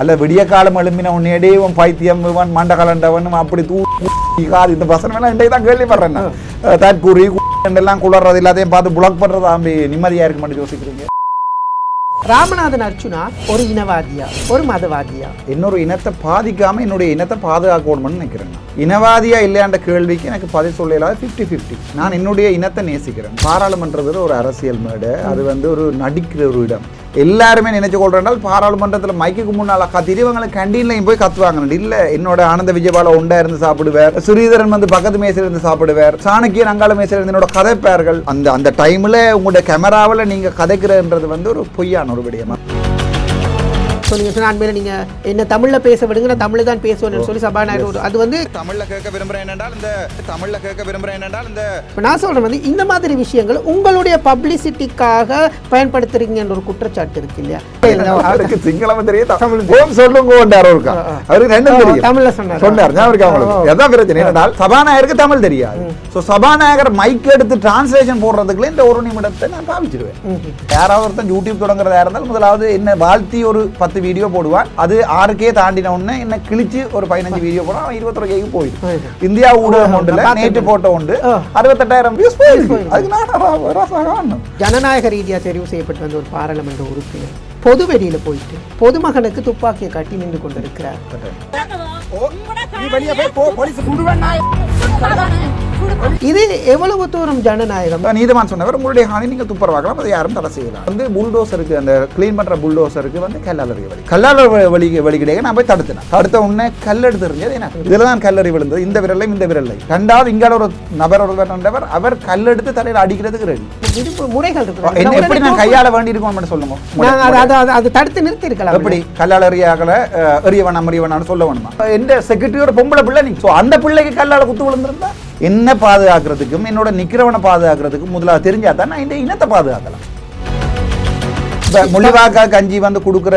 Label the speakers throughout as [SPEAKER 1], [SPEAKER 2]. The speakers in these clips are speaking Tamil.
[SPEAKER 1] அல்ல விடிய காலம் எழுப்பின உன்னையடே உன் பைத்தியம் இவன் மண்ட கலண்டவன் அப்படி காது இந்த பசங்க எல்லாம் இன்றைக்கு தான் கேள்விப்படுறேன் தற்கூறி எல்லாம் குளறது எல்லாத்தையும் பார்த்து புளாக் பண்றது ஆம்பி நிம்மதியா இருக்க மாட்டேன் யோசிக்கிறீங்க.
[SPEAKER 2] ராமநாதன் அர்ச்சுனா ஒரு இனவாதியா ஒரு மதவாதியா?
[SPEAKER 1] இன்னொரு இனத்தை பாதிக்காம என்னுடைய இனத்தை பாதுகாக்கணும்னு நினைக்கிறேன். இனவாதியா இல்லையாண்ட கேள்விக்கு எனக்கு பதில் சொல்லலாத 50-50. நான் என்னுடைய இனத்தை நேசிக்கிறேன். பாராளுமன்றது ஒரு அரசியல் மேடை, அது ஒரு நடிக்கிற ஒரு இடம். எல்லாருமே நினைச்சு கொள்றால் பாராளுமன்றத்தில் மைக்குக்கு முன்னால கத்திரிவங்களுக்கு கண்டீன்லையும் போய் கத்துவாங்க. இல்ல என்னோட ஆனந்த விஜயபால ஒண்டா இருந்து சாப்பிடுவார், ஸ்ரீதரன் பக்கத்து மேசையில இருந்து சாப்பிடுவார், சாணக்கியன் அங்காள மேசையில இருந்து என்னோட கதைப்பார்கள். அந்த டைம்ல உங்களோட கேமராவில் நீங்க கதைக்கிறன்றது ஒரு பொய்யான ஒரு விடயமா.
[SPEAKER 2] நீங்க என்ன தமிழ்ல பேச விடுங்க, தமிழ் தான் பேசுவேன்னு சொல்லி சபாநாயகர் அது
[SPEAKER 1] தமிழ்ல கேட்க விரும்புறேன் என்றால் இந்த
[SPEAKER 2] நான் சொல்றேன் இந்த மாதிரி விஷயங்கள் உங்களுடைய பப்ளிசிட்டிக்காக பயன்படுத்துறீங்கன்ற ஒரு குற்றச்சாட்டு இருக்கு இல்லையா?
[SPEAKER 1] அவருக்கு சிங்களம் தெரியும், சொல்லுங்க அவருக்கு ரெண்டும் தெரியும்.
[SPEAKER 2] தமிழ்ல
[SPEAKER 1] சொன்னார் எதான் பிரச்சனை என்றால் சபாநாயகருக்கு தமிழ் தெரியாது. சபாநாயகர் மைக் எடுத்து டிரான்ஸ்லேஷன் போடுறதுக்குள்ள இந்த ஒரு நிமிடத்தை நான் பாவிச்சிருவேன். யாராவது ஒருத்தன் யூடியூப் தொடங்குறதா இருந்தால் முதலாவது என்ன வாழ்த்தி ஒரு 10 வீடியோ போடுவான். அது 6K தாண்டின உடனே என்ன கிழிச்சு ஒரு 15 வீடியோ போடுவான். 21K போயிடும். இந்தியா ஊடகம் ஒன்றுல நேற்று போட்ட உண்டு 68,000 வியூஸ் போயிருக்கு. அதுக்கு
[SPEAKER 2] ஜனநாயக ரீதியா தெரிவு செய்யப்பட்டு வந்த ஒரு பாராளுமன்ற உறுப்பினர் பொது வெளியில போயிட்டு பொதுமகனுக்கு துப்பாக்கியை காட்டி நின்று கொண்டிருக்கிறார். இது எவ்வளவு தூரம் ஜனநாயகம்?
[SPEAKER 1] நீதிமான் சொன்னவர் உங்களுடைய ஹானி நீங்க துப்புரவாக்கலாம், அதை யாரும் தடை செய்யலாம். புல்டோசருக்கு அந்த கிளீன் பண்ற புல்டோசருக்கு கல்லாளர் வழி கிடையாது. நான் போய் தடுத்த உடனே கல் எடுத்து இருந்தது. இதுலதான் கல்லறி விழுந்தது. இந்த விரலையும் இந்த விரலை ரெண்டாவது இங்கால ஒரு நபர் ஒருவர் அவர் கல் எடுத்து தலையில அடிக்கிறதுக்கு ரெடி.
[SPEAKER 2] முறைகள்
[SPEAKER 1] இருக்கு. எப்படி நான் கையாள வேண்டி இருக்கும் சொல்லுங்க.
[SPEAKER 2] அது தடுத்து நிறுத்தி இருக்கலாம்.
[SPEAKER 1] எப்படி கல்லால் எறியாக்கல எறியவனான்னு சொல்ல வேணுமா? எந்த செக்ரட்டரியோட பொம்பளை பிள்ளை நீ அந்த பிள்ளைக்கு கல்லால குத்து விழுந்திருந்தா என்ன பாதுகாக்கிறதுக்கும் என்னோட நிக்கிறவனை பாதுகாக்கிறதுக்கும் முதலாக தெரிஞ்சா தான் நான் இந்த இனத்தை பாதுகாக்கலாம். முள்ளிவாக்கா கஞ்சி கொடுக்குற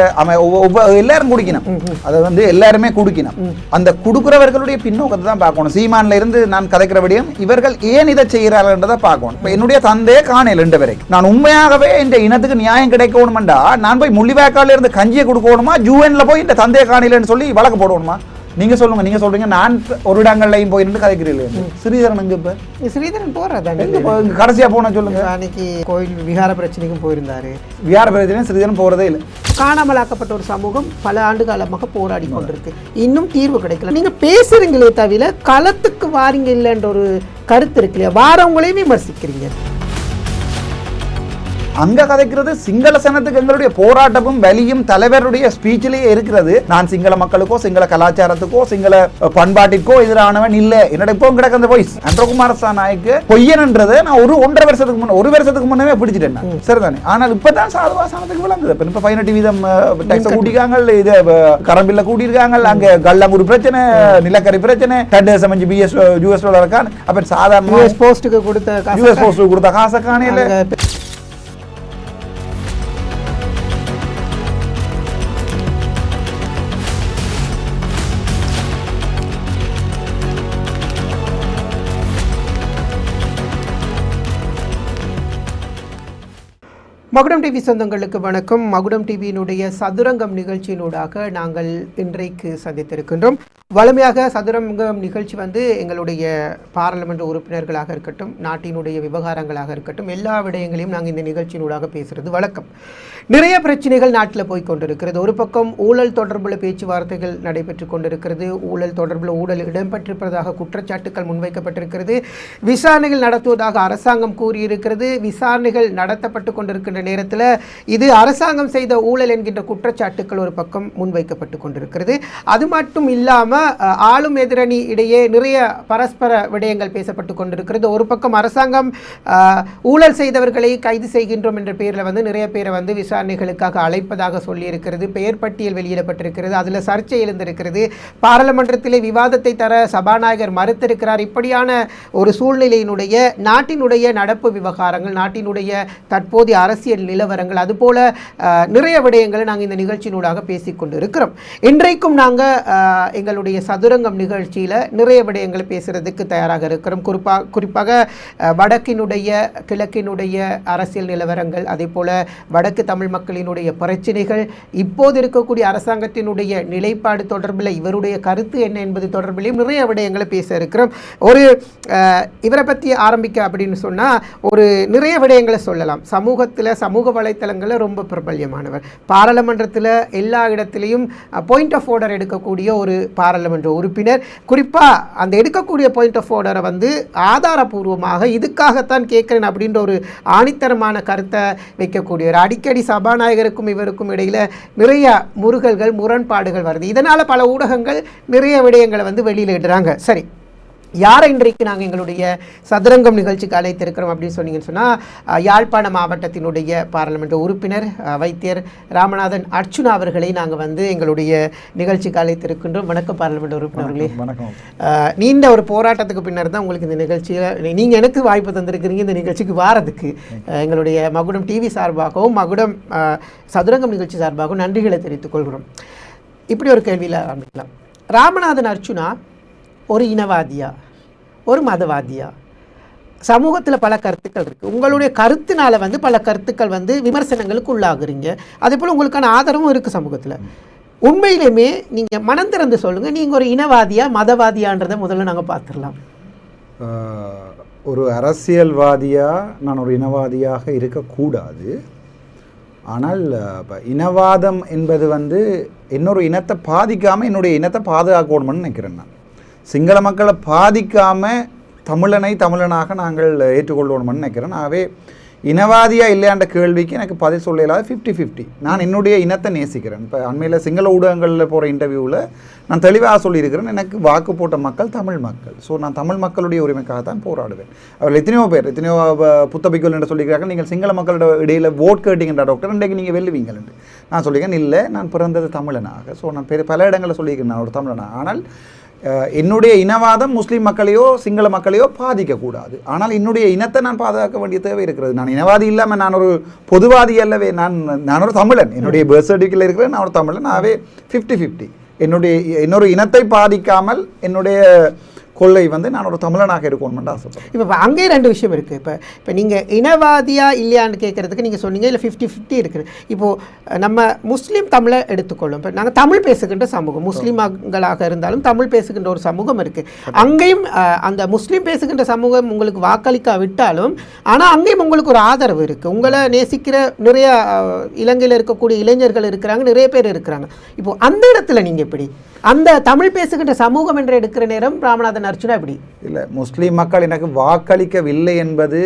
[SPEAKER 1] எல்லாரும் குடிக்கணும். அதை எல்லாருமே குடிக்கணும். அந்த குடுக்கிறவர்களுடைய பின்னோக்கத்தை தான் பார்க்கணும். சீமான்ல இருந்து நான் கதைக்கிறபடியும் இவர்கள் ஏன் இதை செய்யறாங்கன்றதை பார்க்கணும். இப்ப என்னுடைய தந்தையே காணல 2 வரைக்கும். நான் உண்மையாகவே இந்த இனத்துக்கு நியாயம் கிடைக்கணும்டா நான் போய் முள்ளிவாக்கால இருந்து கஞ்சியை கொடுக்கணுமா, ஜூஎன்ல போய் இந்த தந்தையை காணலன்னு சொல்லி வழக்கு போடணுமா? நீங்க சொல்லுங்க. நீங்க சொல்றீங்க நான் ஒரு இடங்கள்லையும் போயிருந்து கதைக்கிறீங்க. ஸ்ரீதரன் எங்க இப்ப?
[SPEAKER 2] ஸ்ரீதரன் போறாரு
[SPEAKER 1] கடைசியா போன சொல்லுங்க.
[SPEAKER 2] அன்னைக்கு கோயில் விகார பிரச்சனைக்கும் போயிருந்தாரு.
[SPEAKER 1] விகார பிரச்சனை ஸ்ரீதரன் போறதே இல்லை.
[SPEAKER 2] காணாமலாக்கப்பட்ட ஒரு சமூகம் பல ஆண்டு காலமாக போராடி கொண்டிருக்கு. இன்னும் தீர்வு கிடைக்கல. நீங்க பேசுறீங்களே தவிர களத்துக்கு வாரீங்க இல்லைன்ற ஒரு கருத்து இருக்கு இல்லையா? வாரவங்களையும் விமர்சிக்கிறீங்க.
[SPEAKER 1] அங்க கதைக்கிறது சிங்கள சனத்துக்கு எங்களுடைய போராட்டமும் வலியும் தலைவருடைய ஸ்பீச்சிலேயே இருக்கிறது. நான் சிங்கள மக்களுக்கோ சிங்கள கலாச்சாரத்துக்கோ சிங்கள பண்பாட்டிற்கோ எதிரானவன் இல்ல. என்னோட இப்போ கிடக்க அந்த வாய்ஸ் அன்றகுமார நாயக்கு பொய்யன்ன்றது நான் ஒரு 1.5 வருஷத்துக்கு முன்னே பிடிச்சிட்டேன். சரிதானே? ஆனால் இப்பதான் சாதுவாசனத்துக்கு விளங்குது. இப்ப 18% டாக்ஸ் கூட்டிருக்காங்க, இது கரம்பில்ல கூட்டியிருக்காங்க. அங்க கள்ளங்குரு பிரச்சனை, நிலக்கரி பிரச்சனை, 10 US டாலர். அப்ப சாதாரண US போஸ்டுக்கு கொடுத்த காசை காணையில
[SPEAKER 2] மகுடம் டிவி சொந்தங்களுக்கு வணக்கம். மகுடம் டிவியினுடைய சதுரங்கம் நிகழ்ச்சியினூடாக நாங்கள் இன்றைக்கு சந்தித்திருக்கின்றோம். வலிமையாக சதுரங்கம் நிகழ்ச்சி எங்களுடைய பாராளுமன்ற உறுப்பினர்களாக இருக்கட்டும், நாட்டினுடைய விவகாரங்களாக இருக்கட்டும், எல்லா விடயங்களையும் நாங்கள் இந்த நிகழ்ச்சியினூடாக பேசுகிறது வழக்கம். நிறைய பிரச்சனைகள் நாட்டில் போய் கொண்டிருக்கிறது. ஒரு பக்கம் ஊழல் தொடர்புள்ள பேச்சுவார்த்தைகள் நடைபெற்று கொண்டிருக்கிறது. ஊழல் தொடர்பில் ஊழல் இடம்பெற்றிருப்பதாக குற்றச்சாட்டுக்கள் முன்வைக்கப்பட்டிருக்கிறது. விசாரணைகள் நடத்துவதாக அரசாங்கம் கூறியிருக்கிறது. விசாரணைகள் நடத்தப்பட்டு கொண்டிருக்கின்ற நேரத்தில் இது அரசாங்கம் செய்த ஊழல் என்கின்ற குற்றச்சாட்டுக்கள் ஒரு பக்கம் முன்வைக்கப்பட்டு கொண்டிருக்கிறது. அது மட்டும் இல்லாமல் ஆளும் எதிரணி இடையே நிறைய பரஸ்பர விடயங்கள் பேசப்பட்டு கொண்டிருக்கிறது. ஒரு பக்கம் அரசாங்கம் ஊழல் செய்தவர்களை கைது செய்கின்றோம் என்ற பெயரில் நிறைய பேரை விசாரணைகளுக்காக அழைப்பதாக சொல்லியிருக்கிறது. பெயர் பட்டியல் வெளியிடப்பட்டிருக்கிறது. அதில் சர்ச்சை எழுந்திருக்கிறது. பாராளுமன்றத்திலே விவாதத்தை தர சபாநாயகர் மறுத்திருக்கிறார். இப்படியான ஒரு சூழ்நிலையினுடைய நாட்டினுடைய நடப்பு விவகாரங்கள், நாட்டினுடைய தற்போதைய அரசியல் அரசியல் நிலவரங்கள் அதுபோல நிறைய விடயங்களை நாங்கள் இந்த நிகழ்ச்சியினூடாக பேசிக்கொண்டு இருக்கிறோம். இன்றைக்கும் நாங்கள் எங்களுடைய சதுரங்கம் நிகழ்ச்சியில் நிறைய விடயங்களை பேசுகிறதுக்கு தயாராக இருக்கிறோம். குறிப்பாக வடக்கினுடைய கிழக்கினுடைய அரசியல் நிலவரங்கள், அதே போல் வடக்கு தமிழ் மக்களினுடைய பிரச்சனைகள், இப்போது இருக்கக்கூடிய அரசாங்கத்தினுடைய நிலைப்பாடு தொடர்பில் இவருடைய கருத்து என்ன என்பது தொடர்பிலையும் நிறைய விடயங்களை பேச இருக்கிறோம். ஒரு இவரை பற்றி ஆரம்பிக்க அப்படின்னு சொன்னால் ஒரு நிறைய விடயங்களை சொல்லலாம். சமூகத்தில் சமூக வலைத்தளங்களில் ரொம்ப பிரபல்யமானவர், பாராளுமன்றத்தில் எல்லா இடத்துலையும் பாயிண்ட் ஆஃப் ஆர்டர் எடுக்கக்கூடிய ஒரு பாராளுமன்ற உறுப்பினர். குறிப்பாக அந்த எடுக்கக்கூடிய பாயிண்ட் ஆஃப் ஆர்டரை வந்து ஆதாரபூர்வமாக இதுக்காகத்தான் கேட்குறேன் அப்படின்ற ஒரு ஆணித்தரமான கருத்தை வைக்கக்கூடியவர். அடிக்கடி சபாநாயகருக்கும் இவருக்கும் இடையில் நிறைய முருகல்கள் முரண்பாடுகள் வருது. இதனால் பல ஊடகங்கள் நிறைய விடயங்களை வந்து வெளியிடுறாங்க. சரி, யாரை இன்றைக்கு நாங்கள் எங்களுடைய சதுரங்கம் நிகழ்ச்சிக்கு அழைத்திருக்கிறோம் அப்படின்னு சொன்னீங்கன்னு சொன்னால் யாழ்ப்பாண மாவட்டத்தினுடைய பாராளுமன்ற உறுப்பினர் வைத்தியர் ராமநாதன் அர்ச்சுனா அவர்களை நாங்கள் வந்து எங்களுடைய நிகழ்ச்சிக்கு அழைத்திருக்கின்றோம். வணக்கம் பாராளுமன்ற உறுப்பினர்களே.
[SPEAKER 1] வணக்கம்.
[SPEAKER 2] நீண்ட ஒரு போராட்டத்துக்கு பின்னர் தான் உங்களுக்கு இந்த நிகழ்ச்சியில் நீங்கள் எனக்கு வாய்ப்பு தந்திருக்கிறீங்க இந்த நிகழ்ச்சிக்கு வாரதுக்கு. எங்களுடைய மகுடம் டிவி சார்பாகவும் மகுடம் சதுரங்கம் நிகழ்ச்சி சார்பாகவும் நன்றிகளை தெரிவித்துக் கொள்கிறோம். இப்படி ஒரு கேள்வியில் ஆரம்பிக்கலாம். ராமநாதன் அர்ச்சுனா ஒரு இனவாதியா, ஒரு மதவாதியா? சமூகத்தில் பல கருத்துக்கள் இருக்குது. உங்களுடைய கருத்தினால வந்து பல கருத்துக்கள் வந்து விமர்சனங்களுக்கு உள்ளாகுறீங்க. அதே போல் உங்களுக்கான ஆதரவும் இருக்குது சமூகத்தில். உண்மையிலுமே நீங்கள் மனம் திறந்து சொல்லுங்கள், நீங்கள் ஒரு இனவாதியா மதவாதியான்றதை முதல்ல நாங்கள் பார்த்துடலாம்.
[SPEAKER 1] ஒரு அரசியல்வாதியாக நான் ஒரு இனவாதியாக இருக்கக்கூடாது. ஆனால் இப்போ இனவாதம் என்பது வந்து இன்னொரு இனத்தை பாதிக்காமல் என்னுடைய இனத்தை பாதுகாக்கணும்னு நினைக்கிறேன். நான் சிங்கள மக்களை பாதிக்காமல் தமிழனாக நாங்கள் ஏற்றுக்கொள்ளணும்னு நினைக்கிறேன். ஆகவே இனவாதியாக இல்லையான்ற கேள்விக்கு எனக்கு பதில் சொல்ல இல்லாத 50-50. நான் என்னுடைய இனத்தை நேசிக்கிறேன். இப்போ அண்மையில் சிங்கள ஊடகங்களில் போகிற இன்டர்வியூவில் நான் தெளிவாக சொல்லியிருக்கிறேன், எனக்கு வாக்கு போட்ட மக்கள் தமிழ் மக்கள். ஸோ நான் தமிழ் மக்களுடைய உரிமைக்காக தான் போராடுவேன். அவர்கள் எத்தனையோ புத்தபிக்குள் என்று சொல்லியிருக்கிறார்கள், நீங்கள் சிங்கள மக்களோட இடையில் ஓட் கேட்டிங்கன்ற டாக்டர் இன்றைக்கு நீங்கள் வெல்லுவீங்கள் என்று. நான் சொல்லியிருக்கேன், இல்லை, நான் பிறந்தது தமிழனாக. ஸோ நான் பல இடங்களில் சொல்லியிருக்கிறேன் நான் ஒரு தமிழனாக. ஆனால் என்னுடைய இனவாதம் முஸ்லீம் மக்களையோ சிங்கள மக்களையோ பாதிக்கக்கூடாது. ஆனால் என்னுடைய இனத்தை நான் பாதுகாக்க வேண்டிய தேவை இருக்கிறது. நான் இனவாதி இல்லாமல் நான் ஒரு பொதுவாதி அல்லவே. நான் ஒரு தமிழன். என்னுடைய பர்த் சர்டிஃபிகேட்டில் இருக்கிற நான் ஒரு தமிழன். ஆகவே 50-50. இன்னொரு இனத்தை பாதிக்காமல் என்னுடைய கொள்ளை வந்து நான் ஒரு தமிழனாக இருக்கணும்னு ஆசைப்படுறேன்.
[SPEAKER 2] இப்போ அங்கே ரெண்டு விஷயம் இருக்குது. இப்போ நீங்கள் இனவாதியா இல்லையான்னு கேட்குறதுக்கு நீங்கள் சொன்னீங்க இல்லை 50-50 இருக்குது. இப்போது நம்ம முஸ்லீம் தமிழை எடுத்துக்கொள்ளும். இப்போ நாங்கள் தமிழ் பேசுகின்ற சமூகம், முஸ்லீம்களாக இருந்தாலும் தமிழ் பேசுகின்ற ஒரு சமூகம் இருக்குது. அங்கேயும் அந்த முஸ்லீம் பேசுகின்ற சமூகம் உங்களுக்கு வாக்களிக்காவிட்டாலும் ஆனால் அங்கேயும் உங்களுக்கு ஒரு ஆதரவு இருக்குது. உங்களை நேசிக்கிற நிறைய இலங்கையில் இருக்கக்கூடிய இளைஞர்கள் இருக்கிறாங்க, நிறைய பேர் இருக்கிறாங்க. இப்போது அந்த இடத்துல நீங்கள் எப்படி அந்த தமிழ் பேசுகின்ற சமூகம் என்று எடுக்கிற நேரம் ராமநாதன் அர்ச்சுனா எப்படி?
[SPEAKER 1] இல்லை, முஸ்லீம் மக்கள் எனக்கு வாக்களிக்கவில்லை என்பது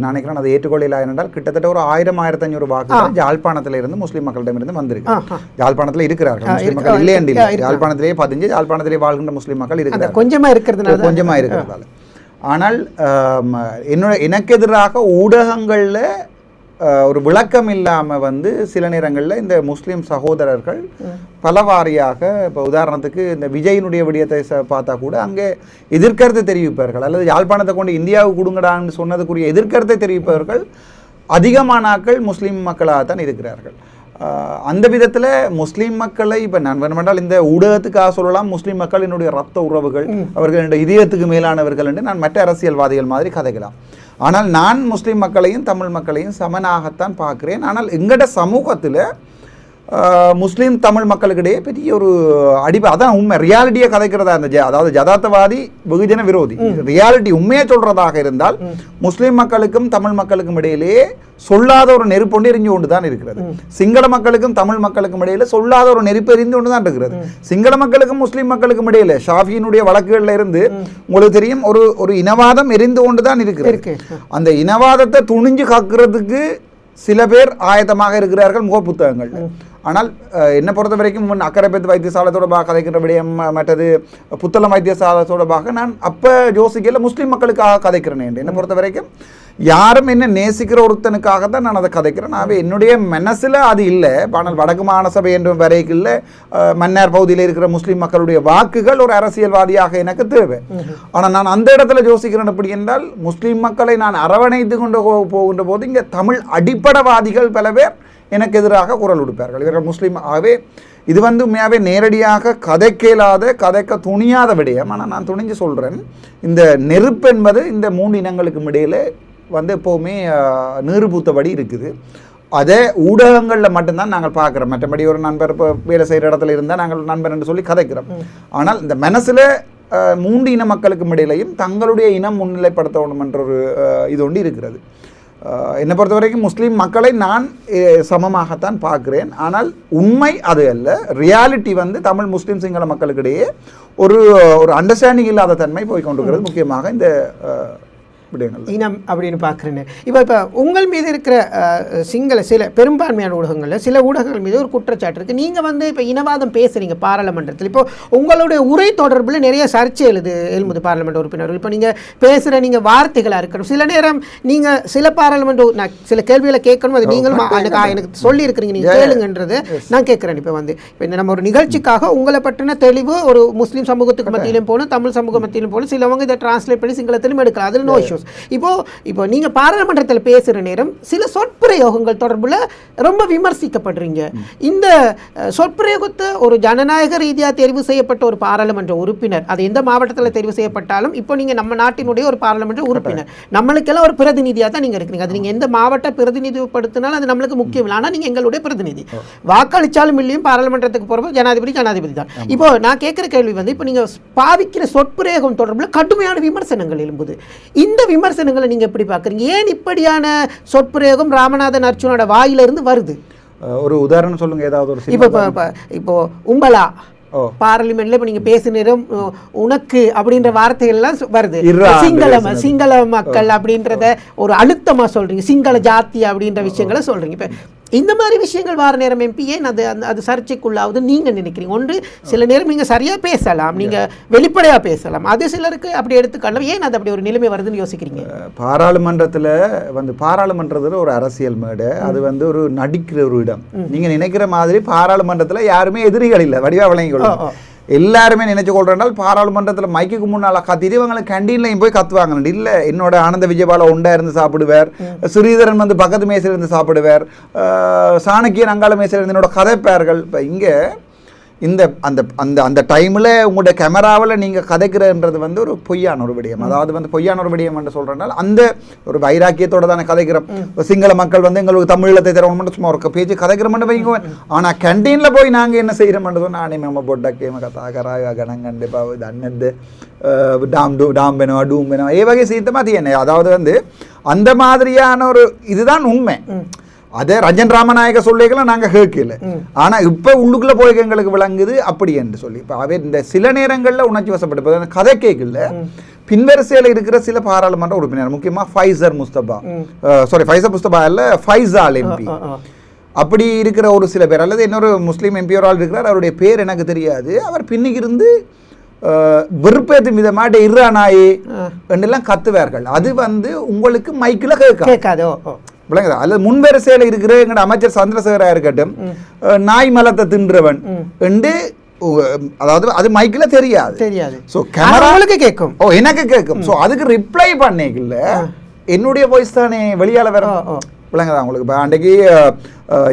[SPEAKER 1] நான் நினைக்கிறேன் அதை ஏற்றுக்கொள்ளலாம். என்றால் கிட்டத்தட்ட ஒரு 1000-1500 வாக்குகள் யாழ்ப்பாணத்தில் இருந்து முஸ்லீம் மக்களிடமிருந்து வந்திருக்கு. யாழ்ப்பாணத்தில் இருக்கிறார்கள் முஸ்லீம் மக்கள், இல்லை என்று யாழ்ப்பாணத்திலேயே 15 யாழ்ப்பாணத்திலே வாழ்கின்ற முஸ்லீம் மக்கள் இருக்கிறார்கள்.
[SPEAKER 2] கொஞ்சமாக இருக்கிறதுனால.
[SPEAKER 1] ஆனால் எனக்கு எதிராக ஊடகங்களில் ஒரு விளக்கம் இல்லாமல் வந்து சில நேரங்களில் இந்த முஸ்லீம் சகோதரர்கள் பலவாரியாக, இப்போ உதாரணத்துக்கு இந்த விஜயினுடைய விடயத்தை பார்த்தா கூட அங்கே எதிர்கருத்தை தெரிவிப்பார்கள், அல்லது யாழ்ப்பாணத்தை கொண்டு இந்தியாவுக்கு கொடுங்கடான்னு சொன்னதுக்குரிய எதிர்கருத்தை தெரிவிப்பவர்கள் அதிகமானாக்கள் முஸ்லீம் மக்களாகத்தான் இருக்கிறார்கள். அந்த விதத்தில் முஸ்லீம் மக்களை இப்போ நான் வேணுமென்றால் இந்த ஊடகத்துக்காக சொல்லலாம், முஸ்லீம் மக்கள் என்னுடைய ரத்த உறவுகள், அவர்கள் என்னுடைய இதயத்துக்கு மேலானவர்கள் என்று நான் மற்ற அரசியல்வாதிகள் மாதிரி கதைக்கலாம். ஆனால் நான் முஸ்லீம் மக்களையும் தமிழ் மக்களையும் சமனாகத்தான் பார்க்குறேன். ஆனால் எங்கட சமூகத்தில் முஸ்லீம் தமிழ் மக்களுக்கிடையே பெரிய ஒரு அதான் உண்மை ரியாலிட்டியை கதைக்கிறதா இருந்துச்சு. அதாவது ஜதார்த்தவாதி வெகுஜன விரோதி. ரியாலிட்டி உண்மையை சொல்றதாக இருந்தால் முஸ்லீம் மக்களுக்கும் தமிழ் மக்களுக்கும் இடையிலேயே சொல்லாத ஒரு நெருப்பு எரிஞ்சு கொண்டு தான் இருக்கிறது. சிங்கள மக்களுக்கும் தமிழ் மக்களுக்கும் இடையில சொல்லாத ஒரு நெருப்பு எரிந்து கொண்டு தான் இருக்கிறது. சிங்கள மக்களுக்கும் முஸ்லீம் மக்களுக்கும் இடையில ஷாஃபியினுடைய வழக்குகள்ல இருந்து உங்களுக்கு தெரியும் ஒரு இனவாதம் எரிந்து கொண்டு தான் இருக்கிறது. அந்த இனவாதத்தை துணிஞ்சு காக்கிறதுக்கு சில பேர் ஆயத்தமாக இருக்கிறார்கள் முக புத்தகங்கள். ஆனால் என்னை பொறுத்த வரைக்கும் முன் அக்கரைப்பேத்து வைத்தியசாலை தொடர்பாக கதைக்கின்ற விடயம் மற்றது புத்தளம் வைத்தியசாலை தொடர்பாக நான் அப்போ யோசிக்கல முஸ்லீம் மக்களுக்காக கதைக்கிறேன். என்னை பொறுத்த வரைக்கும் யாரும் என்ன நேசிக்கிற ஒருத்தனுக்காக தான் நான் அதை கதைக்கிறேன். நான் என்னுடைய மனசில் அது இல்லை. ஆனால் வடக்கு மாநசபை என்ற வரைக்கும் மன்னார் பகுதியில் இருக்கிற முஸ்லீம் மக்களுடைய வாக்குகள் ஒரு அரசியல்வாதியாக எனக்கு தேவை. ஆனால் நான் அந்த இடத்துல யோசிக்கிறேன் எப்படி என்றால் முஸ்லீம் மக்களை நான் அரவணைத்து கொண்டு போகின்ற போது இங்கே தமிழ் அடிப்படைவாதிகள் பல பேர் எனக்கு எதிராக குரல் கொடுப்பார்கள். இவர்கள் முஸ்லீம் ஆகவே இது உண்மையாகவே நேரடியாக கதைக்க துணியாத விடயம். ஆனால் நான் துணிஞ்சு சொல்கிறேன், இந்த நெருப்பு என்பது இந்த 3 இனங்களுக்கும் இடையில் எப்போவுமே நீறு பூத்தபடி இருக்குது. அதே ஊடகங்களில் மட்டும்தான் நாங்கள் பார்க்குறோம். மற்றபடி ஒரு நண்பர் இப்போ வேலை செய்கிற இடத்துல இருந்தால் நாங்கள் நண்பர் என்று சொல்லி கதைக்கிறோம். ஆனால் இந்த மனசில் 3 இன மக்களுக்கும் இடையிலையும் தங்களுடைய இனம் முன்னிலைப்படுத்த வேண்டும் என்ற ஒரு இது ஒன்று இருக்கிறது. என்னை பொறுத்த வரைக்கும் முஸ்லீம் மக்களை நான் சமமாகத்தான் பார்க்குறேன். ஆனால் உண்மை அது அல்ல. ரியாலிட்டி தமிழ் முஸ்லீம் சிங்கள மக்களுக்கிடையே ஒரு அண்டர்ஸ்டாண்டிங் இல்லாத தன்மை போய் கொண்டிருக்கிறது. முக்கியமாக இந்த
[SPEAKER 2] இனம் அப்படின்னு பார்க்குறேன்னு இப்போ உங்கள் மீது இருக்கிற சில பெரும்பான்மையான ஊடகங்களில் சில ஊடகங்கள் மீது ஒரு குற்றச்சாட்டு இருக்குது. நீங்கள் இப்போ இனவாதம் பேசுகிறீங்க பாராளுமன்றத்தில். இப்போ உங்களுடைய உரை தொடர்பில் நிறைய சர்ச்சை எழுமுது பாராளுமன்ற உறுப்பினர். இப்போ நீங்கள் பேசுகிற வார்த்தைகளாக இருக்கணும். சில நேரம் நீங்கள் சில பாராளுமன்ற நான் சில கேள்விகளை கேட்கணும், அது நீங்களும் எனக்கு சொல்லியிருக்கிறீங்க, நீங்கள் கேளுங்கன்றது நான் கேட்குறேன். இப்போ நம்ம ஒரு நிகழ்ச்சிக்காக உங்களை பற்றின தெளிவு ஒரு முஸ்லீம் சமூகத்துக்கு மத்தியிலும் போகணும், தமிழ் சமூக மத்தியிலும் போகணும். சிலவங்க இதை டிரான்ஸ்லேட் பண்ணி சிங்களத்திலும் எடுக்கலாம், அதில் நோ இஷ்யூஸ். இப்போ நீங்க பாராளுமன்றத்தில் பேசுற நேரம் சில சொற்பிரயோகங்கள் தொடர்புல ரொம்ப விமர்சிக்கப்படுறீங்க. இந்த சொற்பிரயோகத்தை ஒரு ஜனநாயக ரீதியாக தெரிவு செய்யப்பட்ட ஒரு பாராளுமன்ற உறுப்பினர், அது எந்த மாவட்டத்தில் தெரிவு செய்யப்பட்டாலும், இப்போ நீங்க நம்ம நாட்டினுடைய ஒரு பாராளுமன்ற உறுப்பினர், நம்மளுக்கெல்லாம் ஒரு பிரதிநிதியாக தான் நீங்க இருக்கிறீங்க. அது நீங்க எந்த மாவட்ட பிரதிநிதிப்படுத்தினாலும் அது நம்மளுக்கு முக்கியம் இல்லை. ஆனால் நீங்க எங்களுடைய பிரதிநிதி. வாக்களிச்சாலும் இல்லையும் பாராளுமன்றத்துக்கு போறப்போ ஜனாதிபதி தான். இப்போ நான் கேட்கிற கேள்வி இப்போ நீங்க பாவிக்கிற சொற்பிரயோகம் தொடர்புல கடுமையான விமர்சனங்கள் எழும்புது. இந்த விமர்சனங்களை நீங்க எப்படி பார்க்குறீங்க? ஏன் இப்படியான சொற்பிரயோகம் ராமநாதன் அர்ச்சுனோட வாயிலிருந்து வருது?
[SPEAKER 1] ஒரு உதாரணம் சொல்லுங்க ஏதாவது ஒரு.
[SPEAKER 2] இப்போ உம்பலா பார்லிமெண்ட்ல இப்ப நீங்க பேசுனதும் உனக்கு அப்படின்ற வார்த்தைகள்லாம் வருது. சிங்கள மக்கள் அப்படின்றத ஒரு அழுத்தமா சொல்றீங்க, சிங்கள ஜாதி அப்படின்ற விஷயங்களை சொல்றீங்க. இப்ப இந்த மாதிரி விஷயங்கள் வார நேரம் எம்பி ஏன் அது சர்ச்சைக்குள்ளாவது நீங்க நினைக்கிறீங்க? ஒன்று சில நேரம் நீங்க சரியா பேசலாம், நீங்க வெளிப்படையா பேசலாம், அது சிலருக்கு அப்படி எடுத்துக்கலாம். ஏன் அது அப்படி ஒரு நிலைமை வருதுன்னு யோசிக்கிறீங்க?
[SPEAKER 1] பாராளுமன்றத்தில் ஒரு அரசியல் மேடை, அது ஒரு நடிக்கிற ஒரு இடம். நீங்க நினைக்கிற மாதிரி பாராளுமன்றத்துல யாருமே எதிரிகள் இல்லை, வடிவா விளங்கி கொள்ளும். எல்லாருமே நினைச்சு கொள்றால் பாராளுமன்றத்தில் மைக்குக்கு முன்னால் கத்திட்டு இவங்களுக்கு கேண்டீன்லையும் போய் கத்துவாங்க. இல்லை, என்னோட ஆனந்த விஜயபால ஒண்டா இருந்து சாப்பிடுவார், ஸ்ரீதரன் பக்கத்து மேசையில் இருந்து சாப்பிடுவார், சாணக்கியன் அங்காள மேசையில் இருந்து என்னோட கதைப்பார்கள். இப்போ இங்கே இந்த அந்த அந்த அந்த டைமில் உங்களுடைய கேமராவில் நீங்கள் கதைக்கிறன்றது ஒரு பொய்யான ஒரு விடயம். அதாவது பொய்யான ஒரு விடயம் என்று சொல்கிறனால அந்த ஒரு வைராக்கியத்தோடு தானே கதைக்கிறோம். சிங்கள மக்கள் எங்களுக்கு தமிழத்தை தரணும் சும்மா ஒரு பேச்சு கதைக்கிறோம்னு வைங்க. ஆனால் கேண்டீனில் போய் நாங்கள் என்ன செய்கிறோம்ன்றது நானே மேம பொட்டக்கேம கதாகராக கணங்கண்டு தன்னது டாம் வேணும் டூம் வேணும் ஏ வகை சீத்தமாக தீயனே. அதாவது அந்த மாதிரியான ஒரு இதுதான் உண்மை. அதே ரஞ்சன் ராமநாயக சொல்லிக்கலாம் நாங்கள் கேட்கல. ஆனால் இப்போ உள்ளுக்குள்ளே போய் எங்களுக்கு விளங்குது அப்படி என்று சொல்லி. இப்போ அவை இந்த சில நேரங்களில் உணர்ச்சி வசப்பட்டு கதை கேட்கல பின்வரிசையில் இருக்கிற சில பாராளுமன்ற உறுப்பினர், முக்கியமாக ஃபைசர் முஸ்தபா இல்லை ஃபைசால் எம்பி, அப்படி இருக்கிற ஒரு சில பேர், அல்லது இன்னொரு முஸ்லீம் எம்பி ஒரு ஆள் இருக்கிறார், அவருடைய பேர் எனக்கு தெரியாது. அவர் பின்னுக்கு இருந்து விருப்பத்தின் விதமாக இர்ரானாயே என்றெல்லாம் கத்துவார்கள். அது உங்களுக்கு மைக்கில் கேட்காதோ விளங்குதா? அல்லது முன்வரிசையில் இருக்கிற எங்களோட அமைச்சர் சந்திரசேகரா இருக்கட்டும், நாய் மலத்தை தின்றவன் என்று, அதாவது அது மைக்கில் தெரியாது. ஸோ கேமராவுக்கு கேட்கும், எனக்கு கேட்கும். ஸோ அதுக்கு ரிப்ளை பண்ணிக்கல என்னுடைய வாய்ஸ் தானே வெளியால வர விளங்குதா உங்களுக்கு? இப்போ அன்றைக்கு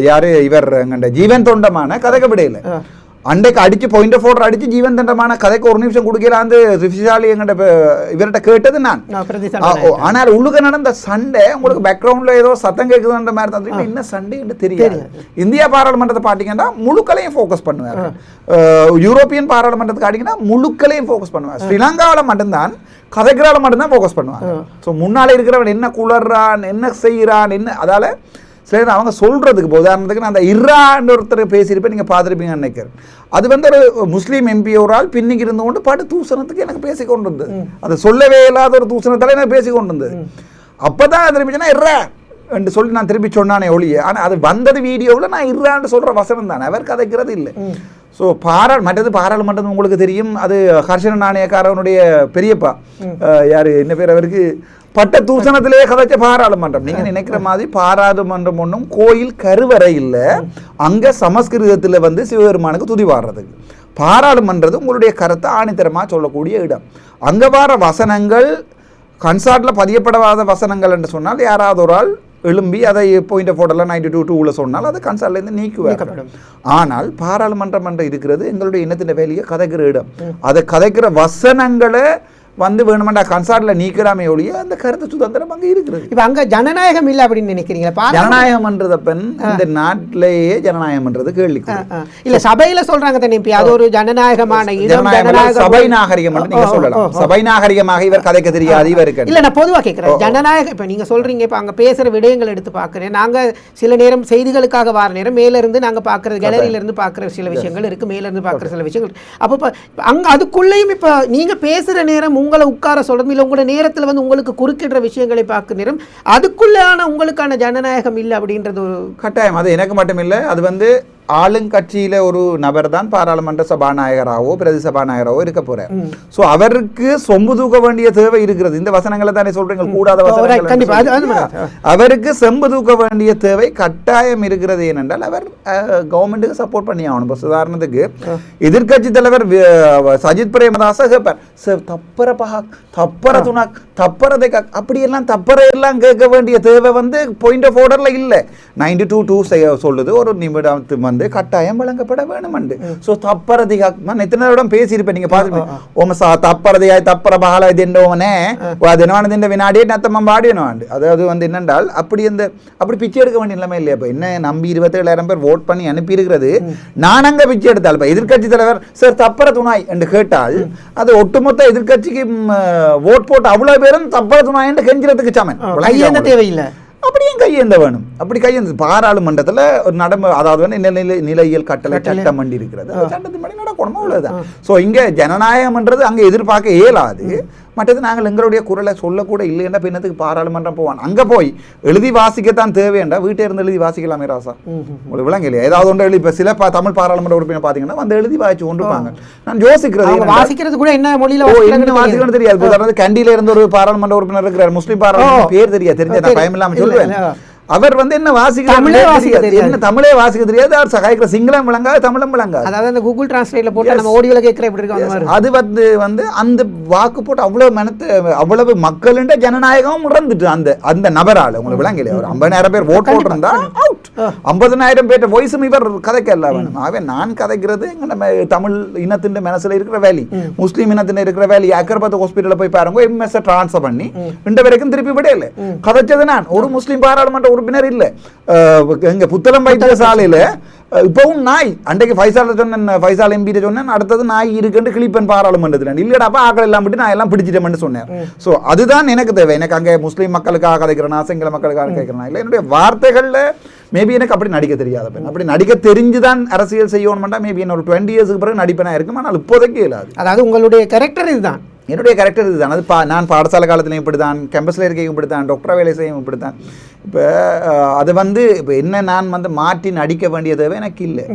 [SPEAKER 1] யாரு இவர் எங்கண்ட ஜீவன் தொண்டமான கதைக்க விடையில அண்டைக்கு அடிச்சு பாயிண்ட் ஆஃப் ஆர்டர் அடிச்சு ஜீவன் தண்டமான கதைக்கு ஒரு நிமிஷம் கொடுக்கலான்னு ரிஃபிஷாலி எங்கிட்ட இவர்கிட்ட கேட்டது நான். ஆனால் உள்ளுக்கு நடந்த சண்டை உங்களுக்கு பேக்ரவுண்ட்ல ஏதோ சத்தம் கேட்குதுன்ற மாதிரி தான். என்ன சண்டைன்னு தெரியாது. இந்தியா பாராளுமன்றத்தை பார்த்தீங்கன்னா முழுக்களையும் ஃபோக்கஸ் பண்ணுவாங்க. யூரோப்பியன் பாராளுமன்றத்துக்கு ஆடிங்கன்னா முழுக்களையும் ஃபோக்கஸ் பண்ணுவாங்க. ஸ்ரீலங்காவில் மட்டும்தான் கதைக்கிறால மட்டும்தான் ஃபோக்கஸ் பண்ணுவாங்க. ஸோ முன்னாலே இருக்கிறவன் என்ன குளர்றான், என்ன செய்கிறான், என்ன அதால சரி அவங்க சொல்கிறதுக்கு இப்போ உதாரணத்துக்கு நான் அந்த இர்ரான்னு ஒருத்தர் பேசியிருப்பேன், நீங்கள் பார்த்துருப்பீங்கன்னு நினைக்கிறேன். அது ஒரு முஸ்லீம் எம்பி ஒரு ஆள் பின்னிக்கு இருந்து கொண்டு பாட்டு தூசணத்துக்கு எனக்கு பேசிக்கொண்டு இருந்தது. அது சொல்லவே இல்லாத ஒரு தூசணத்தால் எனக்கு பேசிக்கொண்டு இருந்தது. அப்போ தான் அது இருந்துச்சுன்னா இர்ரா என்று சொல்லி நான் திருப்பி சொன்னானே ஒழிய ஆனால் அது வந்தது வீடியோவில் நான் இருறான்னு சொல்கிற வசனம் தானே அவர் கதைக்கிறது இல்லை. ஸோ மற்றது பாராளுமன்றம் உங்களுக்கு தெரியும், அது ஹர்ஷன நாணயக்காரனுடைய பெரியப்பா யார் என்ன பேர் அவருக்கு பட்ட தூசணத்திலே கதைச்ச பாராளுமன்றம். நீங்கள் நினைக்கிற மாதிரி பாராளுமன்றம் ஒன்றும் கோயில் கருவறை இல்லை, அங்கே சமஸ்கிருதத்தில் வந்து சிவபெருமானுக்கு துதி பாடுறதுக்கு. பாராளுமன்றது உங்களுடைய கருத்தை ஆணித்தரமாக சொல்லக்கூடிய இடம். அங்கே வர வசனங்கள் கன்சார்ட்டில் பதியப்படாத வசனங்கள் என்று சொன்னால் யாராவது ஒரு ஆள் எழும்பி அதை பாயிண்ட் ஆஃப் ஆர்டரில் 92 சொன்னால் அது கன்சார்ட்லேருந்து நீக்குவாங்க. ஆனால் பாராளுமன்றம் என்று இருக்கிறது எங்களுடைய இனத்தின் வேலையை கதைக்கிற இடம். அதை கதைக்கிற வசனங்களை வந்து வேணுமெண்டா கன்சார்ட்டில் நீக்கலாமே ஒழிய அந்த கருத்து சுதந்திரம் அங்கே இருக்கிறது.
[SPEAKER 2] இப்போ அங்கே ஜனநாயகம் இல்லை அப்படின்னு நினைக்கிறீங்களா?
[SPEAKER 1] ஜனநாயகம்ன்றத பெண் இந்த நாட்டிலேயே ஜனநாயகம்ன்றது கேள்வி
[SPEAKER 2] இல்லை, சபையில் சொல்றாங்க தானே இப்போ அது ஒரு ஜனநாயகமான இடம்,
[SPEAKER 1] சபை நாகரிகம் நீங்க சொல்லலாம். சபை நாகரிகமாக இவர் கதைக்க தெரியாது இவருக்கு
[SPEAKER 2] இல்லை. நான் பொதுவாக கேட்குறேன் ஜனநாயகம். இப்போ நீங்கள் சொல்றீங்க, இப்போ அங்கே பேசுகிற விடயங்கள் எடுத்து பார்க்குறேன். நாங்கள் சில நேரம் செய்திகளுக்காக வர நேரம் மேலேருந்து நாங்கள் பார்க்குறது கேலரியிலேருந்து பார்க்குற சில விஷயங்கள் இருக்குது, மேலேருந்து பார்க்குற சில விஷயங்கள். அப்போ அங்கே அதுக்குள்ளேயும் இப்போ நீங்கள் பேசுகிற நேரம் உங்களை உட்கார சொல்றது இல்லை, உங்களோட நேரத்தில் வந்து உங்களுக்கு குறுக்கிடுற விஷயங்களை பார்க்க நேரம் அதுக்குள்ளான உங்களுக்கான ஜனநாயகம் இல்லை அப்படின்றது ஒரு
[SPEAKER 1] கட்டாயம். அது எனக்கு மட்டும் இல்லை, அது வந்து ஆளுங்கட்சியில ஒரு நபர் தான் பாராளுமன்ற சபாநாயகராகவோ பிரதி சபாநாயகராகவோ இருக்க போறார். ஸோ அவருக்கு சொம்பு தூக்க வேண்டிய தேவை இருக்கிறது. இந்த வசனங்களை தானே சொல்றீங்க, கூடாத வசனங்கள். அவருக்கு செம்பு தூக்க வேண்டிய தேவை கட்டாயம் இருக்கிறது. ஏனென்றால் அவர் கவர்மெண்ட்டுக்கு சப்போர்ட் பண்ணி ஆகணும். இப்போ உதாரணத்துக்கு எதிர்கட்சி தலைவர் சஜித் பிரேமதாச கேட்பார், தப்பர துணாக் தப்பரதை அப்படியெல்லாம் தப்பரையெல்லாம் கேட்க வேண்டிய தேவை வந்து பாயிண்ட் ஆஃப் ஆர்டர்ல இல்லை. 92 சொல்லுது ஒரு நிமிடத்து வந்து கட்டாயம் வழங்கப்பட வேணும். ஸோ தப்பரதிகா நான் எத்தனை இடம் பேசியிருப்பேன், நீங்க பார்த்துருப்பேன். ஓம தப்பரதியாய் தப்பர பகால இது என்னவனே தினவானது வினாடியே நத்தம்ம பாடியனவாண்டு. அதாவது வந்து என்னென்றால் அப்படி பிச்சை எடுக்க வேண்டிய நிலைமை இல்லையா? இப்போ என்ன நம்பி 27,000 பேர் ஓட் பண்ணி அனுப்பி இருக்கிறது, நான் அங்கே பிச்சை எடுத்தால் இப்போ எதிர்கட்சி தலைவர் சார் தப்பர துணாய் என்று கேட்டால் அது ஒட்டுமொத்த எதிர்கட்சிக்கு ஓட் போட்டு அவ்வளவு பேரும் தப்பர துணாய் என்று கெஞ்சிறதுக்கு சமன்.
[SPEAKER 2] தேவையில்லை,
[SPEAKER 1] அப்படியும் கையேந்த வேணும். அப்படி கையேந்து பாராளுமன்றத்தில் ஒரு அதாவது நிலையியல் கட்டளை சட்டம் வண்டி இருக்கிறது, சட்டத்தின் படி நடக்கணும், அவ்வளவுதான். ஸோ இங்கே ஜனநாயகம்ன்றது அங்கே எதிர்பார்க்க இயலாது. மற்றது நாங்கள் எங்களுடைய குரலை சொல்லக்கூட இல்லைன்னா பின்னத்துக்கு பாராளுமன்றம் போவான். அங்கே போய் எழுதி வாசிக்கத்தான் தேவையண்டா வீட்டை இருந்து எழுதி வாசிக்கலாமே ராசா, உங்களுக்கு விளங்க இல்லையா? ஏதாவது ஒன்று எழுதி இப்போ சில தமிழ் பாராளுமன்ற உறுப்பினர் பார்த்தீங்கன்னா வந்து எழுதி வாசிச்சு கொண்டுப்பாங்க. நான் யோசிக்கிறது
[SPEAKER 2] வாசிக்கிறது கூட என்ன மொழியில
[SPEAKER 1] என்ன வாசிக்கணும்னு தெரியாது. அதாவது கண்டியில இருந்து ஒரு பாராளுமன்ற உறுப்பினர் இருக்கிறார், முஸ்லீம் பாராளுமன்ற பேர் தெரியாது, தெரிஞ்ச பயம் இல்லாமல் சொல்லுவேன். அவர் வந்து என்ன வாசிக்கிறார், என்ன தமிழே வாசிக்க தெரியாது, அவர் சகாய்க்கிற சிங்களம் விளங்காது, தமிழும் விளங்காது.
[SPEAKER 2] அதாவது அந்த கூகுள் டிரான்ஸ்லேட்ல போட்டு நம்ம ஆடியோல கேட்கிற எப்படி இருக்கு
[SPEAKER 1] அது வந்து அந்த வாக்கு போட்டு அவ்வளவு மக்கள்ன்ற ஜனநாயகம் இறந்துட்டு அந்த நபரால் உங்களுக்கு விளங்கலையா? ஒரு 50,000 பேர் ஓட் போட்டிருந்தா அவுட். 50,000 பேர் வாய்ஸும் இவர் கதைக்க எல்லாம் வேணும். ஆகவே நான் கதைக்கிறது நம்ம தமிழ் இனத்தின் மனசுல இருக்கிற வேலி, முஸ்லீம் இனத்தின் இருக்கிற வேலி. அக்கர்பத் ஹாஸ்பிட்டல போய் பாருங்க, எம்எஸ் டிரான்ஸ்ஃபர் பண்ணி இந்த வரைக்கும் திருப்பி விடையில கதைச்சது நான். ஒரு முஸ்லீம் பாராளுமன்ற உறுப்பினர் இல்ல. எங்க புத்தளம் வைத்தியசாலையில இப்பவும் நாய் அன்றைக்கு ஃபைசால் எம்பி சொன்னேன், அடுத்தது நாய் இருக்குன்னு கிளிப்பன் பாராளுமன்றத்தில் இல்லடாப்பா ஆக்கள் எல்லாம் விட்டு நான் எல்லாம் பிடிச்சிட்டேன்னு சொன்னேன். ஸோ அதுதான் எனக்கு தேவை. எனக்கு அங்கே முஸ்லீம் மக்களுக்காக கதைக்கிறேன்னா, சிங்கள மக்களுக்காக கேட்கிறேன்னா இல்லை, என்னுடைய வார்த்தைகள்ல மேபி எனக்கு அப்படி நடிக்க தெரியாத பெண். அப்படி நடிக்க தெரிஞ்சுதான் அரசியல் செய்யணும்னா மேபி என்ன ஒரு 20 இயர்ஸ்க்கு பிறகு நடிப்பேனா இருக்கும். ஆனால் இப்போதைக்கு இல்லாது.
[SPEAKER 2] அதாவது உங்களுடைய கேரக்டர் இதுதான்.
[SPEAKER 1] என்னுடைய கேரக்டர் இதுதான். அது நான் பாடசாலை காலத்துலையும் இப்படி தான், கேம்பஸில் இருக்கையும் இப்படி தான், டாக்டர் வேலை செய்யும் இப்படி தான். இப்போ அது வந்து இப்போ என்ன நான் வந்து மாற்றி நடிக்க வேண்டிய தேவை எனக்கு இல்லை.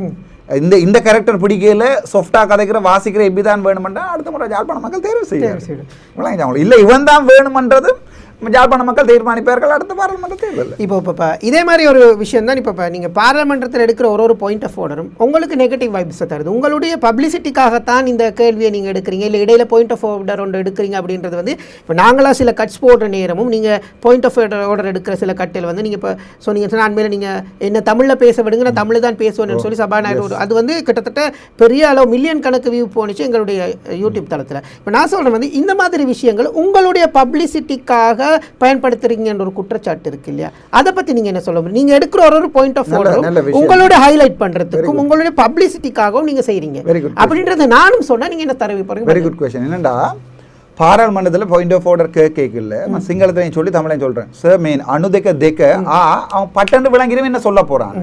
[SPEAKER 1] இந்த கேரக்டர் பிடிக்கல, சாஃப்டாக கதைக்கிற வாசிக்கிற எப்படி தான் வேணுமென்றா அடுத்த முறை யாழ்ப்பாண மக்கள் தேர்வு செய்யலாம். இல்லை இவன் தான் வேணுமென்றது யாழ்ப்பாண மக்கள் தீர்மானிப்பார்கள் அடுத்த பாராளுமன்ற தேர்தல்.
[SPEAKER 2] இப்போ இதே மாதிரி ஒரு விஷயம் தான். இப்போ நீங்கள் பாராளுமன்றத்தில் எடுக்கிற ஒரு பாயிண்ட் ஆஃப் ஆர்டரும் உங்களுக்கு நெகட்டிவ் வைப்ஸை தருது. உங்களுடைய பப்ளிசிட்டிக்காகத்தான் இந்த கேள்வியை நீங்கள் எடுக்கிறீங்க, இல்லை இடையில பாயிண்ட் ஆஃப் ஆர்டர் ஒன்று எடுக்கிறீங்க அப்படின்றது வந்து இப்போ நாங்களாக சில கட்ஸ் போடுற நேரமும் நீங்கள் பாயிண்ட் ஆஃப் ஆர்டர் எடுக்கிற சில கட்டில் வந்து நீங்கள் இப்போ சொன்னீங்க நான் மேலே நீங்கள் என்ன தமிழில் பேச விடுங்க, நான் தமிழ் தான் பேசுவேன்னு சொல்லி சபாநாயகர் அது வந்து கிட்டத்தட்ட பெரிய அளவு மில்லியன் கணக்கு வியூ போனிச்சு எங்களுடைய யூடியூப் தளத்தில். இப்போ நான் சொல்கிறேன் வந்து இந்த மாதிரி விஷயங்கள் உங்களுடைய பப்ளிசிட்டிக்காக பயன்படுத்துறீங்கன்ற ஒரு குற்றச்சாட்டு இருக்கு இல்லையா? அதை பத்தி நீங்க என்ன சொல்ல? நீங்க எடுக்கிற ஒரு பாயிண்ட் ஆஃப் ஆர்டர் உங்களோட ஹைலைட் பண்றதுக்கும் உங்களுடைய பப்ளிசிட்டிக்காகவும் நீங்க செய்றீங்க அப்படின்றத நானும் சொன்னா நீங்க என்ன தரவி போறீங்க?
[SPEAKER 1] Very good question. என்னடா பாராளுமன்றத்தில் பாயிண்ட் ஆஃப் ஆர்டர் கேட்கல, நான் சிங்களத்தையும் சொல்லி தமிழையும் சொல்றேன். சார் மெயின் அணுதெக்க தெக்க அவன் பட்டன்று விளங்கிறவன் என்ன சொல்ல போறான்.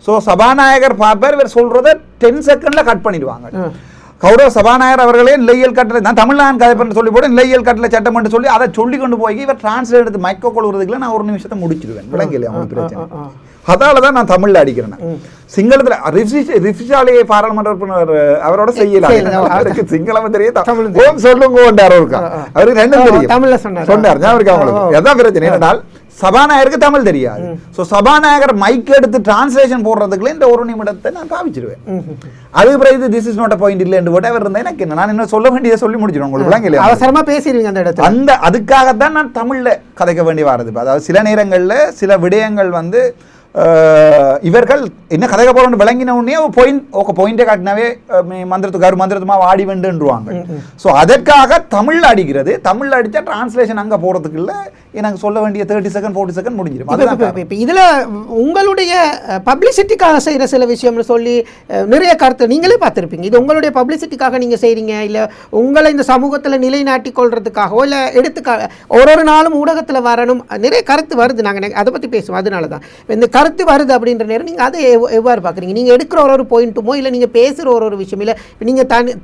[SPEAKER 1] ஸோ சபாநாயகர் பார்ப்பார், இவர் சொல்றத 10 செகண்ட்ல கட் பண்ணிடுவாங்க. கௌரவ சபாநாயகர் அவர்களே நிலையியல் கட்டளை நான் தமிழ்நாடு கதைப்பட்டு சொல்லி போட்டு நிலையியல் கட்டளை சட்டம் என்று சொல்லி அதை சொல்லி கொண்டு போய் இவர் டிரான்ஸ்லேட் எடுத்து மைக்கோ கொள்வதுக்குள்ள நான் ஒரு நிமிஷத்தை முடிச்சிடுவேன் விளங்கல அவங்களுக்கு பிரச்சனை அதால தான் நான் தமிழ்ல அடிக்கிறேன் சிங்களத்துல ரிஃபிஷாலே பாராளுமன்ற உறுப்பினர் அவரோட செய்யலாம் அவருக்கு சிங்களம் தெரியும் சொல்லுங்க அவருக்கு ரெண்டும் தெரியும் சொன்னார் அவருக்கு அவங்களுக்கு எதான் பிரச்சனை என்னன்னா சபாநாயகருக்கு தமிழ் தெரியாது ஸோ சபாநாயகர் மைக் எடுத்து டிரான்ஸ்லேஷன் போடுறதுக்குள்ள இந்த ஒரு நிமிடத்தை நான் காமிச்சிருவேன் அதுக்கு பிறகு this is not a point இல்லை என்று whatever இருந்தா எனக்கு என்ன நான் என்ன சொல்ல வேண்டியதை சொல்லி முடிச்சிடுவேன் உங்களுக்கு விளங்கல
[SPEAKER 2] அவசரமா பேசிடுவீங்க அந்த இடத்துல
[SPEAKER 1] அந்த அதுக்காகத்தான் நான் தமிழ்ல கதைக்க வேண்டி வரது அதாவது சில நேரங்கள்ல சில விடயங்கள் வந்து இவர்கள் என்ன கதைக்க போறோம்னு விளங்கின உடனே பாயிண்டை காட்டினாவே மந்திரத்துமா வாடி வெண்டுன்றுவாங்க ஸோ அதற்காக தமிழ்ல அடிக்கிறது தமிழ்ல அடிச்சா டிரான்ஸ்லேஷன் அங்க போறதுக்கு இல்லை எனக்கு சொல்ல வேண்டிய 30 செகண்ட் 40 செகண்ட் முடிஞ்சிடும்.
[SPEAKER 2] இப்போ இதில் உங்களுடைய பப்ளிசிட்டிக்காக செய்கிற சில விஷயம்னு சொல்லி நிறைய கருத்து நீங்களே பார்த்துருப்பீங்க. இது உங்களுடைய பப்ளிசிட்டிக்காக நீங்கள் செய்கிறீங்க, இல்லை உங்களை இந்த சமூகத்தில் நிலைநாட்டி கொள்றதுக்காகவோ, இல்லை எடுத்துக்காக ஒரு நாளும் ஊடகத்தில் வரணும் நிறைய கருத்து வருது. நாங்கள் அதை பற்றி பேசுவோம். அதனால தான் இந்த கருத்து வருது அப்படின்ற நேரம் நீங்கள் அதை எவ்வாறு பார்க்குறீங்க? நீங்கள் எடுக்கிற ஒரு பாயிண்ட்டுமோ இல்லை நீங்கள் பேசுகிற ஒரு விஷயம் இல்லை நீங்கள்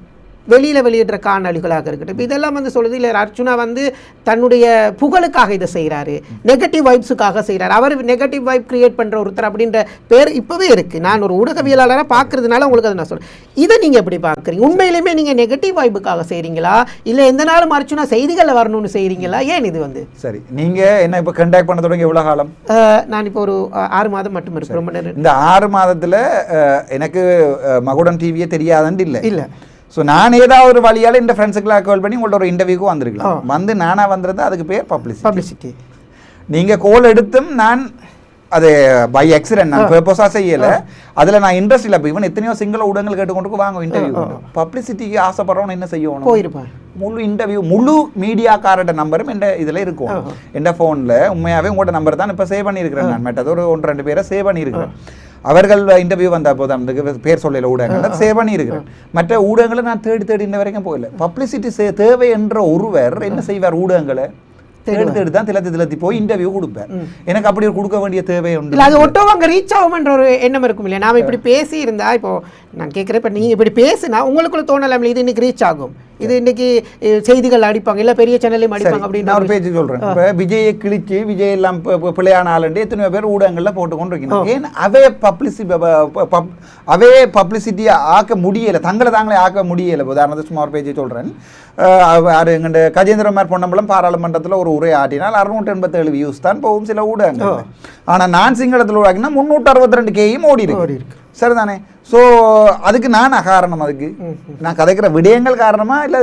[SPEAKER 2] வெளியில் வெளியிடுற காணொலிகளாக இருக்கட்டும். இப்போ இதெல்லாம் வந்து சொல்லுது இல்லை அர்ச்சுனா வந்து தன்னுடைய புகழுக்காக இதை செய்கிறாரு, நெகட்டிவ் வைப்ஸுக்காக செய்கிறாரு, அவர் நெகட்டிவ் வைப் கிரியேட் பண்ணுற ஒருத்தர் அப்படின்ற பேர் இப்போவே இருக்குது. நான் ஒரு ஊடகவியலாளராக பார்க்குறதுனால உங்களுக்கு அதை நான் சொல்கிறேன். இதை நீங்கள் எப்படி பார்க்குறீங்க? உண்மையிலுமே நீங்கள் நெகட்டிவ் வைப்புக்காக செய்கிறீங்களா, இல்லை எந்த நாளும் அர்ச்சுனா செய்திகளில் வரணும்னு செய்கிறீங்களா? ஏன் இது வந்து
[SPEAKER 1] சரி நீங்கள் என்ன இப்போ கண்டாக்ட் பண்ண தொடங்கி எவ்வளோ காலம்?
[SPEAKER 2] நான் இப்போ ஒரு 6 மாதம் மட்டும் இருக்கு. ரொம்ப நேரம்.
[SPEAKER 1] இந்த 6 மாதத்தில் எனக்கு மகுடம் டிவியே தெரியாதுன்னு இல்லை
[SPEAKER 2] இல்லை.
[SPEAKER 1] ஸோ நான் ஏதாவது ஒரு வழியால் இந்த ஃப்ரெண்ட்ஸுக்கெல்லாம் கால் பண்ணி உங்கள்ட்ட ஒரு இன்டர்வியூக்கு வந்திருக்கலாம். வந்து நானாக வந்திருந்தா அதுக்கு பேர் பப்ளிசிட்டி. நீங்கள் கோல் எடுத்தும் நான் அது பை ஆக்சிடென்ட் நான் பர்பஸாக செய்யலை. அதில் நான் இன்ட்ரெஸ்ட் இல்லை. இப்போ இவன் எத்தனையோ சிங்கள ஊடகங்கள் கேட்டுக்கொண்டு வாங்க இன்டர்வியூ. பப்ளிசிட்டிக்கு ஆசைப்படுறவன் என்ன செய்யணும்?
[SPEAKER 2] போயிருப்பேன்.
[SPEAKER 1] முழு இன்டர்வியூ முழு மீடியாக்காரோட நம்பரும் என் இதில் இருக்கும். என் ஃபோனில் உண்மையாகவே உங்களோட நம்பர் தான் இப்போ சேவ் பண்ணியிருக்கிறேன். நான் மற்றது ஒரு 1-2 பேரை சேவ் பண்ணியிருக்கிறேன். அவர்கள் இன்டர்வியூ வந்த போது அந்த பேர் சொல்லல ஊடகங்கள் சேவ் பண்ணியிருக்கிறேன். மற்ற ஊடகங்களை நான் தேடி இன்ன வரைக்கும் போகல. பப்ளிசிட்டி தேவை என்ற ஒருவர் என்ன செய்வார்? ஊடகங்களை தேடி தான் திலத்தி போய் இன்டர்வியூ கொடுப்பேன். எனக்கு அப்படி கொடுக்க வேண்டிய தேவை உண்டு.
[SPEAKER 2] அது ஒட்டோ அங்கே ரீச் ஆகும்ன்ற ஒரு எண்ணம் இருக்கும் இல்லையா? நாம இப்படி பேசி இருந்தா இப்போ நான் கேட்குறேன், இப்போ நீங்கள் இப்படி பேசுனா உங்களுக்குள்ள தோணலாம் இது இன்னைக்கு ரீச் ஆகும், இது இன்னைக்கு செய்திகள் அடிப்பாங்க, இல்லை பெரிய சேனல்லையும் அடிப்பாங்க அப்படின்னு
[SPEAKER 1] நான் ஒரு பேச்சு சொல்கிறேன். இப்போ விஜயை கிழிச்சு விஜய் எல்லாம் பிள்ளையான ஆளுண்டு எத்தனையோ பேர் ஊடகங்களில் போட்டுக்கொண்டு இருக்கணும். ஏன் அவே பப்ளிசிட்டியை ஆக்க முடியலை, தங்களை தாங்களே ஆக்க முடியலை. உதாரணத்துக்கு சும்மா ஒரு பேச்சு சொல்கிறேன். அது எங்கள்ட கஜேந்திரமார் பொன்னம்பலம் பாராளுமன்றத்தில் ஒரு உரை ஆட்டினால் 687 வியூஸ் தான் போகும் சில ஊடகங்கள். ஆனால் நான் சிங்களத்தில் உருவாக்கினா 362 கேயும் ஓடி இருக்கு. சரிதானே? ஸோ அதுக்கு நானா காரணம்? அதுக்கு நான் கதைக்கிற விடயங்கள் காரணமா இல்லை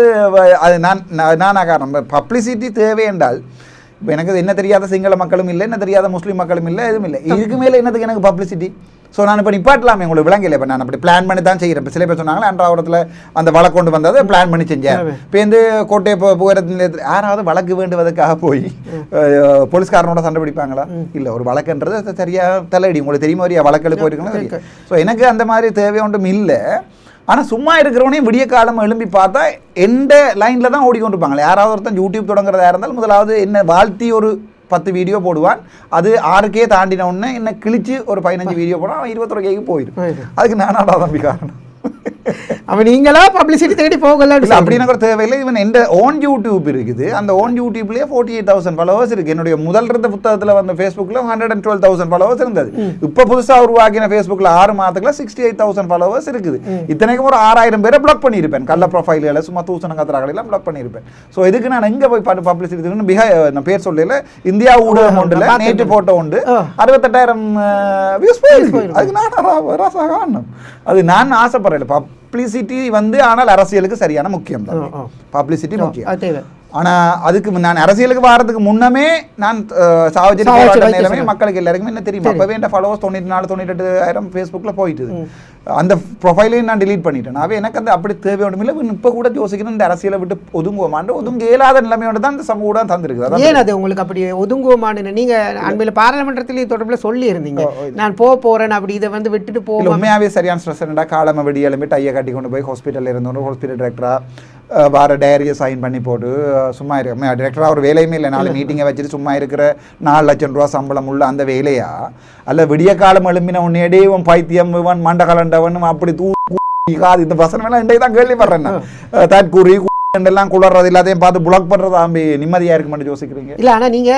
[SPEAKER 1] அது நானா காரணம்? பப்ளிசிட்டி தேவை என்றால் இப்போ எனக்கு என்ன தெரியாத சிங்கள மக்களும் இல்லை, என்ன தெரியாத முஸ்லீம் மக்களும் இல்லை, எதுவும் இல்லை. இதுக்கு மேலே என்னதுக்கு எனக்கு பப்ளிசிட்டி? ஸோ நான் இப்போ நிப்பாட்டலாமே, உங்களுக்கு விளங்கல. இப்போ நான் அப்படி பிளான் பண்ணி தான் செய்கிறேன். இப்போ சில பேர் சொன்னாங்களே அன்றாவரத்தில் அந்த வழக்கு கொண்டு வந்ததை பிளான் பண்ணி செஞ்சேன். இப்போ வந்து கோட்டை போகிறதுல யாராவது வழக்கு வேண்டுவதற்காக போய் போலீஸ்காரனோட சண்டை பிடிப்பாங்களா? இல்லை. ஒரு வழக்குன்றது சரியாக தலையடி உங்களுக்கு தெரியுமா? வரையா வழக்கில் போயிருக்கலாம் தெரியும். ஸோ எனக்கு அந்த மாதிரி தேவை ஒன்றும் இல்லை. ஆனால் சும்மா இருக்கிறவனையும் விடிய காலம் எழும்பி பார்த்தா எந்த லைனில் தான் ஓடிக்கொண்டிருப்பாங்களே. யாராவது ஒருத்தன் யூடியூப் தொடங்குறதா இருந்தாலும் முதலாவது என்ன வாழ்த்தி ஒரு 10 வீடியோ போடுவான். அது 6K தாண்டின உடனே என்ன கிழிச்சு ஒரு 15 வீடியோ போடுவான். அவன் 21K போயிடும். அதுக்கு நானாடா தம்பி காரணம்.
[SPEAKER 2] அவன் நீங்களா பப்ளிசிட்டி தேடி போகல
[SPEAKER 1] அப்படின்னு கூட தேவையில்லை. இவன் எந்த ஓன் யூடியூப் இருக்குது. அந்த ஓன் யூடியூப்லேயே 48,000 ஃபாலோவர்ஸ் இருக்குது. என்னுடைய முதல் இருந்த புத்தகத்தில் வந்த ஃபேஸ்புக்கில் 112,000 ஃபாலோவர்ஸ் இருந்தது. இப்போ புதுசாக உருவாக்கின ஃபேஸ்புக்கில் 6 மாதத்துக்குள்ள 68,000 ஃபாலோவர்ஸ் இருக்குது. இத்தனைக்கும் ஒரு 6,000 பேரை பிளாக் பண்ணியிருப்பேன். கள்ள ப்ரொஃபைல்களை சும்மா தூசண கத்திராக்களையெல்லாம் பிளாக் பண்ணியிருப்பேன். ஸோ இதுக்கு நான் எங்கே போய் பப்ளிசிட்டி நான் பேர் சொல்லல. இந்தியா ஊடகம் ஒன்றில் நேற்று போட்டோ உண்டு 68,000 வியூஸ் போயிருக்கு. அதுக்கு நான் காரணம். அது நான் ஆசைப்படுறேன். பப்ளிசிட்டி வந்து ஆனால் அரசியலுக்கு சரியான முக்கியம் தான். பப்ளிசிட்டி முக்கியம். ஆனால் அதுக்கு நான் அரசியலுக்கு வாரத்துக்கு முன்னமே நான் சாவச்சேரி நிலைமை மக்களுக்கு எல்லாருக்குமே என்ன தெரியுமா? அப்போவே என் ஃபாலோவர்ஸ் 94,000-98,000 ஃபேஸ்புக்கில் போயிட்டுது. அந்த ப்ரொஃபைலையும் நான் டிலீட் பண்ணிட்டேன். அவே எனக்கு அந்த அப்படி தேவை ஒன்றும் இல்லை. இப்போ கூட யோசிக்கணும் இந்த அரசியலை விட்டு ஒதுங்குவோமான்னு. ஒதுங்க இயலாத நிலைமையோட தான் இந்த சமூகம் தந்துருக்குது.
[SPEAKER 2] ஏன் அது உங்களுக்கு அப்படி ஒதுங்குவோமான்னு நீங்கள் அண்மையில் பாராளுமன்றத்திலேயே தொடர்பில் சொல்லி இருந்தீங்க, நான் போகிறேன் அப்படி இதை வந்து விட்டுட்டு போக.
[SPEAKER 1] உண்மையாகவே சரியான ஸ்ட்ரெஸ் காலமை வெடி எழுப்பி டையை கட்டி கொண்டு போய் ஹாஸ்பிட்டலில் இருந்தோன்னு ஹாஸ்பிட்டல் டைரக்டராக வார டைரியை சைன் பண்ணி போட்டு சும்மா இருக்க டைரக்டராக ஒரு வேலையுமே இல்லை. 4 மீட்டிங்கை வச்சுட்டு சும்மா இருக்கிற 4 லட்சம் ரூபா சம்பளம் உள்ள அந்த வேலையா? அல்ல விடிய காலம் எழுப்பின உன்னையடே இவன் பைத்தியம் இவன் மண்ட கலண்டவன் அப்படி இந்த வசனம் எல்லாம் இன்றைக்கு தான் கேள்விப்படுறேன் தற்கூறி எல்லாம் குளறது எல்லாத்தையும் பார்த்து புளாக் பண்றது ஆம்பி நிம்மதியா இருக்க மாட்டேன் யோசிக்கிறீங்க
[SPEAKER 2] இல்ல ஆனா நீங்க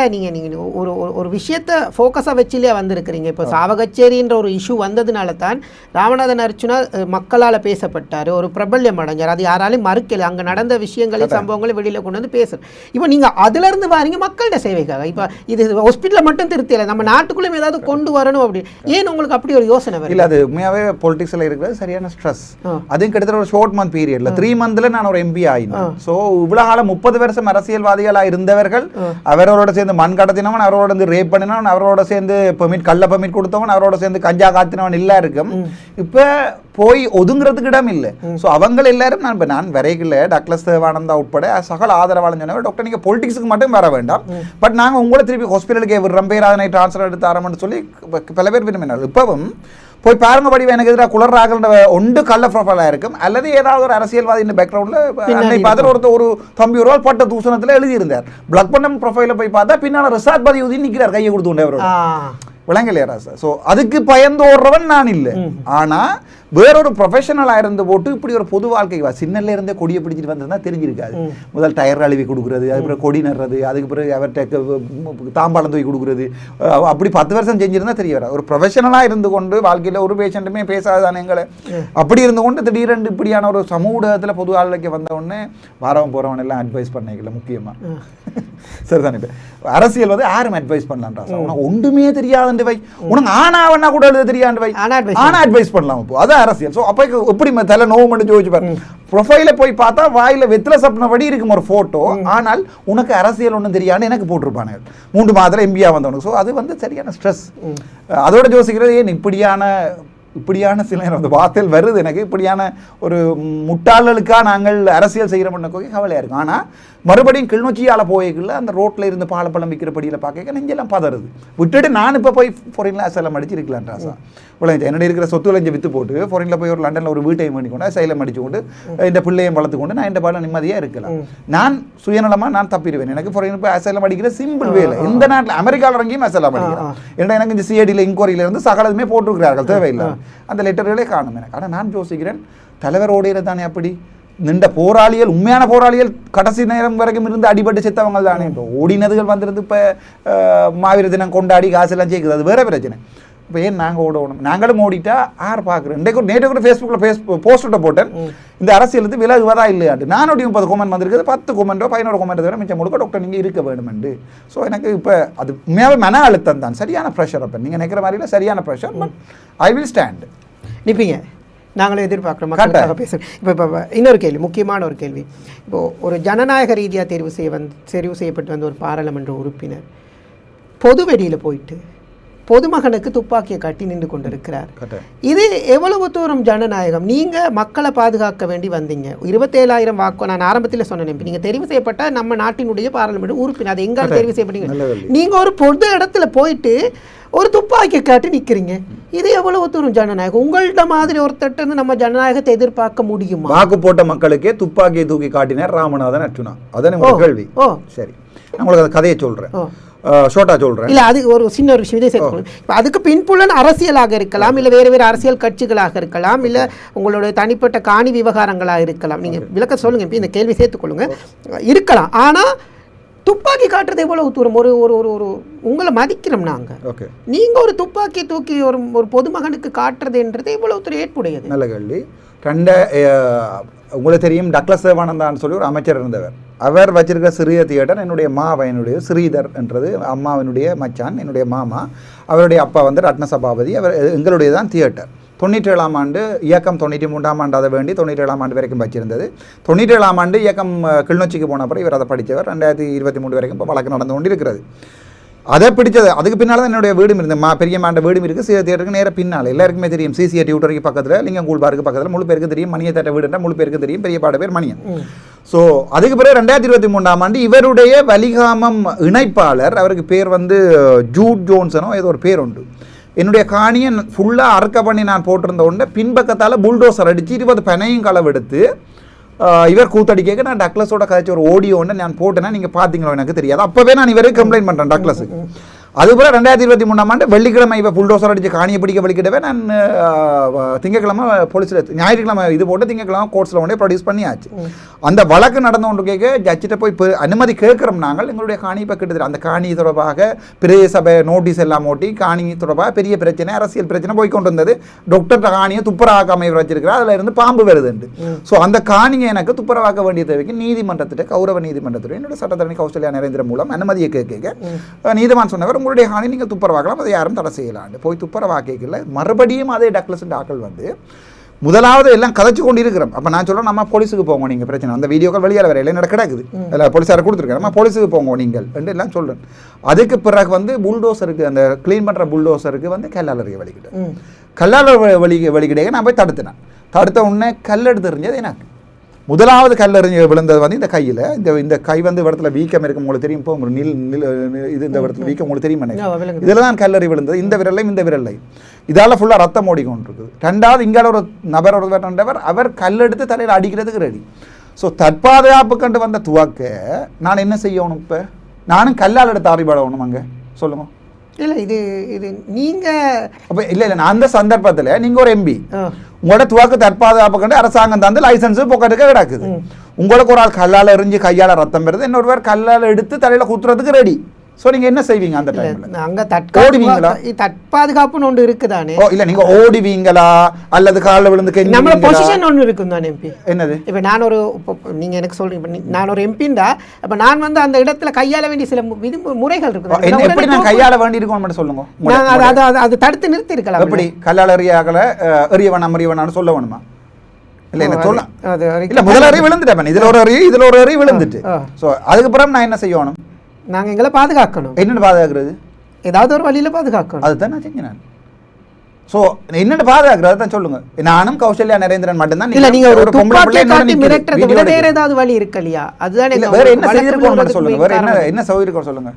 [SPEAKER 2] ஒரு விஷயத்த ஃபோக்கஸா வச்சுலயே வந்திருக்கிறீங்க. இப்போ சாவகச்சேரின்ற ஒரு இஷ்யூ வந்ததுனால தான் ராமநாதன் அர்ச்சுனா மக்களால் பேசப்பட்டாரு, ஒரு பிரபல்யம் அடைஞ்சார். அது யாராலையும் மறுக்கல. அங்க நடந்த விஷயங்களையும் சம்பவங்களையும் வெளியில கொண்டு வந்து பேசுறேன். இப்போ நீங்க அதுல இருந்து வாரீங்க மக்கள்கிட்ட சேவைக்காக. இப்போ இது ஹாஸ்பிட்டல மட்டும் திருத்தியல, நம்ம நாட்டுக்குள்ளே ஏதாவது கொண்டு வரணும் அப்படி. ஏன் உங்களுக்கு அப்படி ஒரு யோசனை வருது?
[SPEAKER 1] இல்ல அது உண்மையாவே பொலிட்டிக்ஸ்ல இருக்கிறது சரியான ஸ்ட்ரெஸ். அதுவும் கிட்டத்தட்ட ஒரு ஷார்ட் மந்த் பீரியட்ல 3 மந்த்ல நான் ஒரு எம்பி ஆயினேன். சோ இவ்வளவு காலம் 30 வருஷம் அரசியல்வாதிகளா இருந்தவர்கள், அவரோட சேர்ந்து மண் கடத்தினவன், அவரோட சேர்ந்து ரேப் பண்ணினவன், அவரோட சேர்ந்து கள்ள பெர்மிட் கொடுத்தவன், அவரோட சேர்ந்து கஞ்சா காத்தினவன் எல்லாம் இருக்கும். இப்ப போய் ஒதுங்குறதுக்கு இடம் இல்லை. ஸோ அவங்க எல்லாரும் நான் வரைகல டக்ளஸ் தேவானந்தா உட்பட சகல ஆதரவாளன் சொன்னவர், டாக்டர் நீங்க பொலிட்டிக்ஸுக்கு மட்டும் வர வேண்டாம், பட் நாங்க உங்களை திருப்பி ஹாஸ்பிட்டலுக்கு விடுறோம், பேராதனை டிரான்ஸ்ஃபர் எடுத்து தரோம்னு சொல்லி பல பேர் விரும்பினார். இப்பவும் போய் பாருங்க படிவ எனக்கு எதிராக குளர்றாங்கன்ற ஒன்று கள்ள ப்ரொஃபைலாக இருக்கும், அல்லது ஏதாவது ஒரு அரசியல்வாதி இந்த பேக்ரவுண்டில் அன்னை பார்த்து ஒரு தம்பி ஒரு பட்ட தூசணத்தில் எழுதியிருந்தார். பிளாக் பண்ண ப்ரொஃபைலில் போய் பார்த்தா பின்னால் ரிசார்ட் பதிவு நிற்கிறார் கையை கொடுத்து கொண்டே விளங்கலையா சார். ஸோ அதுக்கு பயந்து ஓடுறவன் நான் இல்லை. ஆனால் வேறொரு ப்ரொஃபஷனலாக இருந்து போட்டு இப்படி ஒரு பொது வாழ்க்கை சின்னல இருந்தே கொடியை பிடிச்சிட்டு வந்ததுன்னா தெரிஞ்சிருக்காது. முதல் டயர் அழுவி கொடுக்குறது, அதுக்கப்புறம் கொடி நடுறது, அதுக்கு பிறகு அவர்கிட்ட தாம்பாளம் தூக்கி கொடுக்குறது, அப்படி 10 வருஷம் செஞ்சிருந்தா தெரிய வராது. ஒரு ப்ரொஃபஷனலாக இருந்து கொண்டு வாழ்க்கையில் ஒரு பேஷண்ட்டுமே பேசாதானே எங்களை அப்படி இருந்து கொண்டு திடீரென்று இப்படியான ஒரு சமூக ஊடகத்தில் பொது வாழ்க்கைக்கு வந்த உடனே வரவன் போகிறவன் எல்லாம் அட்வைஸ் பண்ணிக்கல. முக்கியமாக சரிதானே இப்போ அரசியல் வந்து யாரும் அட்வைஸ் பண்ணலான்றா சார். உனக்கு ஒன்றுமே தெரியாதுண்டு வை, உனக்கு ஆனாவன்னா கூட எழுத தெரியாண்டு வை, ஆனா அட்வைஸ் பண்ணலாம். இப்போ அது அரசியல். ஸோ அப்போ எப்படி தலை நோவு மட்டும் ஜோதிச்சு பாரு, ப்ரொஃபைல போய் பார்த்தா வாயில வெத்தில சப்னபடி இருக்கும் ஒரு போட்டோ, ஆனால் உனக்கு அரசியல் ஒன்றும் தெரியாதுன்னு எனக்கு போட்டிருப்பாங்க 3 மாதத்துல எம்பியா வந்தவனுக்கு. ஸோ அது வந்து சரியான ஸ்ட்ரெஸ். அதோட யோசிக்கிறது ஏன் இப்படியான சில அந்த வார்த்தைகள் வருது எனக்கு, இப்படியான ஒரு முட்டாளர்களுக்காக நாங்கள் அரசியல் செய்கிறோம்னு கவலையாக இருக்கும். ஆனால் மறுபடியும் கிளிநொச்சியால் போய்க்குள்ள அந்த ரோட்டில் இருந்து பாலப்பழம் விற்கிறபடியில் பார்க்க நெஞ்செல்லாம் பதறுது. விட்டுட்டு நான் இப்போ போய் ஃபாரின்ல அசைலம் அடிச்சு இருக்கலான்றா சார். என்னுடைய இருக்கிற சொத்துக்களை இங்கே விற்று போட்டு ஃபாரினில் போய் ஒரு லண்டனில் ஒரு வீட்டையும் பண்ணி கொண்டு அசைலம் அடிச்சு கொண்டு இந்த பிள்ளையும் வளர்த்து கொண்டு நான் இந்த பாடம் நிம்மதியாக இருக்கலாம். நான் சுயநலமாக நான் தப்பிடுவேன். எனக்கு ஃபாரின் போய் அசைலம் அடிக்கிற சிம்பிள் வேலை. எந்த நாட்டில் அமெரிக்காவில் இறங்கியும் அசைலம் அடிக்கிறேன். ஏன்னா எனக்கு இந்த சிஐடியில் இன்கொயரியிலேருந்து சகலதுமே போட்டிருக்கிறார்கள், தேவையில்லை. அந்த லெட்டர்களே காணும் எனக்கு. ஆனால் நான் யோசிக்கிறேன், தலைவரோடையில தானே அப்படி நின்ற போராளிகள், உண்மையான போராளிகள் கடைசி நேரம் வரைக்கும் இருந்து அடிபட்டு செத்தவங்க தானே. இப்போ ஓடினதுகள் வந்துருந்து இப்போ மாவீர தினம் கொண்டாடி காசெல்லாம் சேர்க்குது, அது வேற பிரச்சனை. இப்போ ஏன் நாங்கள் ஓடணும்? நாங்களும் ஓடிட்டா யார் பார்க்குறேன்? நேற்று கூட ஃபேஸ்புக்கில் போஸ்ட்டை போட்டேன், இந்த அரசியலுக்கு விலகுவதா இல்லையாட்டு. 430 கமெண்ட் வந்திருக்குது, 10 கமெண்ட்டோ 11 கமெண்ட் தவிர மிச்சம் முழுக்க டாக்டர் நீங்கள் இருக்க வேணுமெண்டு. ஸோ எனக்கு இப்போ அது உண்மையாகவே மன அழுத்தம் தான், சரியான ப்ரெஷர். அப்போ நீங்கள் நினைக்கிற மாதிரில சரியான pressure, but I will stand.
[SPEAKER 2] நிற்பீங்க, நாங்களும் எதிர்பார்க்குறோம் மக்களுக்காக பேசுகிறேன். இப்போ இன்னொரு கேள்வி, முக்கியமான ஒரு கேள்வி. இப்போது ஒரு ஜனநாயக ரீதியாக தெரிவு செய்யப்பட்டு வந்த ஒரு பாராளுமன்ற உறுப்பினர் பொது வெளியில் போயிட்டு பொதுமகனுக்கு துப்பாக்கியை காட்டி நின்று கொண்டிருக்கிறார். இது எவ்வளவு தூரம் ஜனநாயகம்? நீங்கள் மக்களை பாதுகாக்க வேண்டி வந்தீங்க, 27,000 வாக்கு நான் ஆரம்பத்தில் சொன்னேன், நீங்கள் தெரிவு செய்யப்பட்ட நம்ம நாட்டினுடைய பாராளுமன்ற உறுப்பினர், அது எங்கால தெரிவு செய்யப்பட்டீங்க, நீங்கள் ஒரு பொது இடத்துல போயிட்டு ஒரு துப்பாக்கி காட்டி நிற்கிறீங்க. இது எவ்வளவு தூரம் ஜனநாயகம்? உங்கள்ட்ட மாதிரி ஒருத்தட்டு நம்ம ஜனநாயகத்தை எதிர்பார்க்க முடியுமா?
[SPEAKER 1] வாக்கு போட்ட மக்களுக்கே துப்பாக்கியை தூக்கி காட்டினார் ராமநாதன் அர்ச்சுனா. அதான் கேள்வி. சரி, நான் உங்களுக்கு அந்த கதையை சொல்றேன், ஷோட்டா சொல்றேன்.
[SPEAKER 2] இல்ல அது ஒரு சின்ன ஒரு விஷயம் சேர்த்துக்கணும். இப்போ அதுக்கு பின்புலன் அரசியலாக இருக்கலாம், இல்ல வேறு வேறு அரசியல் கட்சிகளாக இருக்கலாம், இல்ல உங்களுடைய தனிப்பட்ட காணி விவகாரங்களாக இருக்கலாம். நீங்க விளக்க சொல்லுங்க, இப்போ இந்த கேள்வி சேர்த்துக்கொள்ளுங்க. இருக்கலாம், ஆனா துப்பாக்கி காட்டுறது எவ்வளவு தூரம்? ஒரு ஒரு ஒரு ஒரு உங்களை மதிக்கிறோம் நாங்கள், நீங்க ஒரு துப்பாக்கி தூக்கி ஒரு பொதுமகனுக்கு காட்டுறதுன்றது எவ்வளவு தூரம் ஏற்புடையது?
[SPEAKER 1] நல்ல கேள்வி. உங்களுக்கு தெரியும், டக்ளஸ் தேவானந்தான்னு சொல்லி ஒரு அமைச்சர் இருந்தவர். அவர் வச்சிருக்க சிறிய தியேட்டர் என்னுடைய மாவனுடைய ஸ்ரீதர் என்றது அம்மாவினுடைய மச்சான், என்னுடைய மாமா. அவருடைய அப்பா வந்து ரத்ன சபாபதி. அவர் எங்களுடைய தான் தியேட்டர். 97ஆம் ஆண்டு இயக்கம், 93ஆம் ஆண்டு அதை வேண்டி 97ஆம் ஆண்டு வரைக்கும் வச்சிருந்தது. 97ஆம் ஆண்டு இயக்கம் கிளிநொச்சிக்கு போன அப்புறம் இவர் அதை படித்தவர். 2023 வரைக்கும் இப்போ வழக்கு நடந்து கொண்டு இருக்கிறது. அதை பிடிச்சது அதுக்கு பின்னால் தான் என்னுடைய வீடும் இருந்தது, பெரிய மாண்ட வீடும் இருக்குது. சிறிய தியேட்டருக்கு நேர பின்னால் எல்லாருக்குமே தெரியும், சிசிஏ டியூட்டருக்கு பக்கத்தில், லிங்கங்கூல் பார்க்கு பக்கத்தில், முழு பேருக்கு தெரியும். மணியை தேட்ட வீடுன்ற முழு பேருக்கு தெரியும், பெரிய பாட பேர் மணியன். ஸோ அதுக்கு பிறகு 2023ஆம் ஆண்டு இவருடைய வலிகாமம் இணைப்பாளர், அவருக்கு பேர் வந்து ஜூட் ஜோன்சனோ ஏதோ ஒரு பேர் உண்டு, என்னுடைய காணியை ஃபுல்லாக அறுக்க பண்ணி நான் போட்டிருந்த உடனே பின்பக்கத்தால் புல்டோசர் அடித்து 20 பனையும் களவெடுத்து இவர் கூத்தடிக்க நான் டக்ளஸோட கதைச்ச ஒரு ஆடியோ ஒன்று நான் போட்டேன்னா நீங்கள் பார்த்தீங்களோ எனக்கு தெரியாது. அப்போவே நான் இவருக்கு கம்ப்ளைண்ட் பண்ணுறேன் டக்ளஸுக்கு. அதுபோல் 2023ஆம் ஆண்டு வெள்ளிக்கிழமை இவ புல்டோசர் அடித்து காணியை பிடிக்க வலிக்கிட்டவே நான் திங்கக்கிழமை போலீஸில் ஞாயிற்றுக்கிழமை இது போட்டு திங்கக்கிழமை கோர்ட்ஸில் கொண்டே ப்ரொடியூஸ் பண்ணியாச்சு. அந்த வழக்கு நடந்து கொண்டு கேட்க ஜட்ஜிட்ட போய் அனுமதி கேட்குறோம். நாங்கள் எங்களுடைய காணி இப்போ கிட்டத்தட்ட அந்த காணி தொடர்பாக பிரதேச சபை நோட்டீஸ் எல்லாம் ஓட்டி காணி தொடர்பாக பெரிய பிரச்சனை, அரசியல் பிரச்சனை போய் கொண்டு வந்தது. டாக்டர் காணியை துப்புரவாக்காமை வச்சிருக்கிறார், அதில் இருந்து பாம்பு வருதுண்டு. ஸோ அந்த காணியை எனக்கு துப்புரவாக்க வேண்டிய தேவைக்கு நீதிமன்றத்திட்ட கௌரவ நீதிமன்றத்துடைய என்னோட சட்டத்தரணி கௌசல்யா நரேந்திரன் மூலம் அனுமதியை கேட்க நீதிமன்றம் சொன்னவர் உங்களுடைய காணி நீங்கள் துப்புரவாக்கலாம், அதை யாரும் தடை செய்யலாண்டு போய் துப்புரவாக்கல. மறுபடியும் அதே டக்ளஸ் ஆக்கள் வந்து முதலாவது எல்லாம் கதைச்சு கொண்டு இருக்கிறோம். அப்போ நான் சொல்கிறேன் நம்ம போலீஸுக்கு போங்க நீங்கள் பிரச்சனை, அந்த வீடியோக்கள் வெளியால் வரையில என்ன கிடக்குது இல்லை போலீஸாரை கொடுத்துருக்கேன், நம்ம போலீஸுக்கு போங்க நீங்கள் என்று எல்லாம் சொல்கிறேன். அதுக்கு பிறகு வந்து புல்டோசருக்கு அந்த க்ளீன் பண்ணுற புல்டோசருக்கு வந்து கல்லாளறிய வலிக்கிட்டேன். கல்லாளர் வலிக்கிட்டே நான் போய் தடுத்த உடனே கல் எடுத்து எறிஞ்சது எனக்கு. முதலாவது கல்லறிஞ்சு விழுந்தது வந்து இந்த கையில், இந்த கை வந்து இடத்துல வீக்கம் இருக்கும் உங்களுக்கு தெரியும். இப்போ ஒரு இது இந்த இடத்துல வீக்கம் உங்களுக்கு தெரியும். இதில் தான் கல்லறி விழுந்தது, இந்த விரலையும் இந்த விரலையும். இதால் ஃபுல்லாக ரத்தம் ஓடிக்கொண்டிருக்குது. ரெண்டாவது இங்கே ஒரு நபர் அவர் கல்லெடுத்து தலையில் அடிக்கிறதுக்கு ரெடி. ஸோ தற்பாதுகாப்பு கண்டு வந்த துவக்க நான் என்ன செய்யணும்? இப்போ நானும் கல்லால் எடுத்து அறிவாடணும் அங்கே சொல்லுங்க.
[SPEAKER 2] இல்லை இது நீங்கள்
[SPEAKER 1] அப்போ இல்லை நான் அந்த சந்தர்ப்பத்தில் நீங்கள் ஒரு எம்பி, உங்களோட துவக்க தற்பாதுகாப்பு கண்டு அரசாங்கம் தந்து லைசன்ஸு பொக்கெட்டுக்கு கிடக்குது. உங்களுக்கு ஒரு ஆள் கல்லால் எறிஞ்சு கையால் ரத்தம் பெறுது, இன்னொருவர் கல்லால் எடுத்து தலையில் குத்துறதுக்கு ரெடி. ஸோ நீங்கள் என்ன செய்வீங்க அந்த டைமில்?
[SPEAKER 2] அங்கே ஓடுவீங்களா? தற்பாதுகாப்புன்னு ஒன்று இருக்குதானே?
[SPEAKER 1] ஓ இல்லை நீங்கள் ஓடுவீங்களா அல்லது காலில் விழுந்து
[SPEAKER 2] நம்ம பொசிஷன் ஒன்று இருக்கும் தானே எம்பி?
[SPEAKER 1] என்னது? இப்போ
[SPEAKER 2] நான் ஒரு நீங்கள் எனக்கு சொல்றீங்க, நான் ஒரு எம்பின்டா, அப்போ நான் வந்து அந்த இடத்துல கையாள வேண்டிய சில முறைகள் இருக்குது.
[SPEAKER 1] எப்படி நான் கையாள வேண்டி இருக்கும் மட்டும் சொல்லுங்க.
[SPEAKER 2] நாங்கள் அது தடுத்து நிறுத்தி இருக்கலாம்.
[SPEAKER 1] எப்படி கல்லால் எறியாகல எறியவனான்னு சொல்ல வேணுமா? இல்லை என்ன சொல்ல இல்லை முதல் அறிவு விழுந்துட்டேன், இதில் ஒரு அறிவு விழுந்துட்டு. ஸோ அதுக்கப்புறம் நான் என்ன செய்யணும்?
[SPEAKER 2] நாங்கள் எங்களை பாதுகாக்கணும்.
[SPEAKER 1] என்னென்னு பாதுகாக்கிறது?
[SPEAKER 2] ஏதாவது ஒரு வழியில் பாதுகாக்கணும்.
[SPEAKER 1] அதுதான் நான் செஞ்சேன். நான் ஸோ என்னென்ன பாதுகாக்கிறது தான் சொல்லுங்க. நானும் கௌசல்யா நரேந்திரன் மட்டும்தான்.
[SPEAKER 2] இல்லை நீங்கள் ஒரு துப்பாக்கியை காட்டி மிரட்டுறது விட வேற ஏதாவது வழி இருக்கு இல்லையா? அதுதான் இல்லை, வேற என்ன செய்திருக்கோம் சொல்லுங்க. வேற என்ன சௌகரியம் சொல்லுங்க.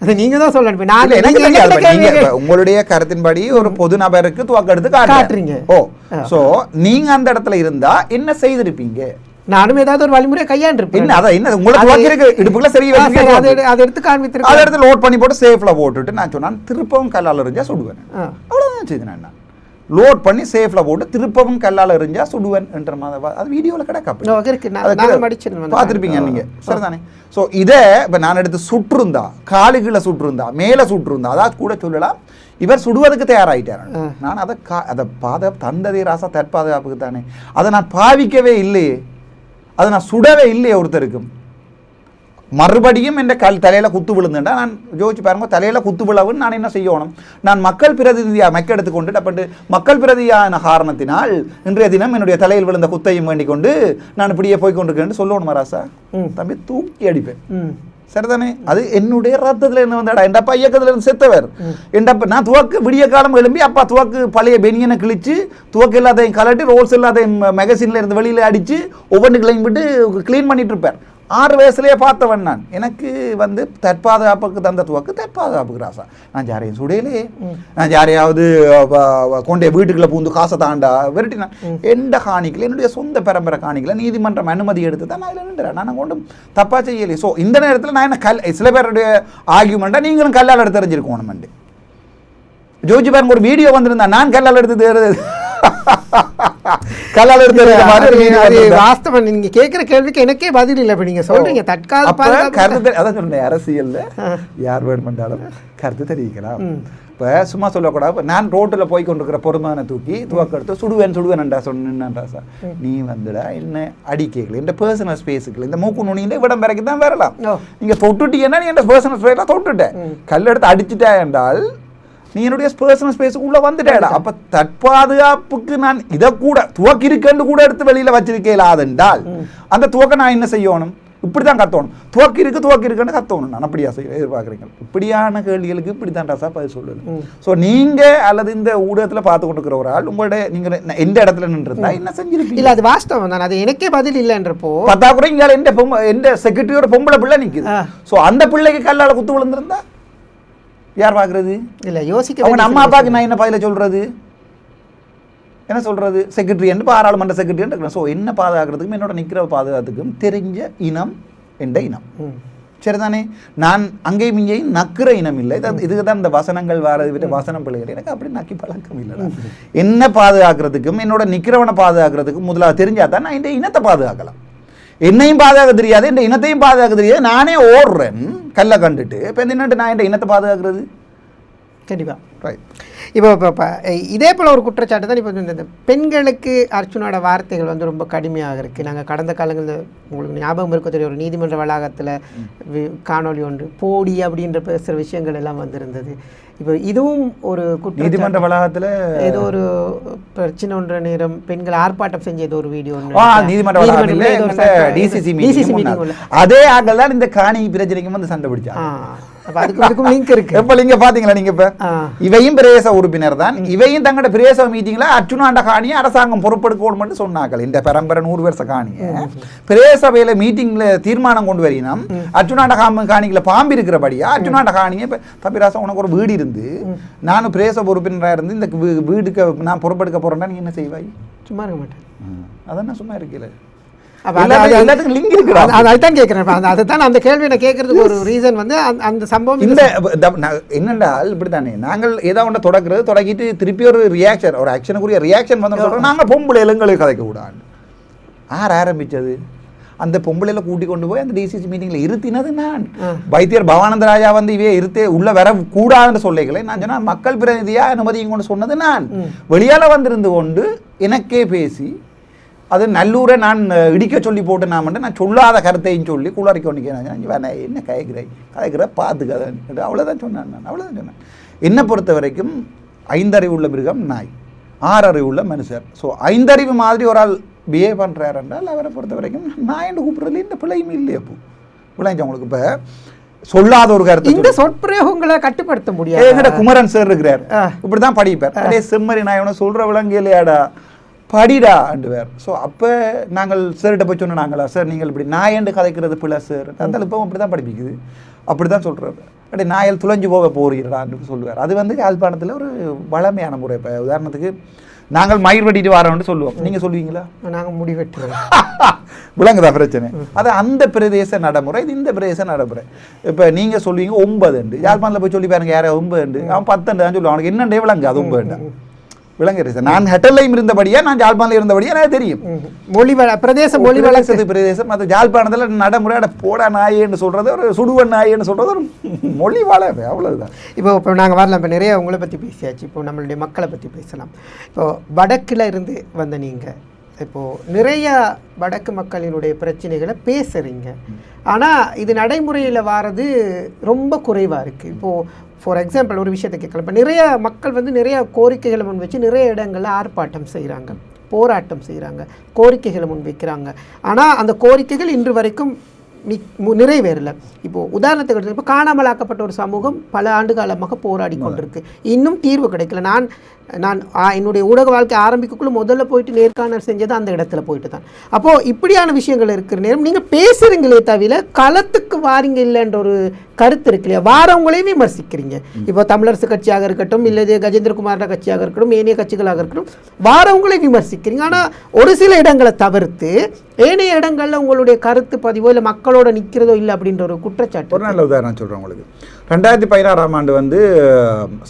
[SPEAKER 2] அது நீங்க தான் சொல்லணும். நான் எனக்கு தெரியாது. உங்களுடைய கருத்தின்படி ஒரு பொது நபருக்கு துவக்க எடுத்து காட்டுறீங்க. ஓ ஸோ நீங்க அந்த இடத்துல இருந்தா என்ன செய்திருப்பீங்க? நானும் ஏதாவது ஒரு வழிமுறை கையாண்டிருப்பேன். அதான் என்ன உங்களுக்கு இடுப்புல சரி அதை எடுத்து காண்பித்திருக்கேன். அதை எடுத்து லோட் பண்ணி போட்டு சேஃப்ல போட்டுட்டு நான் சொன்னான் திருப்பவும் கல்லால் எறிஞ்சா சுடுவேன். அவ்வளோதான் செய்து நான் லோட் பண்ணி சேஃப்ல போட்டு திருப்பவும் கல்லால் எறிஞ்சா சுடுவேன் என்ற மாதிரி அது வீடியோவில் கிடக்கு பார்த்துருப்பீங்க நீங்க, சரிதானே? ஸோ இதை இப்போ நான் எடுத்து சுற்றுருந்தா, காலுகளை சுற்றுருந்தா, மேலே சுற்றுருந்தா, அதாவது கூட சொல்லலாம் இவர் சுடுவதற்கு தயாராகிட்டார். நான் அதை தந்ததே ராசா தற்பாதுகாப்புக்கு தானே, அதை நான் பாவிக்கவே இல்லையே, அதை நான் சுடவே இல்லையே ஒருத்தருக்கும். மறுபடியும் என்ற தலையில் குத்து விழுந்துட்டா நான் யோசிச்சு பாருங்க, தலையில் குத்து விழவுன்னு நான் என்ன செய்யணும்? நான் மக்கள் பிரதிநிதியாக மெக்க எடுத்துக்கொண்டு டப்பட்டு மக்கள் பிரதியான காரணத்தினால் இன்றைய தினம் என்னுடைய தலையில் விழுந்த குத்தையும் வேண்டிக் கொண்டு நான் இப்படியே போய்கொண்டிருக்கேன்னு சொல்லணும் ராசா. தம்பி தூக்கி அடிப்பேன், சரிதானே? அது என்னுடைய ரத்தத்தில் என்ன வந்தாடா, என் அப்பா இயக்கத்தில் இருந்து செத்தவர். என் அப்பா நான் துவக்கு விடிய காலம் எழும்பி அப்பா துவக்கு பழைய பெனியனை கிழிச்சு துவக்கு எல்லாத்தையும் கலட்டி ரோல்ஸ் எல்லாத்தையும் மேகசின்ல இருந்து வெளியில் அடித்து ஒவ்வொன்றுகளையும் விட்டு க்ளீன் பண்ணிட்டு இருப்பேன். 6 வயசுலேயே பார்த்தவன் நான். எனக்கு வந்து தற்பாதுகாப்புக்கு தந்த துவக்கு தற்பாதுகாப்புக்கு ராசா. நான் யாரையும் சுடையிலே, நான் யாரையாவது கொண்டே வீட்டுக்குள்ள பூந்து காசை தாண்டா விரட்டினேன். எந்த காணிக்கல என்னுடைய சொந்த பரம்பரை காணிக்கல நீதிமன்றம் அனுமதி எடுத்து தான் நான் அதில் நின்றுறேன். நான் கொண்டும் தப்பா செய்யலை. ஸோ இந்த நேரத்தில் நான் என்ன சில பேருடைய ஆர்கியூமெண்ட்டாக நீங்களும் கல்லால் எடுத்து தெரிஞ்சிருக்கணும்ண்டு ஜோஜி பாருங்க. ஒரு வீடியோ வந்திருந்தா நான் கல்லால் எடுத்து கல்லால் எடுத்து வாஸ்தவம். நீங்க கேட்கிற கேள்விக்கு எனக்கே பதில் இல்லை. இப்ப நீங்க சொல்றீங்க கருத்து, அதான் சொன்னேன், அரசியல்ல யார் வேணுமென்றாலும் கருத்து தெரிவிக்கலாம். இப்போ சும்மா சொல்லக்கூடாது. நான் ரோட்டில் போய் கொண்டிருக்கிற பொறுமான தூக்கி துவக்கெடுத்து சுடுவேன்டா சொன்னான்டா சார். நீ வந்துடா என்ன அடிக்கல இந்த பர்சனல் ஸ்பேஸுக்குள்ள இந்த மூக்கு நுனியில விடம் வரைக்கு தான் வரலாம். நீங்க தொட்டுட்டீங்கன்னா நீ என் பர்சனல் ஸ்பேஸ்ல தொட்டுட்டேன், கல் எடுத்து அடிச்சுட்டா என்றால் நீ என்னுடைய பர்சனல் ஸ்பேஸுக்குள்ள வந்துட்டேடா. அப்ப தற்பாதுகாப்புக்கு நான் இதை கூட துவக்கு இருக்குன்னு கூட எடுத்து வெளியில வச்சிருக்கலாதென்றால் அந்த துவக்க நான் என்ன செய்யணும்? இப்படிதான் கத்தணும். துவக்கு இருக்குன்னு கத்தணும். நான் அப்படியா எதிர்பார்க்குறீங்க? இப்படியான கேள்விகளுக்கு இப்படித்தான் ராசா பதில் சொல்லணும். ஸோ நீங்க அல்லது இந்த ஊடகத்துல பார்த்து கொண்டிருக்கிற ஒரு ஆள் உங்களோட நீங்க எந்த இடத்துல நின்றுருந்தா என்ன செஞ்சிருப்பீங்க? இல்ல அது வாஸ்தவம் தான், அது எனக்கே பதில் இல்லைன்றப்போ பார்த்தா கூட இங்க எந்த செக்ரட்டரியோட பொம்பளை பிள்ளை நிக்குது. ஸோ அந்த பிள்ளைக்கு கல்லால குத்து விழுந்திருந்தா யார் பார்க்குறது? இல்லை யோசிக்க அவங்க அம்மா அப்பாவுக்கு நான் என்ன பதில சொல்கிறது? என்ன சொல்கிறது? செக்ரட்டரி என்று பாராளுமன்ற செக்ரட்டரி இருக்கிறேன். ஸோ என்ன பாதுகாக்கிறதுக்கும் என்னோட நிற்கிற பாதுகாத்துக்கும் தெரிஞ்ச இனம் என்ற இனம்.
[SPEAKER 1] சரிதானே? நான் அங்கேயும் இங்கேயும் நக்கிற இனம் இல்லை. இதுக்கு தான் இந்த வசனங்கள் வாரது விட்டு வசனம் பிள்ளைகள் எனக்கு அப்படி நக்கி பழக்கம் இல்லை. என்ன பாதுகாக்கிறதுக்கும் என்னோட நிற்கிறவனை பாதுகாக்கிறதுக்கும் முதலாக தெரிஞ்சா தான் நான் இந்த இனத்தை பாதுகாக்கலாம். என்னையும் பாதுகாக்க தெரியாது, இந்த இனத்தையும் பாதுகாக்க தெரியாது. நானே ஓடுறேன் கல்லை கண்டுட்டு. இப்போ என்னட்டு நான் இந்த இனத்தை பாதுகாக்கிறது?
[SPEAKER 2] கண்டிப்பாக
[SPEAKER 1] ரைட்.
[SPEAKER 2] இப்போ இதே போல் ஒரு குற்றச்சாட்டு தான் இப்போ இந்த பெண்களுக்கு அர்ச்சுனோட வார்த்தைகள் வந்து ரொம்ப கடுமையாக இருக்குது. நாங்கள் கடந்த காலங்களில் உங்களுக்கு ஞாபகம் இருக்க தெரியும், ஒரு நீதிமன்ற வளாகத்தில் காணொலி ஒன்று போடி அப்படின்ற பேசுகிற விஷயங்கள் எல்லாம் வந்திருந்தது. இப்போ இதுவும் ஒரு
[SPEAKER 1] நீதிமன்ற வளாகத்தில்
[SPEAKER 2] ஏதோ ஒரு பிரச்சனை ஒன்ற நேரம் பெண்கள் ஆர்ப்பாட்டம் செஞ்ச ஏதோ ஒரு வீடியோ
[SPEAKER 1] நீதிமன்ற வளாகத்தில் டிசிசி மீட்டிங் அதே ஆட்கள் தான் இந்த காணி பிரச்சனைக்கு வந்து சண்டை பிடிச்சா.
[SPEAKER 2] அதுக்கும் லிங்க் இருக்கு.
[SPEAKER 1] எப்ப லிங்க பாத்தீங்களா நீங்க? இப்ப இவையும் பிரதேச உறுப்பினர் தான், இவையும் தங்களோட பிரதேச மீட்டிங்ல அர்ச்சுனாண்ட காணியை அரசாங்கம் பொறுப்பெடுக்கணும் சொன்னார்கள். இந்த பரம்பரை 100 வருஷ காணியை பிரதேச சபையில மீட்டிங்ல தீர்மானம் கொண்டு வரீங்கன்னா அர்ச்சுனாண்ட காணிகளை பாம்பு இருக்கிறபடியா அர்ச்சுனாண்ட காணியை தப்பிராசம் உனக்கு ஒரு வீடு இருந்து நானும் பிரதேச உறுப்பினராக இருந்து இந்த வீடுக்கு நான் பொறுப்பெடுக்க போறேன்னா நீ என்ன செய்வாய்?
[SPEAKER 2] சும்மா இருக்க மாட்டேன்.
[SPEAKER 1] அதான் சும்மா இருக்கல.
[SPEAKER 2] அந்த கேள்வி நான் கேட்கறதுக்கு ஒரு ரீசன் வந்து அந்த சம்பவம்
[SPEAKER 1] இந்த என்னென்றால் இப்படித்தானே நாங்கள் ஏதாவது தொடங்கிட்டு திருப்பி ஒரு ரியாக்ஷன், ஒரு ஆக்ஷனுக்குரிய ரியாக்ஷன் வந்து சொல்றோம். நாங்கள் பொம்பளை எங்களுக்கு கதைக்க கூடாது. யார் ஆரம்பிச்சது? அந்த பொம்பளையில கூட்டி கொண்டு போய் அந்த டிசிசி மீட்டிங்ல இருத்தினது நான். வைத்தியர் பவானந்த ராஜா வந்து இவே இருத்தே உள்ள வர கூடாதுன்னு சொல்லிக்கல. நான் சொன்னா மக்கள் பிரதிநிதியா அனுமதியும் கொண்டு சொன்னது நான். வெளியால வந்திருந்து கொண்டு எனக்கே பேசி அது நல்லூரை நான் இடிக்க சொல்லி போட்டு நான் சொல்லாத கருத்தையும் சொல்லி குளறிக்க வேணா என்ன கதைக்கிற பார்த்துக்க அவ்வளோதான் சொன்னேன். நான் அவ்வளோதான் சொன்னேன். என்னை பொறுத்த வரைக்கும் 5 அறிவு உள்ள மிருகம் நாய், 6 அறிவு உள்ள மனுஷர். ஸோ 5 அறிவு மாதிரி ஒரு ஆள் பிஹேவ் பண்ணுறாரு என்றால் அவரை பொறுத்த வரைக்கும் நாயன்னு கூப்பிட்றதுல இந்த பிள்ளையுமே இல்லையா? அப்போ விளைஞ்ச உங்களுக்கு இப்போ சொல்லாத ஒரு கருத்து
[SPEAKER 2] இந்த சொற்பிரயோகங்களை கட்டுப்படுத்த முடியாது.
[SPEAKER 1] என்கிட்ட குமரன் சார் இருக்கிறார், இப்படி தான் படிப்பார். அதே செம்மறி நாயவனை சொல்கிற விலங்கு இல்லையாடா படிடா அண்டு வேறு. ஸோ அப்போ நாங்கள் சார்கிட்ட போய் சொன்னோம், நாங்களா சார் நீங்கள் இப்படி நாயண்டு கதைக்கிறது பிள்ளை சார் அந்த இப்போ அப்படி தான் படிப்பிக்குது, அப்படி தான் சொல்கிறாரு. அப்படி நாயல் துளைஞ்சு போக போகிறீடான்னு சொல்லுவார். அது வந்து யாழ்ப்பாணத்தில் ஒரு வளமையான முறை. இப்போ உதாரணத்துக்கு நாங்கள் மயிர் வெட்டிட்டு வரோம்னு சொல்லுவோம், நீங்கள் சொல்லுவீங்களா?
[SPEAKER 2] நாங்கள் முடி வெட்டுறோம்
[SPEAKER 1] விலங்குதா பிரச்சனை. அது அந்த பிரதேச நடைமுறை, இது இந்த பிரதேச நடைமுறை. இப்போ நீங்கள் சொல்லுவீங்க 9 யாழ்ப்பாணத்தில் போய் சொல்லி பாருங்க யாரை 9 அவன் 10 தான் சொல்லுவான். அவனுக்கு என்னண்டே விலங்கு அது 9 விலங்கு. நான் ஹெட்டல்லையும் இருந்தபடியா நான் ஜாழ்ப்பாணத்தில் இருந்தபடியா எனக்கு தெரியும்.
[SPEAKER 2] மொழி பிரதேசம் மொழி வளர்ச்சது பிரதேசம்
[SPEAKER 1] அது ஜாழ்ப்பாணத்தில் நடைமுறை போடா நாயேன்னு சொல்கிறது, ஒரு சுடுவன் நாயேன்னு சொல்கிறது ஒரு மொழி வளமை, அவ்வளோதான்.
[SPEAKER 2] இப்போ நாங்கள் வரலாம். இப்போ நிறைய உங்களை பற்றி பேசியாச்சு, இப்போ நம்மளுடைய மக்களை பற்றி பேசலாம். இப்போ வடக்கில் இருந்து வந்த நீங்கள் இப்போது நிறைய வடக்கு மக்களினுடைய பிரச்சனைகளை பேசுகிறீங்க, ஆனால் இது நடைமுறையில் வாரது ரொம்ப குறைவாக இருக்குது. இப்போது ஃபார் எக்ஸாம்பிள் ஒரு விஷயத்தை கேட்கலாம். இப்போ நிறைய மக்கள் வந்து நிறைய கோரிக்கைகளை முன் வச்சு நிறைய இடங்களில் ஆர்ப்பாட்டம் செய்கிறாங்க, போராட்டம் செய்கிறாங்க, கோரிக்கைகளை முன் வைக்கிறாங்க. ஆனால் அந்த கோரிக்கைகள் இன்று வரைக்கும் நிறைவேறலை. இப்போது உதாரணத்துக்கு எடுத்து இப்போ காணாமலாக்கப்பட்ட ஒரு சமூகம் பல ஆண்டு காலமாக போராடி கொண்டிருக்கு, இன்னும் தீர்வு கிடைக்கல. நான் என்னுடைய ஊடக வாழ்க்கை ஆரம்பிக்கக்குள்ள முதல்ல போயிட்டு நேர்காணல் செஞ்சது அந்த இடத்துல போயிட்டு தான். அப்போது இப்படியான விஷயங்கள் இருக்கிற நேரம் நீங்கள் பேசுகிறீங்களே தவிர களத்துக்கு வாரீங்க இல்லைன்ற ஒரு கருத்து இருக்கு இல்லையா? வாரவங்களையும் விமர்சிக்கிறீங்க. இப்போ தமிழரசு கட்சியாக இருக்கட்டும், இல்லை கஜேந்திரகுமாரோட கட்சியாக இருக்கட்டும், ஏனைய கட்சிகளாக இருக்கட்டும், வாரவங்களையும் விமர்சிக்கிறீங்க. ஆனால் ஒரு சில இடங்களை தவிர்த்து ஏனைய இடங்களில் உங்களுடைய கருத்து பதிவோ இல்லை மக்களோட நிற்கிறதோ இல்லை அப்படின்ற ஒரு குற்றச்சாட்டு.
[SPEAKER 1] ஒரு நல்ல உதாரணம் சொல்கிறேன் உங்களுக்கு. 2016ஆம் ஆண்டு வந்து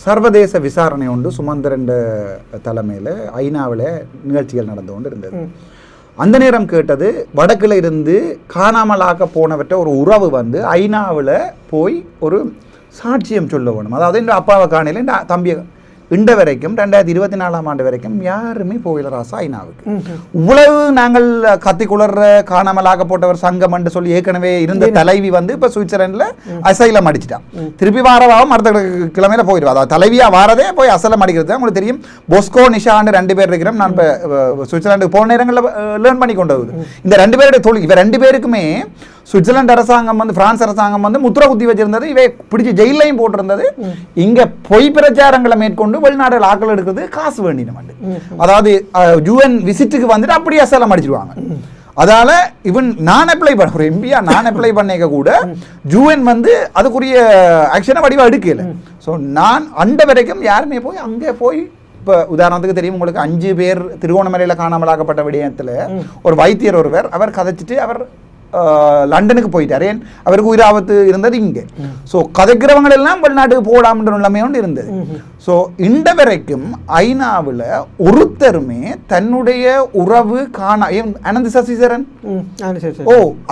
[SPEAKER 1] சர்வதேச விசாரணை ஒன்று சுமந்திரன் தலைமையில் ஐநாவில் நிகழ்ச்சிகள் நடந்து கொண்டு இருந்தது. அந்த நேரம் கேட்டது வடக்கில் இருந்து காணாமல் ஆக்க போனவற்ற ஒரு உறவு வந்து ஐநாவில் போய் ஒரு சாட்சியம் சொல்ல வேணும். அதாவது இந்த அப்பாவை காணையில் இந்த தம்பியை இண்ட வரைக்கும் 2024ஆம் ஆண்டு வரைக்கும் யாருமே போயில ராசா ஐநாவுக்கு. இவ்வளவு நாங்கள் கத்தி குளர்ற காணாமலாக போட்டவர் சங்கம் என்று சொல்லி ஏற்கனவே இருந்த தலைவி வந்து இப்போ சுவிட்சர்லாண்டில் அசைலம் அடிச்சிட்டான். திருப்பி வாரவாகவும் அடுத்த கிழமையில போயிடுவா. அதாவது தலைவியா வாரதே போய் அசலம் அடிக்கிறது. உங்களுக்கு தெரியும் பொஸ்கோ நிஷான்னு 2 பேர் இருக்கிறோம். நான் இப்போ சுவிட்சர்லாண்டுக்கு போன நேரங்களில் லேர்ன் பண்ணி கொண்டு வருது. இந்த 2 பேருடைய தொழில் இவ 2 பேருக்குமே சுவிட்சர்லாந்து அரசாங்கம் வந்து பிரான்ஸ் அரசாங்கம் வந்து முத்திர குத்தி வச்சிருந்தது, இவை பிடிச்சி ஜெயிலையும் போட்டிருந்தது. இங்க பொய் பிரச்சாரங்களை மேற்கொண்டு வெளிநாடுகள் ஆக்கள் எடுக்கிறது காசு வேண்டின. அதாவது யூஎன் விசிட்டுக்கு வந்துட்டு அப்படியே அசலம் அடிச்சிருவாங்க. அதால இவன் நான் அப்ளை பண்ண ஒரு எம்பியா நான் அப்ளை பண்ணிக்க கூட யூஎன் வந்து அதுக்குரிய ஆக்ஷனை வடிவா எடுக்கல. ஸோ நான் அண்ட வரைக்கும் யாருமே போய் அங்கே போய் இப்போ உதாரணத்துக்கு தெரியும் உங்களுக்கு 5 பேர் திருகோணமலையில் காணாமலாக்கப்பட்ட விடயத்தில் ஒரு வைத்தியர் ஒருவர் அவர் கதைச்சிட்டு அவர் லண்டனுக்கு போயிட்டார். ஏன் அவருக்கு உயிர் ஆபத்து இருந்தது இங்கே. ஸோ கதைக்கிறவங்க எல்லாம் வெளிநாட்டுக்கு போகலாம்ன்ற நிலைமை ஒன்று இருந்தது. ஸோ இந்த வரைக்கும் ஐநாவில் ஒருத்தருமே தன்னுடைய உறவு காண அனந்த் சசிதரன்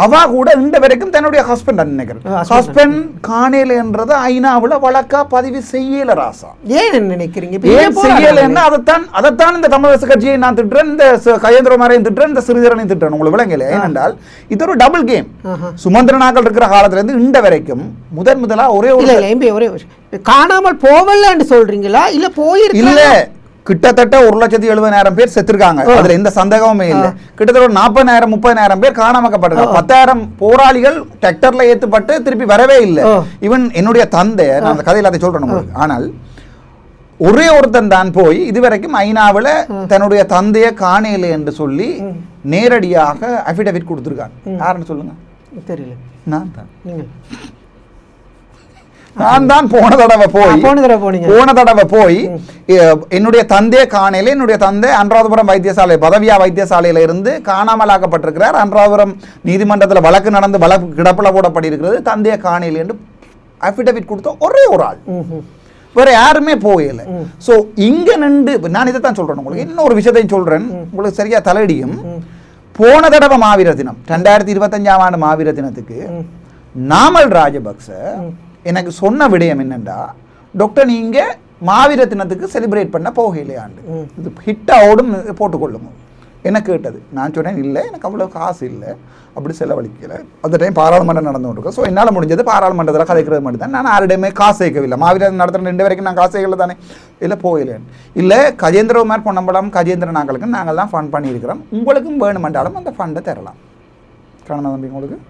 [SPEAKER 1] அவ கூட இந்த வரைக்கும் தன்னுடைய ஹஸ்பண்ட் நினைக்கிறேன் ஹஸ்பண்ட் காணலைன்றது ஐநாவில் வழக்கா பதிவு செய்யல ராசா.
[SPEAKER 2] ஏன் நினைக்கிறீங்க?
[SPEAKER 1] ஏன் செய்யலைன்னா அதைத்தான் இந்த தமிழரசு கட்சியை நான் திட்டுறேன், இந்த கஜேந்திரகுமாரையும் திட்டுறேன், இந்த சிறிதரனையும் திட்டுறேன். உங்களுக்கு விளங்கல. ஏனென்றால் இது ஒரு டபுள் கேம். சுமந்திரனாக்கள் இருக்கிற காலத்துல இருந்து இந்த வரைக்கும் முதலா ஒரே
[SPEAKER 2] காணாமல் போவலன்னு சொல்றீங்களா இல்ல போயிருக்கு? இல்ல,
[SPEAKER 1] கிட்டத்தட்ட 1,70,000 பேர் செத்துருக்காங்க. அதுல எந்த சந்தேகமுமே இல்லை. கிட்டத்தட்ட 40,000-30,000 பேர் காணாமக்கப்பட்டிருக்காங்க. 10,000 போராளிகள் டிராக்டர்ல ஏத்துப்பட்டு திருப்பி வரவே இல்லை. இவன் என்னுடைய தந்தை, நான் அந்த கதையில அதை சொல்றேன் உங்களுக்கு. ஆனால் ஒரே ஒருத்தன் தான் போய் இதுவரைக்கும் ஐநாவில் தன்னுடைய தந்தையை காணல என்று சொல்லி நேரடியாக அஃபிடவிட் கொடுத்துருக்காங்க. யாருன்னு சொல்லுங்க?
[SPEAKER 2] தெரியல.
[SPEAKER 1] நான் தான் போன தடவை போய் என்னுடைய தந்தையை காணல, என்னுடைய தந்தை அனுராதபுரம் வைத்தியசாலை பதவியா வைத்தியசாலையில இருந்து காணாமலாக்கப்பட்டிருக்கிறார், அனுராதபுரம் நீதிமன்றத்தில் வழக்கு நடந்து வழக்கு கிடப்பில போடப்பட்டிருக்கிறது, தந்தையை காணல என்று அஃபிடவிட் கொடுத்த ஒரே ஒரு ஆள், வேற யாருமே போகல. சோ இங்க நின்று நான் இதைத்தான் சொல்றேன் உங்களுக்கு. இன்னொரு விஷயத்தையும் சொல்றேன் உங்களுக்கு சரியா தலையடியும். போன தடவை மாவீரர் தினம் 2025ஆம் ஆண்டு மாவீரர் தினத்துக்கு நாமல் ராஜபக்ச எனக்கு சொன்ன விடயம் என்னண்டா, டாக்டர் நீங்க மாவீரர் தினத்துக்கு செலிப்ரேட் பண்ண போகலையாண்டு, இது ஹிட்டாவோடும் போட்டுக்கொள்ளுங்க என்ன கேட்டது. நான் சொன்னேன் இல்லை, எனக்கு அவ்வளோ காசு இல்லை, அப்படி செலவழிக்கலை. அந்த டைம் பாராளுமன்றம் நடந்து கொண்டிருக்கோம். ஸோ என்னால் முடிஞ்சது பாராளுமன்றத்தில் கதைக்கிறது மட்டும் தான். நான் யாருடையுமே காசு சேர்க்கவில்லை. மாவீரர் நடத்துகிற 2 வரைக்கும் நான் காசு சேர்க்கல தானே. இல்லை போகலேன்னு இல்லை, கஜேந்திரகுமார் பொன்னம்பலம் கஜேந்திரனாக்களுக்கு நாங்கள் தான் ஃபண்ட் பண்ணியிருக்கிறோம், உங்களுக்கும் வேணுமென்றாலும் அந்த ஃபண்டை தரலாம். காணுமா தம்பி? உங்களுக்கு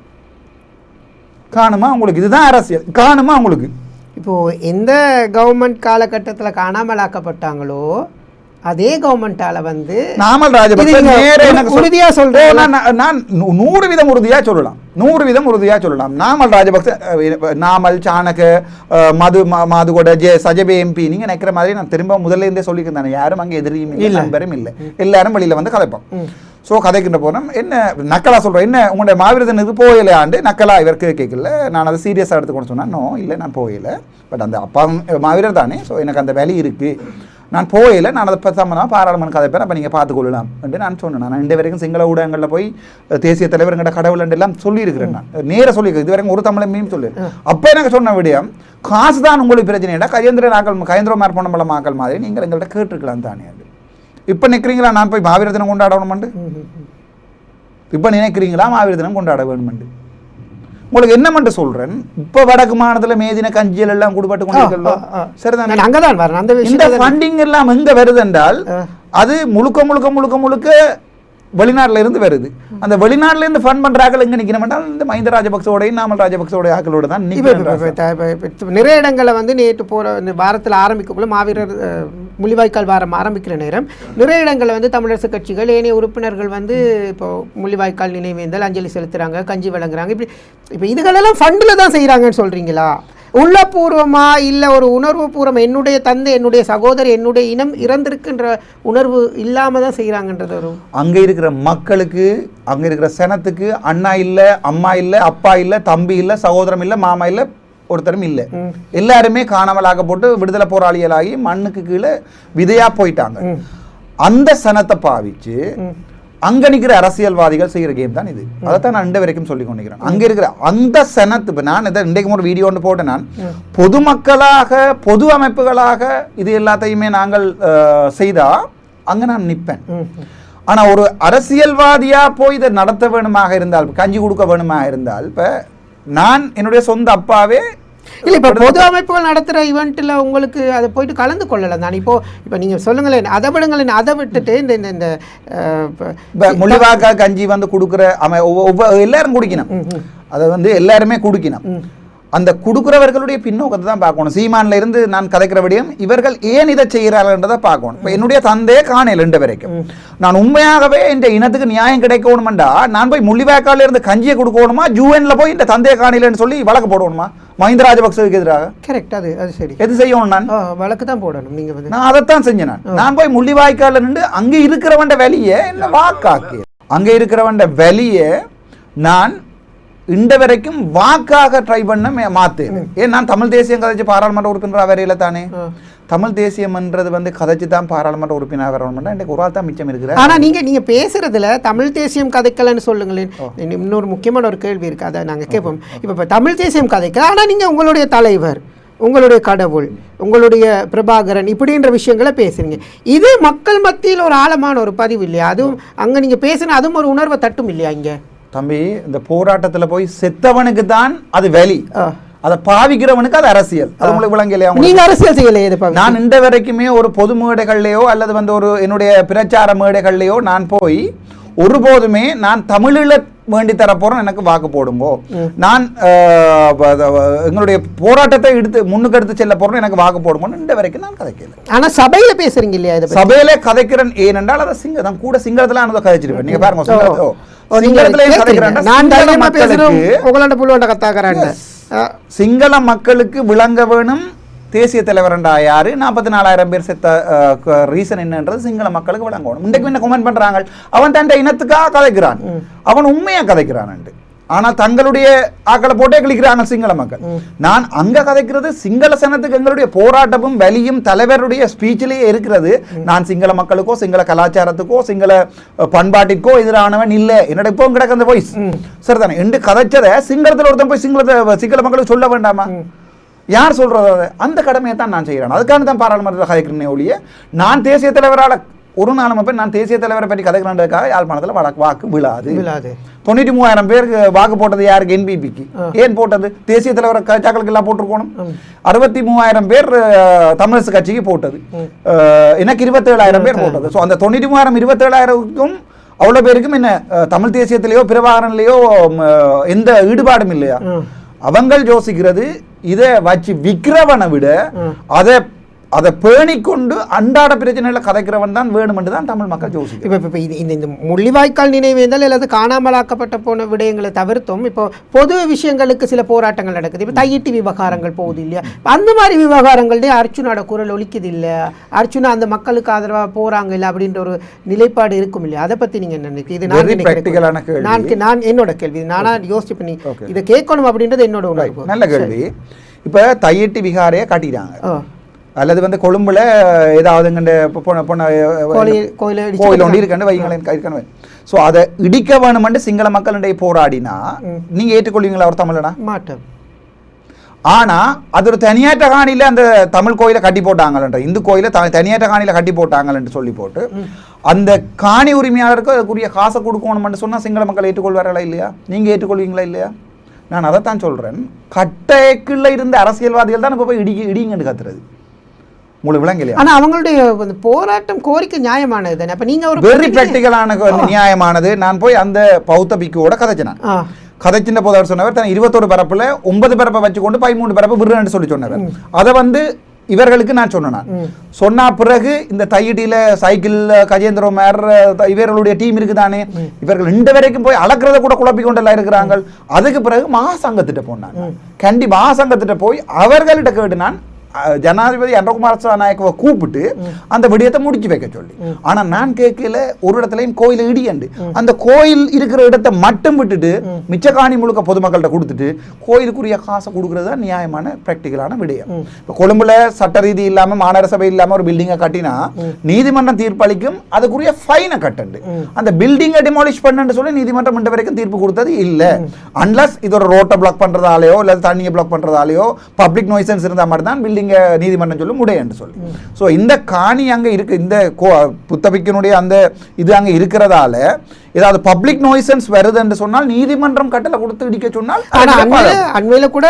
[SPEAKER 1] காணுமா? உங்களுக்கு இதுதான் அரசியல். காணுமா உங்களுக்கு?
[SPEAKER 2] இப்போது எந்த கவர்மெண்ட் காலகட்டத்தில் காணாமலாக்கப்பட்டாங்களோ அதே கவர்மெண்டால வந்து
[SPEAKER 1] நாமல் ராஜபக்ச
[SPEAKER 2] உறுதியா சொல்றேன்.
[SPEAKER 1] நான் 100% உறுதியா சொல்லலாம், 100% உறுதியா சொல்லலாம். நாமல் ராஜபக்ச, நாமல் சாணக, மாதுகோட, சஜபே எம்பி, நீங்க நினைக்கிற மாதிரி நான் திரும்ப முதல்ல இருந்தே சொல்லிக்கிறேன். யாரும் அங்கே எதிரியும் இல்லை, நண்பரும் இல்லை, எல்லாரும் வெளியில வந்து கதைப்போம். ஸோ கதைக்கின்ற போனோம் என்ன நக்கலா சொல்கிறேன், என்ன உங்களுடைய மாவீரனுக்கு போகலையாண்டு நக்கலா இவருக்கு கேட்கல. நான் அதை சீரியஸாக எடுத்துக்கொண்டு சொன்னேன். நோ இல்லை, நான் போகலை, பட் அந்த அப்பா மாவீரர் தானே, ஸோ எனக்கு அந்த வேலை இருக்குது, நான் போகலை, நான் அதை சம்மந்தமாக பாராளுமன்ற கதைப்பேன், அப்போ நீங்கள் பார்த்துக்கொள்ளலாம் என்று நான் சொன்னேன். நான் இந்த வரைக்கும் சிங்கள ஊடகங்களில் போய் தேசிய தலைவர்கிட்ட கடவுள் எல்லாம் சொல்லியிருக்கிறேன். நான் நேராக சொல்லியிருக்கேன், இது வரைக்கும் ஒரு தமிழமையும் சொல்லு. அப்போ எனக்கு சொன்ன விடயம், காசு தான் உங்களுக்கு பிரச்சனைடா, கஜேந்திரகுமார் பொன்னம்பலம் மாதிரி நீங்கள் எங்கள்கிட்ட கேட்டுருக்கலாம் தானே. இப்போ நினைக்கிறீங்களா நான் போய் மாவீரர் தினம் கொண்டாடணுமெண்டு? இப்போ நினைக்கிறீங்களா மாவீரர் தினம் கொண்டாட வேணுமெண்டு? உங்களுக்கு என்னமென்று சொல்றேன். இப்போ வடக்கு மாநிலத்தில் மேதின கஞ்சியல் எல்லாம் கொடுப்பட்டு கொண்டிருக்கிறோம். சரிதானே?
[SPEAKER 2] அங்கதான் வரேன்.
[SPEAKER 1] இந்த ஃபண்டிங் எல்லாம் எங்க வருது என்றால் அது முழுக்க முழுக்க முழுக்க முழுக்க வெளிநாட்டில இருந்து வருது. அந்த வெளிநாட்டில இருந்து ஃபண்ட் பண்றாக்கள் எங்க நிக்கணும் என்றால் இந்த மஹிந்த ராஜபக்சோட நாமல் ராஜபக்சோட ஆக்களோட தான்.
[SPEAKER 2] நிறைய இடங்களில் வந்து நேற்று போற வாரத்தில் ஆரம்பிக்கக்குள்ள மாவீரர் முள்ளிவாய்க்கால் வாரம் ஆரம்பிக்கிற நேரம் நிறைய இடங்களில் வந்து தமிழரசு கட்சிகள் ஏனைய உறுப்பினர்கள் வந்து இப்போ முள்ளிவாய்க்கால் நினைவேந்தல் அஞ்சலி செலுத்துறாங்க, கஞ்சி வழங்குறாங்க. இப்போ இதுகளெல்லாம் ஃபண்டில் தான் செய்யறாங்கன்னு சொல்றீங்களா? உள்ளபூர்வமா இல்லை ஒரு உணர்வு பூர்வம், என்னுடைய தந்தை, என்னுடைய சகோதரி, என்னுடைய இனம் இறந்திருக்குன்ற உணர்வு இல்லாம தான் செய்யறாங்கன்றது வரும்.
[SPEAKER 1] அங்க இருக்கிற மக்களுக்கு, அங்க இருக்கிற சனத்துக்கு அண்ணா இல்லை, அம்மா இல்லை, அப்பா இல்லை, தம்பி இல்லை, சகோதரம் இல்லை, மாமா இல்லை, ஒருத்தரும் இல்லை, எல்லாருமே காணாமலாக போட்டு விடுதலை போராளிகளாகி மண்ணுக்கு கீழே விதையா போயிட்டாங்க. அந்த சனத்தை பாவிச்சு அங்க நிற்கிற அரசியல்வாதிகள் செய்கிற கேம் தான் இது. அதைத்தான் நான் 2 வரைக்கும் சொல்லி கொண்டிருக்கிறேன். அங்க இருக்கிற அந்த சனத்து, இப்போ நான் இதை இன்றைக்கு ஒரு வீடியோ ஒன்று போட்டேன். நான் பொதுமக்களாக, பொது அமைப்புகளாக இது எல்லாத்தையுமே நாங்கள் செய்தா அங்க நான் நிற்பேன். ஆனா ஒரு அரசியல்வாதியா போய் இதை நடத்த வேணுமாக இருந்தால், கஞ்சி கொடுக்க வேணுமாக இருந்தால், இப்ப நான் என்னுடைய சொந்த அப்பாவே
[SPEAKER 2] இல்லை, இப்போ பொது அமைப்புகள் நடத்துகிற ஈவெண்ட்டில் உங்களுக்கு அதை போயிட்டு கலந்து கொள்ளலை தான். இப்போ நீங்கள் சொல்லுங்களேன், அதை விடுங்களேன், அதை விட்டுட்டு இந்த
[SPEAKER 1] முள்ளிவாய்க்கா கஞ்சி வந்து கொடுக்குற எல்லாரும் குடிக்கணும், அதை வந்து எல்லாருமே குடிக்கணும். அந்த கொடுக்குறவர்களுடைய பின்னோக்கத்தை தான் பார்க்கணும். சீமான்ல இருந்து நான் கதைக்கிற விடயம் இவர்கள் ஏன் இதை செய்கிறார்கள்ன்றதை பார்க்கணும். இப்போ என்னுடைய தந்தையே காணல 2 வரைக்கும். நான் உண்மையாகவே இந்த இனத்துக்கு நியாயம் கிடைக்கணுமெண்டா நான் போய் முள்ளிவாய்க்கால இருந்து கஞ்சியை கொடுக்கணுமா, ஜூஎன்ல போய் இந்த தந்தையை காணலன்னு சொல்லி வழக்கு போடணுமா மஹிந்த ராஜபக்சவுக்கு எதிராக?
[SPEAKER 2] கரெக்ட், அது சரி.
[SPEAKER 1] எது செய்யணும்? நான்
[SPEAKER 2] வழக்கு தான் போடணும். நீங்க வந்து
[SPEAKER 1] நான் அதைத்தான் செஞ்சேன். நான் போய் முள்ளிவாய்க்கால நின்று அங்கே இருக்கிறவண்ட வெளியே என்ன வாக்காக்கு, அங்கே இருக்கிறவண்ட வெளியே நான் இந்த வரைக்கும் வாக்காக ட்ரை பண்ண மாத்து. ஏன் நான் தமிழ் தேசியம் கதைச்சு பாராளுமன்ற உறுப்பினர் வரையில தானே. தமிழ் தேசியம்ன்றது வந்து கதைச்சு தான் பாராளுமன்ற உறுப்பினர் வரணும்னா எனக்கு ஒரு ஆள் தான் மிச்சம் இருக்கிற.
[SPEAKER 2] ஆனா நீங்க பேசுறதுல தமிழ் தேசியம் கதைக்கலன்னு சொல்லுங்களேன். இன்னொரு முக்கியமான ஒரு கேள்வி இருக்கு, அதை நாங்க கேட்போம். இப்ப தமிழ் தேசியம் கதைக்கல, ஆனா நீங்க உங்களுடைய தலைவர், உங்களுடைய கடவுள், உங்களுடைய பிரபாகரன் இப்படின்ற விஷயங்களை பேசுறீங்க. இது மக்கள் மத்தியில் ஒரு ஆழமான ஒரு பதிவு இல்லையா? அதுவும் அங்க நீங்க பேசுன அதுவும் ஒரு உணர்வை தட்டும் இல்லையா? இங்க
[SPEAKER 1] தம்பி, இந்த போராட்டத்துல போய் செத்தவனுக்கு தான் அது வெளி, அதை பாவிக்கிறவனுக்கு அது அரசியல். அது உங்களுக்கு விளங்கலையா?
[SPEAKER 2] நீங்க அரசியல் செய்யலையே.
[SPEAKER 1] நான் இந்த வரைக்குமே ஒரு பொது மேடைகள்லையோ அல்லது வந்து ஒரு என்னுடைய பிரச்சார மேடைகள்லையோ நான் போய் ஒருபோதுமே நான் தமிழில் வேண்டி தரப்போறோம் எனக்கு வாக்கு போடுங்கோ, நான் எங்களுடைய போராட்டத்தை முன்னுக்கு எடுத்து செல்ல போறோம் எனக்கு வாக்கு போடுங்கன்னு இந்த வரைக்கும் நான் கதைக்கல.
[SPEAKER 2] ஆனா சபையில பேசுறீங்க இல்லையா?
[SPEAKER 1] சபையில கதைக்கிறேன் ஏனென்றால் அதை தான் கூட சிங்களத்துல நான் கதைச்சிருப்பேன். நீங்க பாருங்க, சிங்கள மக்களுக்கு விளங்க வேணும் தேசிய தலைவர்ண்டா யாரு, 44,000 பேர் செத்த ரீசன் என்னன்றது சிங்கள மக்களுக்கு விளங்கணும். இன்றைக்கு என்ன கமெண்ட் பண்றாங்க, அவன் தன் இனத்துக்காக கதைக்கிறான், அவன் உண்மையா கதைக்கிறான். ஆனால் தங்களுடைய ஆக்களை போட்டே கிளிக்கிறாங்க சிங்கள மக்கள். நான் அங்க கதைக்கிறது சிங்கள சனத்துக்கு எங்களுடைய போராட்டமும் வலியும் தலைவருடைய ஸ்பீச்சிலேயே இருக்கிறது. நான் சிங்கள மக்களுக்கோ சிங்கள கலாச்சாரத்துக்கோ சிங்கள பண்பாட்டிற்கோ எதிரானவன் இல்லை. என்னோட இப்போ கிடக்க அந்த வாய்ஸ் சரிதானே என்று கதைச்சதை சிங்களத்தில் ஒருத்தன் போய் சிங்கள மக்களுக்கு சொல்ல வேண்டாமா? யார் சொல்றது? அந்த கடமையை தான் நான் செய்கிறேன். அதுக்கான தான் பாராளுமன்றத்தில் கதைக்கிறேனே ஒழிய நான் தேசிய தலைவரால் ஒரு நாளும் போய் நான் தேசிய தலைவரை பற்றி கதைக்கிறேன்றதுக்காக யாழ்ப்பாணத்தில் வாக்கு விழாது. 93,000 பேருக்கு வாக்கு போட்டது யாருக்கு? என்பிபிக்கு. ஏன் போட்டது? தேசிய தலைவர் கட்சாக்களுக்கு எல்லாம் போட்டிருக்கணும். 63,000 பேர் தமிழரசு கட்சிக்கு போட்டது, எனக்கு 27,000 பேர் போட்டது. ஸோ அந்த 93,000 27,000க்கும் அவ்வளோ பேருக்கும் என்ன தமிழ் தேசியத்திலேயோ பிரபாகரன்லேயோ எந்த ஈடுபாடும் இல்லையா? அவங்கள் யோசிக்கிறது இதை வச்சு விற்கிறவனை விட அதை பேணிக்கொண்டு அன்றாட பிரச்சனைகளை கதைக்கிறவன் தான் வேணும் என்று தான் தமிழ் மக்கள் யோசிக்கிறார்.
[SPEAKER 2] இப்போ இந்த முள்ளிவாய்க்கால் நினைவேந்தல் அல்லது காணாமலாக்கப்பட்ட போன விடயங்களை தவிர்த்தும் இப்போ பொது விஷயங்களுக்கு சில போராட்டங்கள் நடக்குது. இப்போ தையிட்டு விவகாரங்கள் போகுது இல்லையா? அந்த மாதிரி விவகாரங்கள்டே அர்ச்சுனோட குரல் ஒலிக்குது இல்லை? அர்ச்சுனா அந்த மக்களுக்கு ஆதரவாக போறாங்க இல்லை அப்படின்ற ஒரு நிலைப்பாடு இருக்கும் இல்லையா? அதை பற்றி நீங்கள் என்ன நினைக்கிறீங்க? இது நான் என்னோட கேள்வி, நானா யோசிச்சு பண்ணி இதை கேட்கணும் அப்படின்றது என்னோட உணர்வு.
[SPEAKER 1] நல்ல கேள்வி. இப்போ தையிட்டு விகாரையை காட்டிட்டாங்க, அல்லது வந்து கொழும்புல ஏதாவது கோயில் ஒன்று இருக்கண்டு வைங்களேன். ஸோ அதை இடிக்க வேணுமென்று சிங்கள மக்களுடைய போராடினா நீங்க ஏற்றுக்கொள்வீங்களா? அவர் தமிழனா?
[SPEAKER 2] மாட்டோம்.
[SPEAKER 1] ஆனா அது ஒரு தனியாற்ற காணியில அந்த தமிழ் கோயிலை கட்டி போட்டாங்கன்ற, இந்து கோயிலை தனியாற்ற காணியில கட்டி போட்டாங்கன்னு சொல்லி போட்டு அந்த காணி உரிமையாளருக்கு அதுக்குரிய காசை கொடுக்கணும்னு சொன்னா சிங்கள மக்கள் ஏற்றுக்கொள்வார்களா இல்லையா? நீங்க ஏற்றுக்கொள்வீங்களா இல்லையா? நான் அதைத்தான் சொல்றேன். கட்டைக்குள்ள இருந்த அரசியல்வாதிகள் தான் இப்போ போய் இடிங்கன்னு கத்துறது. உங்களுக்கு விளங்கலையா?
[SPEAKER 2] ஆனா அவங்களுடைய போராட்டம் கோரிக்கை நியாயமானது தானே. அப்ப நீங்க ஒரு
[SPEAKER 1] வெரி பிராக்டிகலான நியாயமானது. நான் போய் அந்த பௌத்த பிக்குவோட கதைச்சினேன். கதைச்சின போது அவர் சொன்னவர் தன் 21 பரப்புல 9 பரப்பை வச்சுக்கொண்டு 13 பரப்பு விருன்னு சொல்லி சொன்னவர். அதை வந்து இவர்களுக்கு நான் சொன்னேன். சொன்னா பிறகு இந்த தையிட்டியில சைக்கிள் கஜேந்திர மேர் இவர்களுடைய டீம் இருக்குதானே, இவர்கள் இந்த வரைக்கும் போய் அளக்கிறத கூட குழப்பி கொண்டெல்லாம் இருக்கிறாங்க. அதுக்கு பிறகு மகாசங்கத்திட்ட போனாங்க. கண்டி மகாசங்கத்திட்ட போய் அவர்கள்ட்ட கேட்டு நான் ஜனாதிபதி அன்றகுமார நாயக்கவை கூப்பிட்டு அந்த விடயத்தை முடிச்சு வைக்க சொல்லி. ஆனா நான் கேட்கல ஒரு இடத்துலையும் கோயில இடியண்டு அந்த கோயில் இருக்கிற இடத்தை மட்டும் விட்டுட்டு மிச்ச காணி முழுக்க பொதுமக்கள்கிட்ட கொடுத்துட்டு கோயிலுக்குரிய காசை கொடுக்கறது தான் நியாயமான பிராக்டிகலான விடயம். இப்போ கொழும்புல சட்ட ரீதி இல்லாம மாநகர சபை இல்லாம ஒரு பில்டிங்கை கட்டினா நீதிமன்றம் தீர்ப்பளிக்கும், அதுக்குரிய ஃபைனை கட்டண்டு. அந்த பில்டிங்கை டிமாலிஷ் பண்ணு சொல்லி நீதிமன்றம் இந்த வரைக்கும் தீர்ப்பு கொடுத்தது இல்லை. அன்லஸ் இது ஒரு ரோட்டை பிளாக் பண்றதாலேயோ இல்லை தண்ணியை பிளாக் பண்றதாலேயோ பப்ளிக் நோய்சன்ஸ் இருந்தால் மட்டும் தான் பில்டிங் நீதிமன்றம் சொல்லி முடை என்று சொல்லி. ஸோ இந்த காணி அங்கே இருக்கு, இந்த புத்தபிக்கினுடைய அந்த இது அங்கே இருக்கிறதால ஏதாவது பப்ளிக் நோய்சன்ஸ் வருது என்று சொன்னால் நீதிமன்றம் கட்டளை கொடுத்து இடிக்க சொன்னால்.
[SPEAKER 2] அண்மையில கூட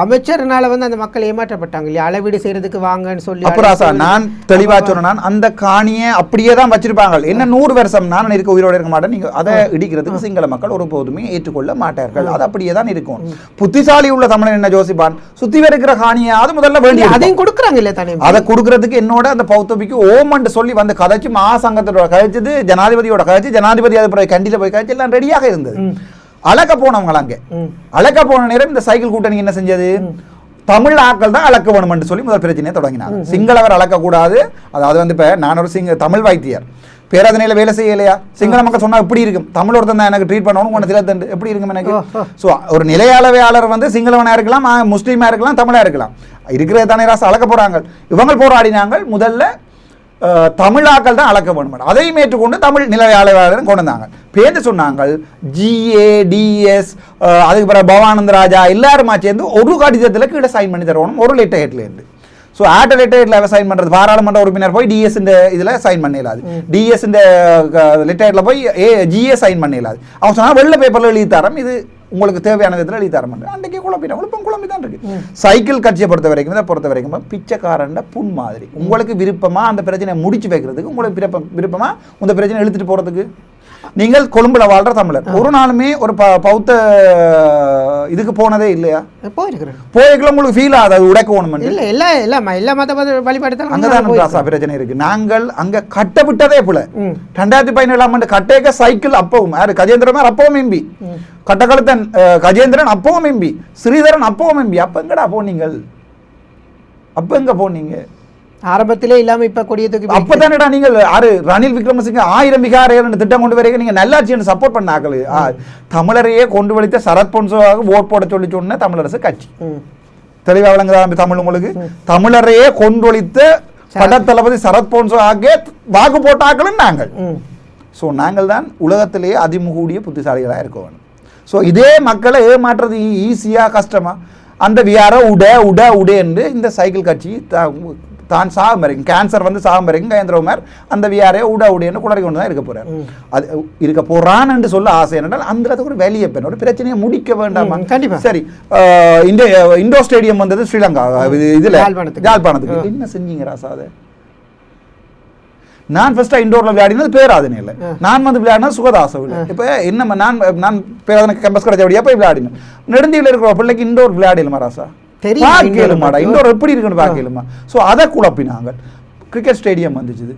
[SPEAKER 2] அமைச்சர்னால வந்து அந்த மக்கள் ஏமாற்றப்பட்டாங்க இல்லையா? அளவீடு செய்யறதுக்கு வாங்கன்னு சொல்லி.
[SPEAKER 1] அப்புறம் நான் தெளிவா சொன்னேன், அந்த காணியை அப்படியே தான் வச்சிருப்பாங்க. என்ன 100 வருஷம் நான் இருக்க உயிரோடு இருக்க மாட்டேன், நீங்க அதை இடிக்கிறதுக்கு சிங்கள மக்கள் ஒருபோதுமே ஏற்றுக்கொள்ள மாட்டார்கள். அது அப்படியே தான் இருக்கும். புத்திசாலி உள்ள தமிழன் என்ன யோசிப்பான், சுத்தி இருக்கிற காணியாவது முதல்ல வேண்டிய
[SPEAKER 2] அதையும் கொடுக்குறாங்க இல்ல தானே.
[SPEAKER 1] அதை கொடுக்கறதுக்கு என்னோட அந்த பௌத்தபிக்கு ஓமன்னு சொல்லி வந்து கதைச்சு மகாசங்கத்தோட கதைச்சது, ஜனாதிபதியோட கதைச்சு, ஜனாதிபதி அது கண்டில போய் கழிச்சு எல்லாம் ரெடியாக இருந்தது. அழக்க போனவங்க அங்கே அழக்க போன நேரம் இந்த சைக்கிள் கூட்டணி என்ன செஞ்சது, தமிழ் ஆக்கள் தான் அளக்க வேணும் சொல்லி முதல் பிரச்சனையை தொடங்கினாங்க. சிங்களவர் அளக்க கூடாது. அதாவது வந்து இப்ப நான் ஒரு தமிழ் வைத்தியர், பேராதனையில் வேலை செய்யலையா? சிங்கள மக்கள் சொன்னால் எப்படி இருக்கும்? தமிழ் ஒருத்தன் தான் எனக்கு ட்ரீட் பண்ணணும் ஒன்று திலத்தண்டு எப்படி இருக்கும் எனக்கு? ஸோ ஒரு நிலையாளவையாளர் வந்து சிங்களவனாக இருக்கலாம், முஸ்லீமாக இருக்கலாம், தமிழாக இருக்கலாம், இருக்கிற தானே ராசா அளக்க போகிறாங்க. இவங்க போராடினாங்க முதல்ல தமிழாக்கள் தான் அளக்க வேணும். அதையும் ஏற்றுக்கொண்டு தமிழ் நிலையாளவையாளரும் கொண்டு வந்தாங்க. பேருந்து சொன்னாங்க GADS அதுக்கு பிறகு பவானந்த ராஜா எல்லாருமா சேர்ந்து ஒரு கடிதத்தில் கீழே சைன் பண்ணி தரணும் ஒரு லெட்டர் ஹெட்லேருந்து. ஸோ ஆட் லெட்டர் சைன் பண்ணுறது பாராளுமன்ற உறுப்பினர் போய் டிஎஸ் இதில் சைன் பண்ணிடலாது, டிஎஸ் லெட்டரில் போய் GA சைன் பண்ணிடலாது. அவங்க சொன்னால் வெள்ளை பேப்பரில் எழுதி தரோம், இது உங்களுக்கு தேவையான விதத்தில் எழுதி தர மாட்டேன். அன்றைக்கே குழம்பி தான் இருக்கு. சைக்கிள் கட்சியை பொறுத்த வரைக்கும் பிச்சைக்காரண்ட புண் மாதிரி. உங்களுக்கு விருப்பமா அந்த பிரச்சனையை முடிச்சு வைக்கிறதுக்கு, உங்களுக்கு விருப்பமா இந்த பிரச்சனை இழுத்துட்டு போறதுக்கு. நீங்கள் கொழும்புல வாழ்ற தமிழர் ஒரு நாளுமே ஒரு பௌத்த இதுக்கு போனதே இல்லையா? போயிருக்கலாம். உங்களுக்கு ஃபீல் ஆகுது உடைக்கணும் அங்கதான் பிரச்சனை இருக்கு. நாங்கள் அங்க கட்ட விட்டதே போல 2017ஆம் ஆண்டு கட்டேக்க சைக்கிள் அப்பவும் யாரு கஜேந்திரன் அப்பவும் எம்பி, கட்டக்கழுத்தன் கஜேந்திரன் அப்பவும் எம்பி, ஸ்ரீதரன் அப்பவும் எம்பி. அப்ப எங்கடா போனீங்கள்? அப்ப எங்க போனீங்க?
[SPEAKER 2] ஆரம்பத்திலே இல்லாம இப்ப கொடியதுக்கு
[SPEAKER 1] அப்பதானடா நீங்கள் ரணில் விக்ரமசிங்க 1000 விகாரைகள் திட்டம் கொண்டு வரீங்க. நீங்க நல்லாட்சி சப்போர்ட் பண்ணாக்கள் தமிழரையே கொண்டு வலித்த சரத் பொன்சோவாக ஓட் போட சொல்லி சொன்ன தமிழரசு கட்சி தெளிவா விளங்குதா? தமிழ் உங்களுக்கு தமிழரையே கொண்டொழித்த படத்தளபதி சரத் பொன்சோ ஆகிய வாக்கு போட்டாக்களும் நாங்கள். ஸோ நாங்கள் தான் உலகத்திலேயே அதிமுகூடிய புத்திசாலிகளாக இருக்க வேணும். ஸோ இதே மக்களை ஏமாற்றுறது ஈஸியாக கஷ்டமா? அந்த வியார உட என்று இந்த சைக்கிள் கட்சி தான் சாகும் வரைக்கும், கேன்சர் வந்து சாகும் வரைக்கும் கயந்திரகுமார் அந்த வியாரே உடன்னு குளறி கொண்டு தான் இருக்க போறார். அது இருக்க போறான்னு என்று சொல்ல ஆசை என்றால் அந்த இடத்துக்கு ஒரு வெளியே பெண் ஒரு பிரச்சனையை முடிக்க வேண்டாமா? சரி, இண்டோர் ஸ்டேடியம் வந்தது ஸ்ரீலங்கா இதுல யாழ்ப்பாணத்துக்கு என்ன செஞ்சீங்க ராசா? அதை நான் ஃபர்ஸ்டா இண்டோர்ல விளையாடினது பேராதனையில், நான் வந்து விளையாடினது சுகதாசவில். இப்போ என்ன நான் பேராதனை கேம்பஸ் கிடைச்சபடியா போய் விளையாடினேன். நெடுந்தியில் இருக்கிற பிள்ளைக்கு இண்டோர் விளையாடலுமா ராசா? பார்க்கலுமாடா இண்டோர் எப்படி இருக்குன்னு பார்க்கலுமா? ஸோ அதை குழப்பினாங்க. கிரிக்கெட் ஸ்டேடியம் வந்துச்சு,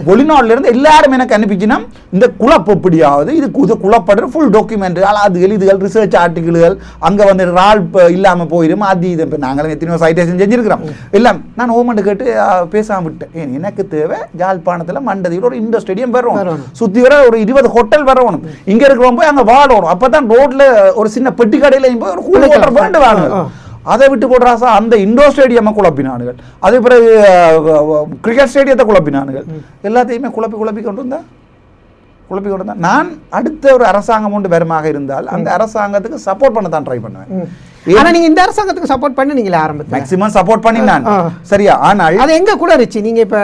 [SPEAKER 1] வெளிநாடுல இருந்து எல்லாரும் எனக்கு அனுப்பிச்சுன்னா இந்த குழப்பம் எப்படியாவது இது குழப்படுற ஃபுல் டாக்குமெண்ட் அலாதுகள் இதுகள் ரிசர்ச் ஆர்டிகிள்கள் அங்கே வந்து ரால் இல்லாமல் போயிடும். அது இது இப்போ நாங்களும் எத்தனையோ சைட்டேஷன் செஞ்சுருக்கிறோம். எல்லாம் நான் ஓமெண்ட் கேட்டு பேசாமல் விட்டேன். எனக்கு தேவை ஜாழ்ப்பாணத்தில் மண்டதியில் ஒரு இண்டோர் ஸ்டேடியம் வரணும், சுற்றி வர ஒரு 20 ஹோட்டல் வரணும். இங்கே இருக்கிறவங்க போய் அங்கே வாழணும். அப்போ தான் ரோட்டில் ஒரு சின்ன பெட்டி கடையில் போய் ஒரு கூலி ஹோட்டல் வேண்டு வாங்க. அதை விட்டு போடுறாசா அந்த இண்டோர் ஸ்டேடியமை குழப்பினானுகள், அது பிறகு கிரிக்கெட் ஸ்டேடியத்தை குழப்பினானுகள். எல்லாத்தையுமே குழப்பி கொண்டு வந்தா நான் அடுத்த ஒரு அரசாங்கம் ஒன்று வருமாக இருந்தால் அந்த அரசாங்கத்துக்கு சப்போர்ட் பண்ண தான் ட்ரை பண்ணுவேன்.
[SPEAKER 2] ஆனா நீங்க இந்த அரசாங்கத்துக்கு சப்போர்ட் பண்ணீங்களா? ஆரம்பத்தில்
[SPEAKER 1] மேக்ஸிமம் சப்போர்ட் பண்ணினான், சரியா? ஆனால்
[SPEAKER 2] அது எங்க கூட இருந்துச்சு? நீங்க இப்ப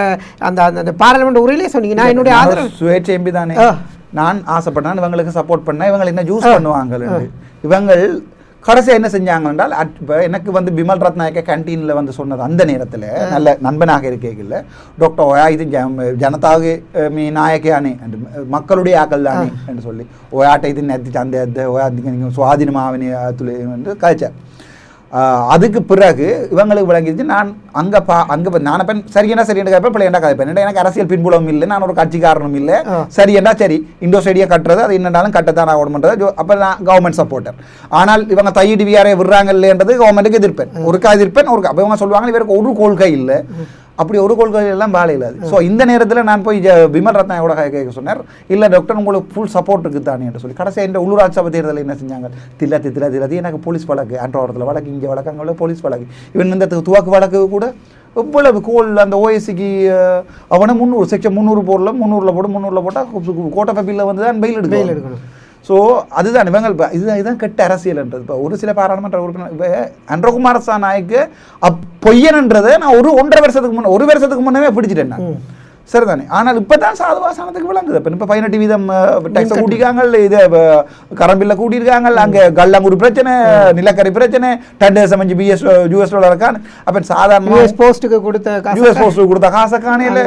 [SPEAKER 2] அந்த பார்லிமெண்ட் உரையிலே சொன்னீங்க நான் என்னுடைய ஆதரவு
[SPEAKER 1] சுயேட்சை எம்பி தானே. நான் ஆசைப்பட்டேன் இவங்களுக்கு சப்போர்ட் பண்ண, இவங்க என்ன ஜூஸ் பண்ணுவாங்க. இவங்க கடைசியாக என்ன செஞ்சாங்க என்றால் இப்போ எனக்கு வந்து பிமல் ரத்நாயக்க கேன்டீனில் வந்து சொன்னது அந்த நேரத்தில் நல்ல நண்பனாக இருக்கேக்கில்ல டாக்டர் ஒயா இது ஜனதாவுக்கு மீ நாயக்கியானே மக்களுடைய ஆக்கள் தானே என்று சொல்லி ஒயாட்டை இது நேற்று அந்த ஒயா நீங்கள் சுவாதீனமாவினே துளி என்று கழிச்சார். அதுக்கு பிறகு இவங்களுக்கு விளங்கிச்சு நான் அங்கே நான் பெண் சரியண்டா கேட்பேன், பிள்ளைண்டா கதைப்பேன். எனக்கு அரசியல் பின்புலம் இல்லை, நான் ஒரு கட்சிக்காரனும் இல்லை. சரியண்டா சரி இண்டோ ஸ்டேடியம் கட்டுறது அது என்னன்னாலும் கட்டத்தான் ஆகணும்ன்றது. அப்போ நான் கவர்மெண்ட் சப்போர்ட்டர். ஆனால் இவங்க தையீடு வியாரை விடுறாங்க இல்லைன்றது கவர்மெண்ட்டுக்கு எதிர்ப்பேன், ஒருக்கா எதிர்ப்பேன். அப்போ இவங்க சொல்லுவாங்க இவருக்கு ஒரு கொள்கை இல்லை, அப்படி ஒரு கொள்கை எல்லாம் வேலை இல்லாது. ஸோ இந்த நேரத்தில் நான் போய் விமல் ரத்னாயோட கேட்க சொன்னார், இல்லை டாக்டர் உங்களுக்கு ஃபுல் சப்போர்ட் இருக்குது தானே என்று சொல்லி. கடைசியாக இந்த உள்ளூராட்சி சபை தேர்தலில் என்ன செஞ்சாங்க? தில்லாத்தி எனக்கு போலீஸ் வழக்கு, ஆண்டோரத்தில் வழக்கு, இங்கே வழக்கு, அங்கே போலீஸ் வழக்கு, இவன் இந்த துவாக்கு வழக்கு கூட எவ்வளவு கோல் அந்த ஓஎஸ்சிக்கு அவனை 300 செக்ஷன் 300 போடல 300 போட்டால் கோட்டை பப்பியில் வந்து தான் பெயில் எடுக்கணும். ஸோ அதுதான் இவங்க இதுதான் கெட்ட அரசியல்ன்றது. இப்போ ஒரு சில பாராளுமன்ற உறுப்பினர் இப்போ அன்றகுமார நாயக்கு பொய்யன்ன்றதை நான் ஒரு வருஷத்துக்கு முன்னே பிடிச்சிட்டேன் நான், சரிதானே? ஆனால் இப்போ தான் சாதுவாசனத்துக்கு விளங்குது. இப்போ 18% டேக்ஸை கூட்டிக்காங்க, இது கரம்பில்ல கூட்டியிருக்காங்க, அங்கே கல்லாங்கூர் பிரச்சனை, நிலக்கரி பிரச்சனை, 10 சமைஞ்சு US இருக்கான். அப்போ சாதாரண
[SPEAKER 2] US போஸ்ட்டுக்கு கொடுத்த
[SPEAKER 1] காசை காணையில்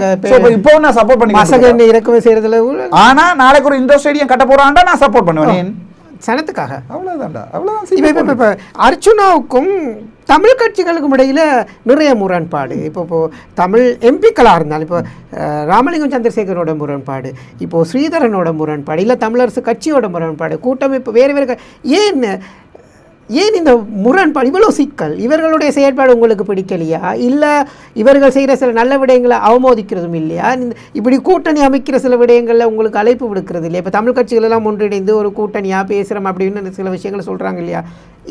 [SPEAKER 1] இப்போ நான் சப்போர்ட் பண்ணி
[SPEAKER 2] இறக்குமதி செய்யறதுல.
[SPEAKER 1] ஆனால் நாளைக்கு ஒரு இண்டோர் ஸ்டேடியம் கட்ட போறான்டா நான் சப்போர்ட் பண்ணுவேன்
[SPEAKER 2] சனத்துக்காக.
[SPEAKER 1] அவ்வளோதான்.
[SPEAKER 2] இப்போ அர்ச்சுனாவுக்கும் தமிழ் கட்சிகளுக்கும் இடையில் நிறைய முரண்பாடு. இப்போ தமிழ் எம்பிக்களாக இருந்தாலும் இப்போ ராமலிங்கம் சந்திரசேகரோட முரண்பாடு, இப்போது ஸ்ரீதரனோட முரண்பாடு, இல்லை தமிழரசு கட்சியோட முரண்பாடு, கூட்டமைப்பு வேறு ஏன் ஏன் இந்த முரண்பாடு இவ்வளோ சிக்கல்? இவர்களுடைய செயற்பாடு உங்களுக்கு பிடிக்கலையா, இல்லை இவர்கள் செய்கிற சில நல்ல விடயங்களை அவமோதிக்கிறதும் இல்லையா, இப்படி கூட்டணி அமைக்கிற சில விடயங்களில் உங்களுக்கு அழைப்பு விடுக்கிறது இல்லையா? இப்போ தமிழ் கட்சிகளெல்லாம் ஒன்றிணைந்து ஒரு கூட்டணியாக பேசுகிறோம் அப்படின்னு சில விஷயங்களை சொல்கிறாங்க இல்லையா?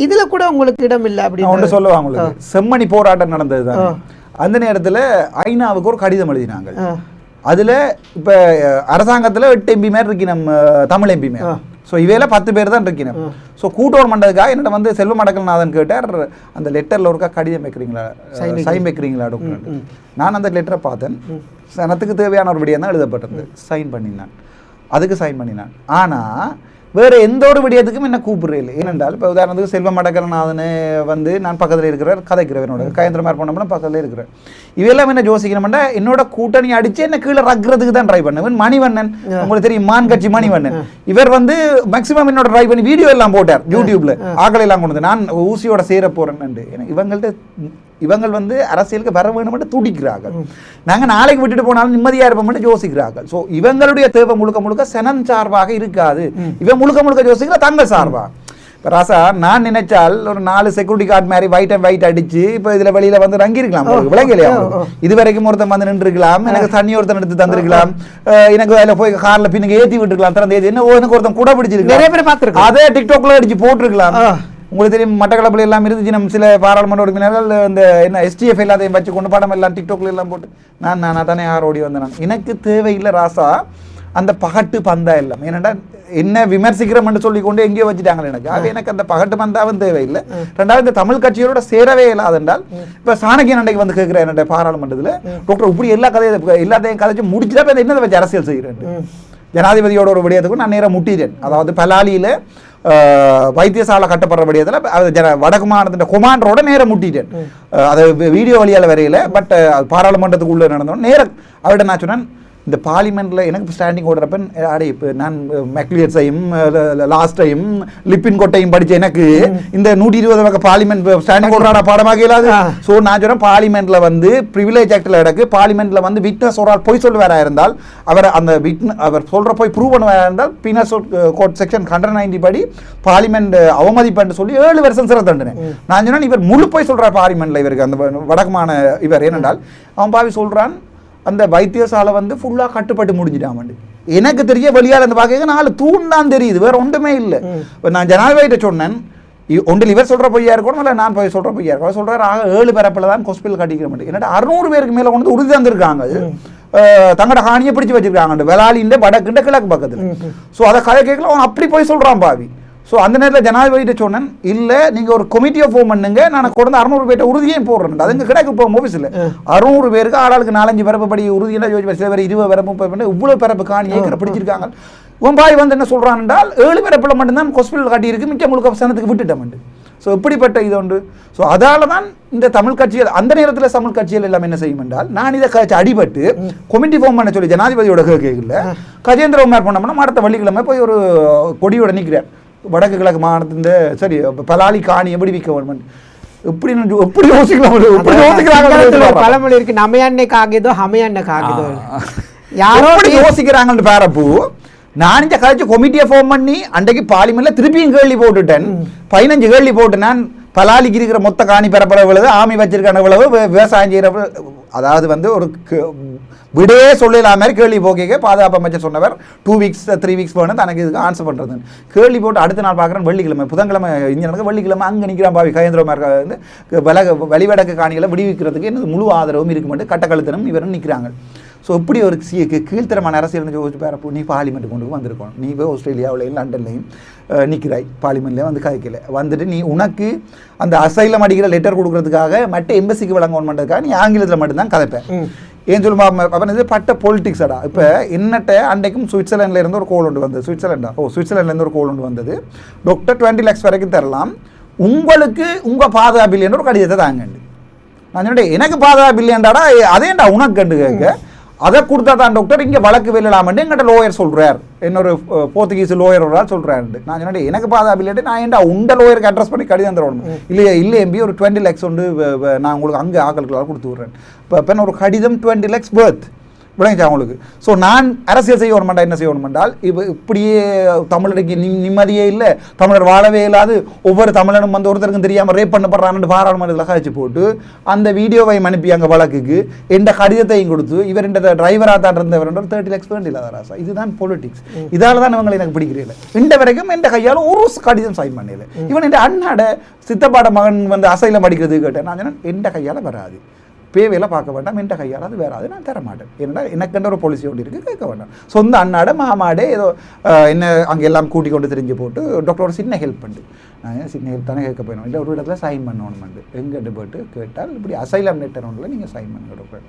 [SPEAKER 2] இதில் கூட உங்களுக்கு இடம் இல்லை அப்படின்னு
[SPEAKER 1] சொல்லுவாங்க. உங்களுக்கு செம்மணி போராட்டம் நடந்தது தான். அந்த நேரத்தில் ஐநாவுக்கு ஒரு கடிதம் எழுதினாங்க. அதில் இப்போ அரசாங்கத்தில் 8 எம்பி மேர் இருக்கு, நம்ம தமிழ் எம்பி மேர். ஸோ இவையில 10 பேர் தான் இருக்கணும். ஸோ கூட்டோர் மண்டதுக்காக என்னோட வந்து செல்வ மடக்கல்நாதன் கேட்டார், அந்த லெட்டரில் ஒருக்கா கடிதம் வைக்கிறீங்களா, சைன் வைக்கிறீங்களா டாக்டர். நான் அந்த லெட்டரை பார்த்தேன். சனத்துக்கு தேவையான ஒரு விடயம் தான் எழுதப்பட்டது. சைன் பண்ணினான், அதுக்கு சைன் பண்ணினான். ஆனால் வேறு எந்த ஒரு விடயத்துக்கும் என்ன கூப்பிடுறே இல்லை. ஏனென்றால் இப்போ உதாரணத்துக்கு செல்வ மடக்கல்நாதன் வந்து நான் பக்கத்தில் இருக்கிறார், கதைக்கிறேன், என்னோட கயந்திரமார் போனோம்னா பக்கத்தில் இருக்கிறேன். இவையெல்லாம் என்ன யோசிக்கணும்னா என்னோட கூட்டணி அடிச்சு என்ன கீழே ரக்கிறதுக்கு தான் ட்ரை பண்ணுவேன். மணிவண்ணன் உங்களுக்கு தெரியும், மான் கட்சி மணிவண்ணன், இவர் வந்து மேக்சிமம் என்னோட ட்ரை பண்ணி வீடியோ எல்லாம் போட்டார் யூடியூப்ல, ஆக்களை எல்லாம் கொண்டு வந்து நான் ஊசியோட சேர போறேன்னு. இவங்கள் வந்து அரசியலுக்கு வர வேணும்னு துடிக்கிறார்கள். நாங்கள் நாளைக்கு விட்டுட்டு போனாலும் நிம்மதியாக இருப்போம்னு யோசிக்கிறார்கள். ஸோ இவங்களுடைய தேவை முழுக்க முழுக்க சனம் சார்பாக இருக்காது. இவன் முழுக்க முழுக்க யோசிக்கிற தங்க சார்பா. இப்போ ராசா நான் நினைச்சால் ஒரு 4 செக்யூரிட்டி கார்டு மாதிரி ஒயிட் அண்ட் ஒயிட் அடிச்சு இப்போ இதில் வெளியில வந்து ரங்கிருக்கலாம், விளங்கலையா? இது வரைக்கும் ஒருத்தன் வந்து நின்று இருக்கலாம், எனக்கு தண்ணி ஒருத்தன் எடுத்து தந்திருக்கலாம், எனக்கு அதில் போய் காரில் பின்னுக்கு ஏற்றி விட்டுருக்கலாம், திறந்து ஏற்றி என்ன எனக்கு ஒருத்தன் கூட பிடிச்சிருக்கலாம், அதே டிக்டாக்ல அடிச்சு போட்டிருக்கலாம். உங்களுக்கு தெரியும் மட்டக்களப்பில் எல்லாம் இருந்துச்சு. நம்ம சில பாராளுமன்ற உறுப்பினர்கள் இந்த என்ன STF எல்லாத்தையும் வச்சு கொண்டு படம் எல்லாம் டிக்டாக்ல எல்லாம் போட்டு நான் தானே யார் ஓடி வந்தேன். நான் எனக்கு தேவையில்லை ராசா அந்த பகட்டு பந்தா எல்லாம். ஏன்னா என்ன விமர்சிக்கிறோம்னு சொல்லி கொண்டு எங்கேயோ வச்சுட்டாங்க எனக்கு. அது எனக்கு அந்த பகட்டு பந்தாவும் தேவையில்லை. ரெண்டாவது இந்த தமிழ் கட்சியோட சேரவே இல்லாதென்றால் இப்போ சாணக்கியன் அன்றைக்கு வந்து கேட்குறேன் என்னோட பாராளுமன்றத்தில், டாக்டர் இப்படி எல்லாத்தையும் கதைச்சு முடிச்சுட்டா என்னதை வச்சு அரசியல் செய்கிறேன். ஜனாதிபதியோட ஒரு விடயத்துக்கும் நான் நேராக முட்டிட்டேன். அதாவது பலாலியில் வைத்தியசாலை கட்டப்படுற விடயத்தில் வடக்கு மாநிலத்தின் கொமாண்டரோட நேரம் முட்டிட்டேன். அதை வீடியோ வழியால் வரையில. பட் பாராளுமன்றத்துக்குள்ளே நடந்தோம் நேரம் அவர்கிட்ட நான் சொன்னேன், இந்த பார்லிமெண்ட்டில் எனக்கு ஸ்டாண்டிங் ஓடுறப்ப அடே இப்போ நான் மெக்லியர்ஸையும் லாஸ்ட் டைம் லிப்பின் கோட்டையும் படித்த எனக்கு இந்த 120 வகை பார்லிமெண்ட் ஸ்டாண்டிங் ஓடுறாடா பாடமாக இல்லாது. ஸோ நான் சொன்னேன் பார்லிமெண்ட்டில் வந்து ப்ரிவிலேஜ் ஆக்டில் கிடக்கு. பார்லிமெண்ட்டில் வந்து விட்னஸ் ஒரு ஆள் பொய் சொல்லுவாரா இருந்தால் அவர் அந்த அவர் சொல்கிற போய் ப்ரூவ் பண்ணுவாரா இருந்தால் பீனல் கோட் செக்ஷன் 190 படி பார்லிமெண்ட் அவமதிப்புன்னு சொல்லி 7 வருஷம் சிறை தண்டனை. நான் சொன்னேன் இவர் முழு போய் சொல்கிறார் பார்லிமெண்ட்டில் இவருக்கு அந்த வடக்குமான இவர். ஏனென்றால் அவன் பாவி சொல்கிறான் அந்த வைத்தியசாலை வந்து ஃபுல்லாக கட்டுப்பட்டு முடிஞ்சிட்டான். எனக்கு தெரிய வெளியால் அந்த பார்க்க 4 தூண் தான் தெரியுது, வேற ஒன்றுமே இல்லை. இப்போ நான் ஜனாதிபதிட்ட சொன்னேன், ஒன்றில் இவர் சொல்கிற பொய்யா இருக்கணும், இல்லை நான் போய் சொல்கிற பொய்யா இருக்கும். சொல்கிறார் 7 பரப்பில் தான் ஹாஸ்பிட்டல் கட்டிக்கிற மாட்டேன். என்னடா 600 பேருக்கு மேலே கொண்டு உறுதி தந்திருக்காங்க. தங்களோட காணியை பிடிச்சி வச்சிருக்காங்க வெளாலின்ற வடக்குன்ற கிழக்கு பக்கத்தில். ஸோ அதை கதை கேட்கல, அவன் அப்படி போய் சொல்கிறான் பாவி. ஸோ அந்த நேரத்தில் ஜனாதிபதிட்ட சொன்னேன், இல்லை நீங்கள் ஒரு கமிட்டியை ஃபார்ம் பண்ணுங்க, நான் கொண்டு 600 பேர்ட்ட உறுதியும் போடுறேன். அதுங்க கிடக்கு இப்போ ஆஃபீஸில் 600 பேருக்கு ஆளாளுக்கு 4-5 பரப்பு படி உறுதியெல்லாம் யோசிச்சு சில பேர் 20 பரப்பு 30 இவ்வளோ பரப்பு காணி ஏக்கரை பிடிச்சிருக்காங்க. உன் பாய் வந்து என்ன சொல்கிறான் என்றால் 7 பரப்பில் மட்டும்தான் ஹாஸ்பிட்டல் கட்டியிருக்கு, மிச்ச முழுக்க சனத்துக்கு விட்டுட்டோம். ஸோ இப்படிப்பட்ட இது உண்டு. ஸோ அதால தான் இந்த தமிழ் கட்சிகள் அந்த நேரத்தில் தமிழ் கட்சிகள் எல்லாம் என்ன செய்யும் என்றால், நான் இதை அடிபட்டு கமிட்டி ஃபார்ம் பண்ண சொல்லி ஜனாதிபதியோட கேட்கல கஜேந்திரகுமார் பண்ணோம்னா அடுத்த வெள்ளிக்கிழமை போய் ஒரு கொடியோட நிற்கிறேன் வடக்கு கிழக்கு மாநிலத்தின் சரி பலாலி காணி எப்படி விற்க வேணும் எப்படி எப்படி யோசிக்கலாம்.
[SPEAKER 2] பழமொழி இருக்கு, நமையாண்ணைக்கு ஆகியதோ ஹமையாண்ணைக்கு ஆகியதோ
[SPEAKER 1] யாரோ யோசிக்கிறாங்கன்னு பேரப்பூ. நான் இந்த கழிச்சு கமிட்டியை ஃபார்ம் பண்ணி அன்றைக்கு பார்லிமெண்ட்ல திருப்பியும் கேள்வி போட்டுட்டேன். 15 கேள்வி போட்டு நான் பலாலிக்கு இருக்கிற மொத்த காணி பரப்பளவு எவ்வளவு, ஆமி வச்சிருக்கான எவ்வளவு, விவசாயம் செய்கிற, அதாவது வந்து ஒரு விடையே சொல்லலாம் மாதிரி கேள்வி போக்க பாதுகாப்பு அமைச்சர் சொன்னவர் 2 வீக்ஸ் 3 வீக்ஸ் போன தனக்கு இதுக்கு ஆன்சர் பண்ணுறது. கேள்வி போட்டு அடுத்த நாள் பார்க்குறேன் வெள்ளிக்கிழமை புதன்கிழமை இங்கே நடக்க வெள்ளிக்கிழமை அங்கே நிற்கிறான் பாவி கஜேந்திரகுமார் வந்து வழிவடக்கு காணிகளை விடுவிக்கிறதுக்கு எனக்கு முழு ஆதரவும் இருக்க மாட்டேன், கட்டக்கழுத்தனும் இவரும் நிற்கிறாங்க. ஸோ இப்படி ஒரு கீழ்த்தரமான அரசியல்னு யோசிச்சு பேரப்போ நீ பார்லிமெண்ட் கொண்டு வந்திருக்கணும். நீ போய் ஆஸ்திரேலியாவிலையும் லண்டன்லையும் நிற்கிறாய், பார்லிமெண்ட்லேயும் வந்து கதைக்கல வந்துட்டு நீ உனக்கு அந்த அசைலம் அடிக்கிற லெட்டர் கொடுக்கறதுக்காக மற்ற எம்பசிக்கு வழங்கணும் பண்ணுறதுக்காக நீ ஆங்கிலத்தில் மட்டும்தான் கதைப்பேன். ஏன் சொல்லுமா அப்போ இது பட்ட பொலிட்டிக்ஸடா. இப்போ என்னட்ட அன்றைக்கும் சுவிட்சர்லாண்ட்லேருந்து ஒரு கோல் ஒன்று வந்தது. சுவிட்சர்லாண்ட்லேருந்து ஒரு கோல் ஒன்று வந்தது. டாக்டர் 20 lakhs வரைக்கும் தரலாம், உங்களுக்கு உங்கள் பாதுகாப்பு இல்லைன்ற ஒரு கடிதத்தை தாங்கண்டு. நான் சொன்னேன் எனக்கு பாதுகாப்பு இல்லையாண்டாடா, அதேண்டா உனக்கு கண்டு கேட்க அதை கொடுத்தா தான் டாக்டர் இங்கே வழக்கு வெளியிடாமட்டு எங்கிட்ட லோயர் சொல்கிறார், இன்னொரு போர்த்துகீஸ் லோயர் ஒரு ஆள் சொல்கிறாரு. நான் சொன்னேன் எனக்கு பாதுகாப்பு இல்லைட்டு நான் ஏன்டா உண்ட லோயருக்கு அட்ரஸ் பண்ணி கடிதம் தரணும். இல்லை எம்பி ஒரு 20 lakhs உண்டு, நான் உங்களுக்கு அங்கே ஆக்களுக்கெல்லாம் கொடுத்து விட்றேன். இப்போ ஒரு கடிதம் 20 lakhs பர்த் விளங்கிச்சா அவங்களுக்கு. ஸோ நான் அரசியல் செய்ய வரமாட்டா என்ன செய்ய வரமாட்டால் இப்போ இப்படியே தமிழருக்கு நிம்மதியே இல்லை, தமிழர் வாழவே இல்லாது, ஒவ்வொரு தமிழனும் வந்து ஒருத்தருக்கும் தெரியாமல் ரேப் பண்ணப்படுறான்னு பாராளுமன்றத்தில் கழிச்சு போட்டு அந்த வீடியோவை அனுப்பி அங்கே வழக்குக்கு எந்த கடிதத்தையும் கொடுத்து இவர் இந்த டிரைவராக தான் இருந்தவர் 30 lakhs வேண்டிய இல்லாத ராசா. இதுதான் பொலிட்டிக்ஸ். இதால் தான் இவங்களை எனக்கு பிடிக்கிறீங்க. இந்த வரைக்கும் எந்த கையால் ஒரு கடிதம் சைன் பண்ணல. இவன் என் அண்ணாட சித்தப்பாட மகன் வந்து அசைலம் அடிக்கிறது கேட்டேன். நான் சொன்னேன் எந்த கையால் வராது, பேவையில் பார்க்க வேண்டாம், எந்த கையால் அது வேறாது, நான் தர மாட்டேன். ஏன்னா எனக்குன்ற ஒரு பாலிசி ஒன்று இருக்குது, கேட்க வேண்டாம். சொந்த அண்ணாட மாமாடே ஏதோ என்ன அங்கே எல்லாம் கூட்டி கொண்டு தெரிஞ்சு போட்டு டாக்டரோட சின்ன ஹெல்ப் பண்ணிட்டு நான் சின்ன ஹெல்ப் தானே கேட்க போயிடும், இல்லை ஒரு இடத்துல சைன் பண்ணணும்னு எங்கிட்ட போட்டு கேட்டால் இப்படி அசைலம் லெட்டர் ஒன்றில் நீங்கள் சைன் பண்ண டாக்டர்.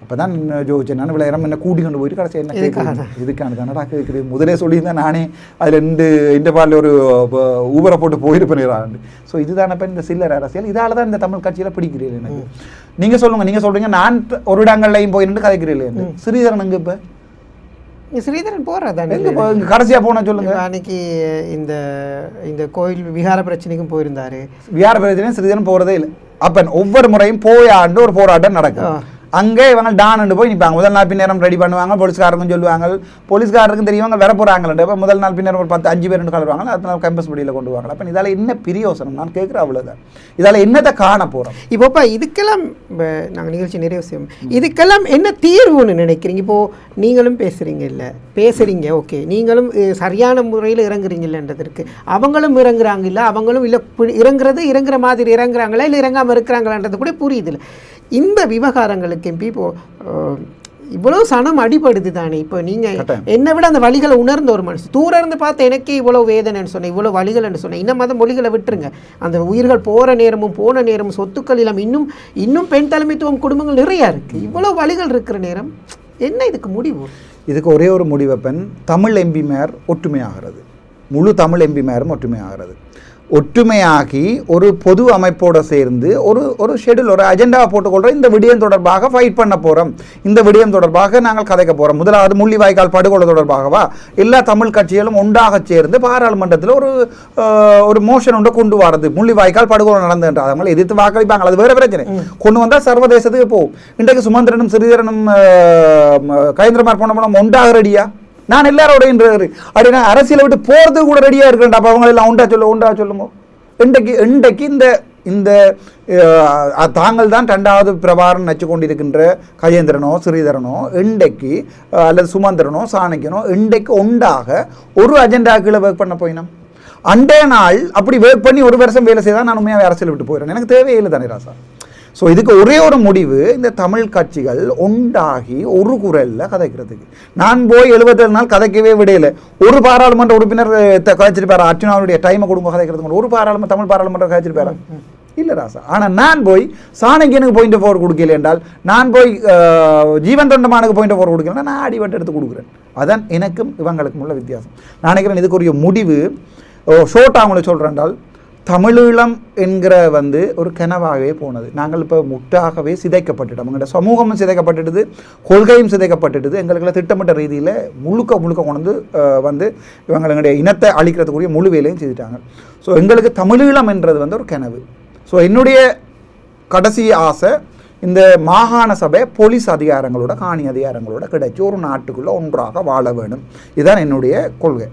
[SPEAKER 1] அப்போ தான் ஜோதிச்சேன் நான் விளையாடம் என்ன கூட்டி கொண்டு போயிட்டு கடைசி என்ன கேட்குறேன் இதுக்கான தானடா கேட்குறது. முதலே சொல்லியிருந்தேன் நானே அதில் இந்த பாலில் ஒரு ஊபரை போட்டு போயிருப்பேன். ஸோ இதுதான இப்போ இந்த சில்லர் அரசியல். இதால் தான் இந்த தமிழ் கட்சியில் பிடிக்கிறீர்கள் எனக்கு. நீங்கள் சொல்லுங்கள், நீங்கள் சொல்கிறீங்க நான் ஒரு இடங்கள்லையும் போயிருந்து கதைக்கிறீர்கள். ஸ்ரீதரன் அங்கே இப்போ
[SPEAKER 2] ஸ்ரீதரன் போகிறதா
[SPEAKER 1] கடைசியாக போனால் சொல்லுங்கள்.
[SPEAKER 2] அன்னைக்கு இந்த கோயில் விகார பிரச்சனைக்கும் போயிருந்தாரு.
[SPEAKER 1] விகார பிரச்சனையும் ஸ்ரீதரன் போகிறதே இல்லை. அப்போ ஒவ்வொரு முறையும் போயாண்டு ஒரு போராட்டம் நடக்கும். அங்கே இவங்க டான்னு போய் நிற்பாங்க. முதல் நாள் பின்னேரம் ரெடி பண்ணுவாங்க, போலீஸ்காரருக்கும் சொல்லுவாங்க, போலீஸ்காரருக்கும் தெரியுவாங்க வர போகிறாங்களே. இப்போ முதல் நாள் பின்னேரம் ஒரு 10-5 பேர் கலருவாங்க, அடுத்த நாள் கேம்பஸ் படியில் கொண்டு வாங்க. அப்போ இதால் என்ன பிரியோசனம் நான் கேட்குறேன், அவ்வளோதான். இதால் என்னத்தை காண போகிறோம்
[SPEAKER 2] இப்போப்பா? இதுக்கெல்லாம் நாங்கள் நிகழ்ச்சி நிறைவு செய்வோம். இதுக்கெல்லாம் என்ன தீர்வுன்னு நினைக்கிறீங்க? இப்போது நீங்களும் பேசுகிறீங்க ஓகே, நீங்களும் சரியான முறையில் இறங்குறீங்கன்றதற்கு அவங்களும் இறங்குறாங்க இல்லை, அவங்களும் இல்லை இறங்குற மாதிரி இறங்குறாங்களா இல்லை இறங்காமல் இருக்கிறாங்களான்றது கூட புரியுது இல்லை. இந்த விவகாரங்களுக்கு எம்பி இப்போது இவ்வளோ சனம் அடிபடுது தானே. இப்போ நீங்கள் என்னை விட அந்த வழிகளை உணர்ந்த ஒரு மனுஷன், தூரம் இருந்து பார்த்து எனக்கே இவ்வளோ வேதனைன்னு சொன்னேன், இவ்வளோ வழிகள்னு சொன்னேன். இன்னும் மத மொழிகளை விட்டுருங்க, அந்த உயிர்கள் போன நேரமும் சொத்துக்கள் இல்லாமல் இன்னும் பெண் தலைமைத்துவம் குடும்பங்கள் நிறையா இருக்குது. இவ்வளோ வழிகள் இருக்கிற நேரம் என்ன இதுக்கு முடிவு?
[SPEAKER 1] இதுக்கு ஒரே ஒரு முடிவப்பன், தமிழ் எம்பிமார் ஒற்றுமையாகிறது, முழு தமிழ் எம்பிமாரும் ஒற்றுமையாகிறது. ஒற்றுமையாகி ஒரு பொது அமைப்போடு சேர்ந்து ஒரு ஷெடியூல், ஒரு அஜெண்டாவை போட்டுக்கொள்கிற இந்த விடயம் தொடர்பாக ஃபைட் பண்ண போகிறோம், இந்த விடயம் தொடர்பாக நாங்கள் கதைக்க போகிறோம். முதலாவது முள்ளிவாய்க்கால் படுகொலை தொடர்பாகவா எல்லா தமிழ் கட்சிகளும் ஒன்றாக சேர்ந்து பாராளுமன்றத்தில் ஒரு மோஷன் ஒன்று கொண்டு வரது. முள்ளிவாய்க்கால் படுகொலை நடந்துன்ற அவங்களை எதிர்த்து வாக்களிப்பாங்க, அது வேறு பிரச்சனை. கொண்டு வந்தால் சர்வதேசத்துக்கு போகும். இன்றைக்கு சுமந்திரனும் ஸ்ரீதரனும் கயேந்திரமார் போன ஒன்றாக ரெடியா? நான் எல்லாரோடையும் அப்படின்னா அரசியலை விட்டு போகிறது கூட ரெடியாக இருக்கிறேன். அப்போ அவங்க எல்லாம் உண்டா சொல்லுங்க. இன்றைக்கு இந்த தாங்கள் தான் 2வது பிரபாரம் நச்சு கொண்டிருக்கின்ற கஜேந்திரனோ ஸ்ரீதரனோ இன்றைக்கு அல்லது சுமந்திரனோ சாணக்கியனோ இன்றைக்கு ஒன்றாக ஒரு அஜெண்டா கீழே ஒர்க் பண்ண போயினோம். அண்டே நாள் அப்படி ஒர்க் பண்ணி ஒரு வருஷம் வேலை செய்தால் நான் உண்மையாக அரசியல் விட்டு போயிடுறேன். எனக்கு தேவையில்லை தானே ராசா. ஸோ இதுக்கு ஒரே ஒரு முடிவு, இந்த தமிழ் கட்சிகள் ஒன்றாகி ஒரு குரலில் கதைக்கிறதுக்கு. நான் போய் 77 நாள் கதைக்கவே விடையில. ஒரு பாராளுமன்ற உறுப்பினர் கதைச்சிருப்பாரா? அர்ச்சுனாவுடைய டைமை கொடுங்க கதைக்கிறதுக்கு. ஒரு தமிழ் பாராளுமன்றம் கதைச்சிருப்பாரா? இல்லை ராசா. ஆனால் நான் போய் சாணக்கியனுக்கு பாயிண்ட் ஆஃப் கொடுக்கல என்றால், நான் போய் ஜீவன் தொண்டமானுக்கு பாயிண்ட் ஆஃப் கொடுக்கலன்னா நான் அடிவட்டு எடுத்து கொடுக்குறேன். அதான் எனக்கும் இவங்களுக்கும் உள்ள வித்தியாசம். நான் நினைக்கிறேன் இதுக்குரிய முடிவு ஷோர்ட்டாக அவங்களை சொல்கிறேன்டால், தமிழீழம் என்கிற ஒரு கனவாகவே போனது. நாங்கள் இப்போ முட்டாகவே சிதைக்கப்பட்டுட்டோம். எங்களோட சமூகமும் சிதைக்கப்பட்டுடுது, கொள்கையும் சிதைக்கப்பட்டுடுது. எங்களுக்குள்ள திட்டமிட்ட ரீதியில் முழுக்க கொண்டு இவங்களுடைய இனத்தை அழிக்கிறதுக்குரிய முழு வேலையும் செய்துட்டாங்க. ஸோ எங்களுக்கு தமிழீழம் என்றது ஒரு கனவு. ஸோ என்னுடைய கடைசி ஆசை, இந்த மாகாண சபை போலீஸ் அதிகாரங்களோட காணி அதிகாரங்களோட கிடைச்சி ஒரு நாட்டுக்குள்ளே ஒன்றாக வாழ வேணும். இதுதான் என்னுடைய கொள்கை.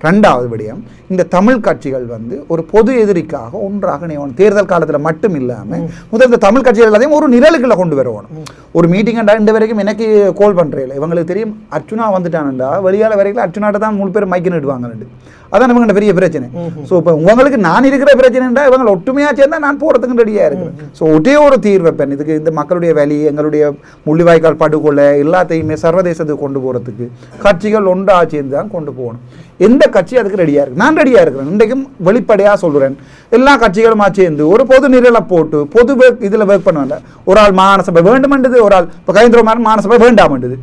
[SPEAKER 1] 2வது விடயம், இந்த தமிழ் கட்சிகள் ஒரு பொது எதிரிக்காக ஒன்றாக தேர்தல் காலத்தில் மட்டும் இல்லாமல் முதல் இந்த தமிழ் கட்சிகள் எல்லாத்தையும் ஒரு நிரலுக்குள்ள கொண்டு வரணும். ஒரு மீட்டிங்கண்டா இந்த வரைக்கும் எனக்கு கால் பண்ணுறேன். இவங்களுக்கு தெரியும் அர்ச்சுனா வந்துட்டானுண்டா, வெளியால் வரைக்கும் அர்ச்சுனாட்ட தான் 3 பேர் மைக்கு நிடுவாங்கன்னு. அதான் இவங்க பெரிய பிரச்சனை. ஸோ இப்போ உங்களுக்கு நான் இருக்கிற பிரச்சனைண்டா இவங்களை ஒற்றுமையாக சேர்ந்தால் நான் போகிறதுக்கு ரெடியாக இருக்கிறேன். ஸோ ஒரே ஒரு தீர்வு வைப்பேன் இதுக்கு. இந்த மக்களுடைய வலி, எங்களுடைய முள்ளிவாய்க்கால் படுகொலை எல்லாத்தையுமே சர்வதேசத்துக்கு கொண்டு போகிறதுக்கு கட்சிகள் ஒன்றாக சேர்ந்து தான் கொண்டு போகணும். எந்த கட்சி அதுக்கு ரெடியாக இருக்குது? நான் ரெடியாக இருக்கிறேன். இன்றைக்கும் வெளிப்படையாக சொல்கிறேன், எல்லா கட்சிகளுமா சேர்ந்து ஒரு பொது நிரலை போட்டு பொது இதில் ஒர்க் பண்ணுவாங்க. ஒரு ஆள் மாநசபை வேண்டுமென்றது, ஒரு ஆள் இப்போ கயேந்திரமார் மாநசபை வேண்டாமென்றது,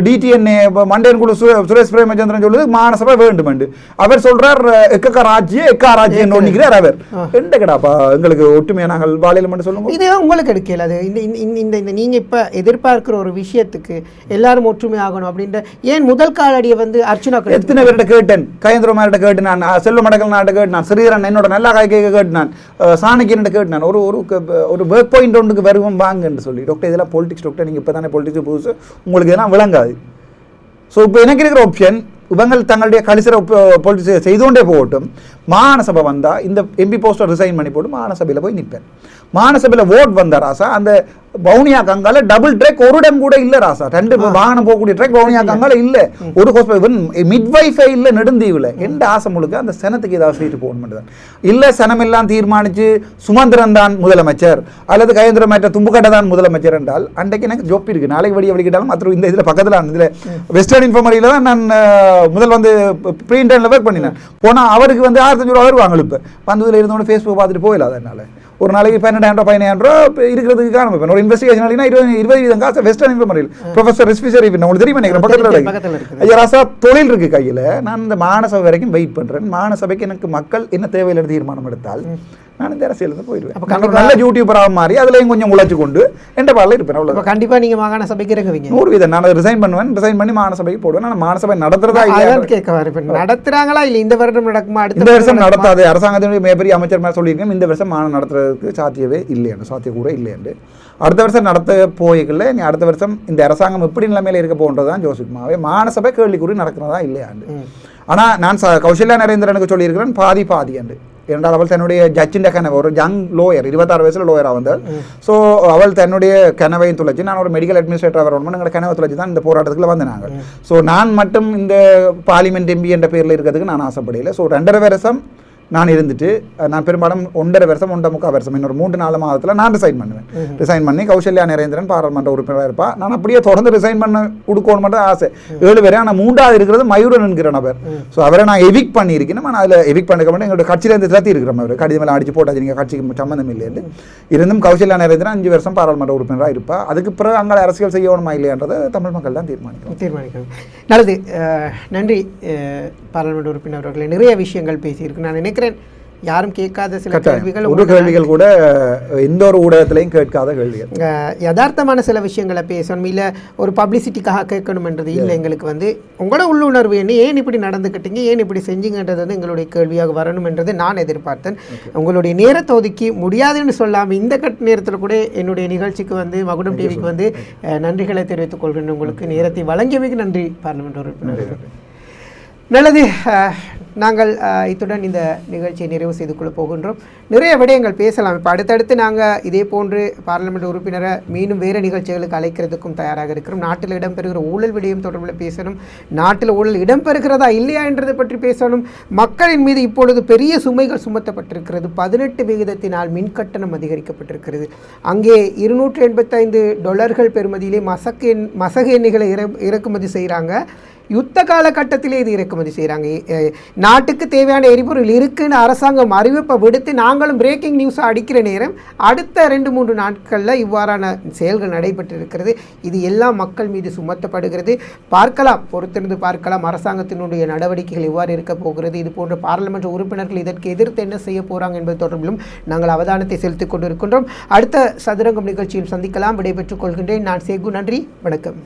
[SPEAKER 1] டிடிஎன்ஏ மண்டையன் குழு சுரேஷ் பிரேமச்சந்திரன் சொல்லுது மாநசபை வேண்டுமென்று. அவர் சொல்றார் எக்கா ராஜ்யம் நோண்டிக்கிறார். அவர் எந்த கடாப்பா எங்களுக்கு ஒற்றுமையா நாங்கள் வாழையில மட்டும் சொல்லுங்க.
[SPEAKER 2] இதே உங்களுக்கு எடுக்கல. அது இந்த நீங்க இப்ப எதிர்பார்க்கிற ஒரு விஷயத்துக்கு எல்லாரும் ஒற்றுமை ஆகணும் அப்படின்ற ஏன் முதல் காலடியை அர்ச்சுனா
[SPEAKER 1] எத்தனை பேர்கிட்ட கேட்டேன், கயேந்திரமார்ட்ட கேட்டு நான், செல்வ மடக்கல் நாட்டை கேட்டு நான், ஸ்ரீரன் என்னோட நல்லா கேட்டு நான், சாணக்கியன்ட்ட கேட்டு நான், ஒரு ஒர்க் பாயிண்ட் ஒன்றுக்கு வருவோம் வாங்கன்னு சொல்லி. டாக்டர் இதெல்லாம் பொலிட்டிக்ஸ் டாக்டர், நீங்கள் இப்போ தானே பொலிட்டிக்ஸ் புதுசு, உங்களுக்கு இதெல்லாம் விளங்காது. ஸோ இப்போ எனக்கு இருக்கிற ஆப்ஷன், இவங்க தங்களுடைய கலிசர பொலிட்டிக்ஸ் செய்து கொண்டே போகட்டும். மாகாண சபை வந்தால் இந்த எம்பி போஸ்ட்டை ரிசைன் பண்ணி போட்டு மாகாண சபையில் போய் நிற்பேன். மாகாண சபையில் ஓட் வந்த ராசா, அந்த வவுனியா கங்கால டபுள் ட்ரெக் ஒரு இடம் கூட இல்லை ராசா. 2 வாகனம் போகக்கூடிய ட்ரெக் வவுனியா கங்கால இல்லை. ஒரு ஹாஸ்பிட்டல் மிட்வைஃபை இல்லை நெடுந்தீவில். எந்த ஆசை முழுக்க அந்த சனத்துக்கு ஏதாவது சீட்டு போகணும் தான் இல்லை. சனமெல்லாம் தீர்மானித்து சுமந்திரன் தான் முதலமைச்சர் அல்லது கயேந்திரமாற்ற தும்புக்கட்டை தான் முதலமைச்சர் என்றால் அன்றைக்கு எனக்கு ஜோப் இருக்குது. நாளைக்கு வடிக்கிட்டாலும் மற்ற இந்த இதில் பக்கத்தில் இதில் வெஸ்டர்ன் இன்ஃபர்மரியில் தான் நான் முதல் வந்து ப்ரீ இன்டர்னில் ஒர்க் பண்ணினேன். போனால் அவருக்கு வந்து 1500 ரூபா வருவாங்க. இப்போ வந்ததில் இருந்தோட ஃபேஸ்புக் பார்த்துட்டு போயிடலாம். அதனால ஒரு நாளைக்கு 12,000 15,000 இருக்கிறதுக்கு காரணம். ஒரு இன்வெஸ்டிகேஷன் 20% காசு வெஸ்டர்ன் இன்ஃபர்மரியில் ப்ரொஃபஸர் ரிஸ்பிசரி உங்களுக்கு தெரியுமா நினைக்கிறேன் பக்கத்தில் ஐயா ராசா தொழில் இருக்கு கையில். நான் இந்த மாகாண சபை வரைக்கும் வெயிட் பண்ணுறேன். மாகாண சபைக்கு எனக்கு மக்கள் என்ன தேவையில்லை தீர்மானம் எடுத்தால் நான் இந்த அரசியலிருந்து போயிடுவேன். அப்போ நல்ல யூடியூபராக மாறி அதுலேயும் கொஞ்சம் உழைச்சு கொண்டு எந்த பாடல இருப்பேன். அவ்வளோ கண்டிப்பாக நீங்கள் மாகாண சபைக்கு இறங்குவீங்க 100%. நான் ரிசைன் பண்ணுவேன். ரிசைன் பண்ணி மாகாண சபைக்கு போடுவேன். நான் மாகாண சபை நடத்துறதா இல்லையான்னு கேட்க நடத்துறாங்களா இல்லை இந்த வருடம் நடக்குமா? இந்த வருஷம் நடத்தாது. அரசாங்கத்தினுடைய மிகப்பெரிய அமைச்சர் மாதிரி சொல்லியிருக்கேன். இந்த வருஷம் மாகாணம் நடத்துறதுக்கு சாத்தியவே இல்லையாண்டு, சாத்தியக்கூட இல்லையாண்டு. அடுத்த வருஷம் நடத்த போய்க்கல. நீ அடுத்த வருஷம் இந்த அரசாங்கம் எப்படி நிலைமையில இருக்க போன்றதான் யோசிக்குமாவே மாகாண சபை கேள்விக்குறி நடக்கிறதா இல்லையாண்டு. ஆனால் நான் கௌசல்யா நரேந்திரனுக்கு சொல்லியிருக்கிறேன் பாதி அண்டு. இரண்டால் அவள் தன்னுடைய ஜட்ஜின் கனவை, ஒரு யங் லோயர் 26 வயசில் லோயராக வந்தாள். ஸோ அவள் தன்னுடைய கனவையும் துளைச்சி, நான் ஒரு மெடிக்கல் அட்மினிஸ்ட்ரேட்டர் வரணும் எங்களோட கனவை துளைச்சி தான் இந்த போராட்டத்துக்குள்ள வந்து நாங்கள். ஸோ நான் மட்டும் இந்த பார்லிமெண்ட் எம்பி என்ற பேரில் இருக்கிறதுக்கு நான் ஆசைப்படையில. ஸோ 2.5 வருஷம் நான் இருந்துட்டு நான் பெரும்பாலும் 1.5 வருஷம் 1.25 வருஷம் இன்னொரு 3-4 மாதத்தில் நான் ரிசைன் பண்ணுவேன். ரிசைன் பண்ணி கௌசல்யா நரேந்திரன் பாராளுமன்ற உறுப்பினராக இருப்பா. நான் அப்படியே தொடர்ந்து ரிசைன் பண்ண கொடுக்கணும் மட்டும் ஆசை. 7 பேர். ஆனால் 3வது இருக்கிறது மயூரன் என்கிற நபர். ஸோ அவரை நான் எவிக் பண்ணியிருக்கேன். நான் அதில் எவிக் பண்ணிக்க மாட்டேன். எங்களோட கட்சியிலேருந்து திரத்தி இருக்கிற அவர் கடிதம் மேலே அடிச்சு போட்டாச்சு, நீங்கள் கட்சிக்கு சம்மந்தம் இல்லைன்னு இருந்தும் கௌசல்யா நரேந்திரன் 5 வருஷம் பாராளுமன்ற உறுப்பினராக இருப்பா. அதுக்கு பிறகு அங்கே அரசியல் செய்யணுமா இல்லையான்றதை தமிழ் மக்கள் தான் தீர்மானிக்கணும். நல்லது, நன்றி பாராளுமன்ற உறுப்பினர் அவர்களை. நிறைய விஷயங்கள் பேசியிருக்கு. நான் நினைக்கிறேன் யாரும் கேட்காத சில கேள்விகள், ஒரு கேள்விகள் கூட எந்த ஒரு ஊடகத்திலையும் கேட்காத கேள்விகள், யதார்த்தமான சில விஷயங்களை பேசணும். இல்லை ஒரு பப்ளிசிட்டிக்காக கேட்கணும்ன்றது இல்லை. எங்களுக்கு வந்து உங்களோட உள்ளுணர்வு என்ன, ஏன் இப்படி நடந்துக்கிட்டீங்க, ஏன் இப்படி செஞ்சீங்கன்றது வந்து எங்களுடைய கேள்வியாக வரணும் என்றது நான் எதிர்பார்த்தேன். உங்களுடைய நேரத்தை ஒதுக்கி முடியாதுன்னு சொல்லாமல் இந்த நேரத்தில் கூட என்னுடைய நிகழ்ச்சிக்கு வந்து மகுடம் டிவிக்கு வந்து நன்றிகளை தெரிவித்துக் கொள்கிறேன். உங்களுக்கு நேரத்தை வழங்கியமைக்கு நன்றி பார்லிமெண்ட் உறுப்பினர். நல்லது, நாங்கள் இத்துடன் இந்த நிகழ்ச்சியை நிறைவு செய்து கொள்ள போகின்றோம். நிறைய விடயங்கள் பேசலாம். இப்போ அடுத்தடுத்து நாங்கள் இதே போன்று பார்லிமெண்ட் உறுப்பினரை மீண்டும் வேறு நிகழ்ச்சிகளுக்கு அழைக்கிறதுக்கும் தயாராக இருக்கிறோம். நாட்டில் இடம்பெறுகிற ஊழல் விடயம் தொடர்பில் பேசணும். நாட்டில் ஊழல் இடம்பெறுகிறதா இல்லையா என்றதை பற்றி பேசணும். மக்களின் மீது இப்பொழுது பெரிய சுமைகள் சுமத்தப்பட்டிருக்கிறது. 18% மின்கட்டணம் அதிகரிக்கப்பட்டிருக்கிறது. அங்கே $285 பெறுமதியிலே மசகு எண்ணெய்களை இறக்குமதி செய்கிறாங்க. யுத்த காலகட்டத்திலே இது இறக்குமதி செய்கிறாங்க. நாட்டுக்கு தேவையான எரிபொருள் இருக்குன்னு அரசாங்கம் அறிவிப்பை விடுத்து நாங்களும் பிரேக்கிங் நியூஸை அடிக்கிற நேரம் அடுத்த 2-3 நாட்களில் இவ்வாறான செயல்கள் நடைபெற்றிருக்கிறது. இது எல்லாம் மக்கள் மீது சுமத்தப்படுகிறது. பார்க்கலாம், பொறுத்திருந்து பார்க்கலாம் அரசாங்கத்தினுடைய நடவடிக்கைகள் எவ்வாறு இருக்க போகிறது. இது போன்ற பாராளுமன்ற உறுப்பினர்கள் இதற்கு எதிர்த்து என்ன செய்ய போகிறாங்க என்பது தொடர்பிலும் நாங்கள் அவதானத்தை செலுத்திக் கொண்டிருக்கின்றோம். அடுத்த சதுரங்கம் நிகழ்ச்சியில் சந்திக்கலாம். விடைபெற்றுக் கொள்கின்றேன். நான் சேகு. நன்றி, வணக்கம்.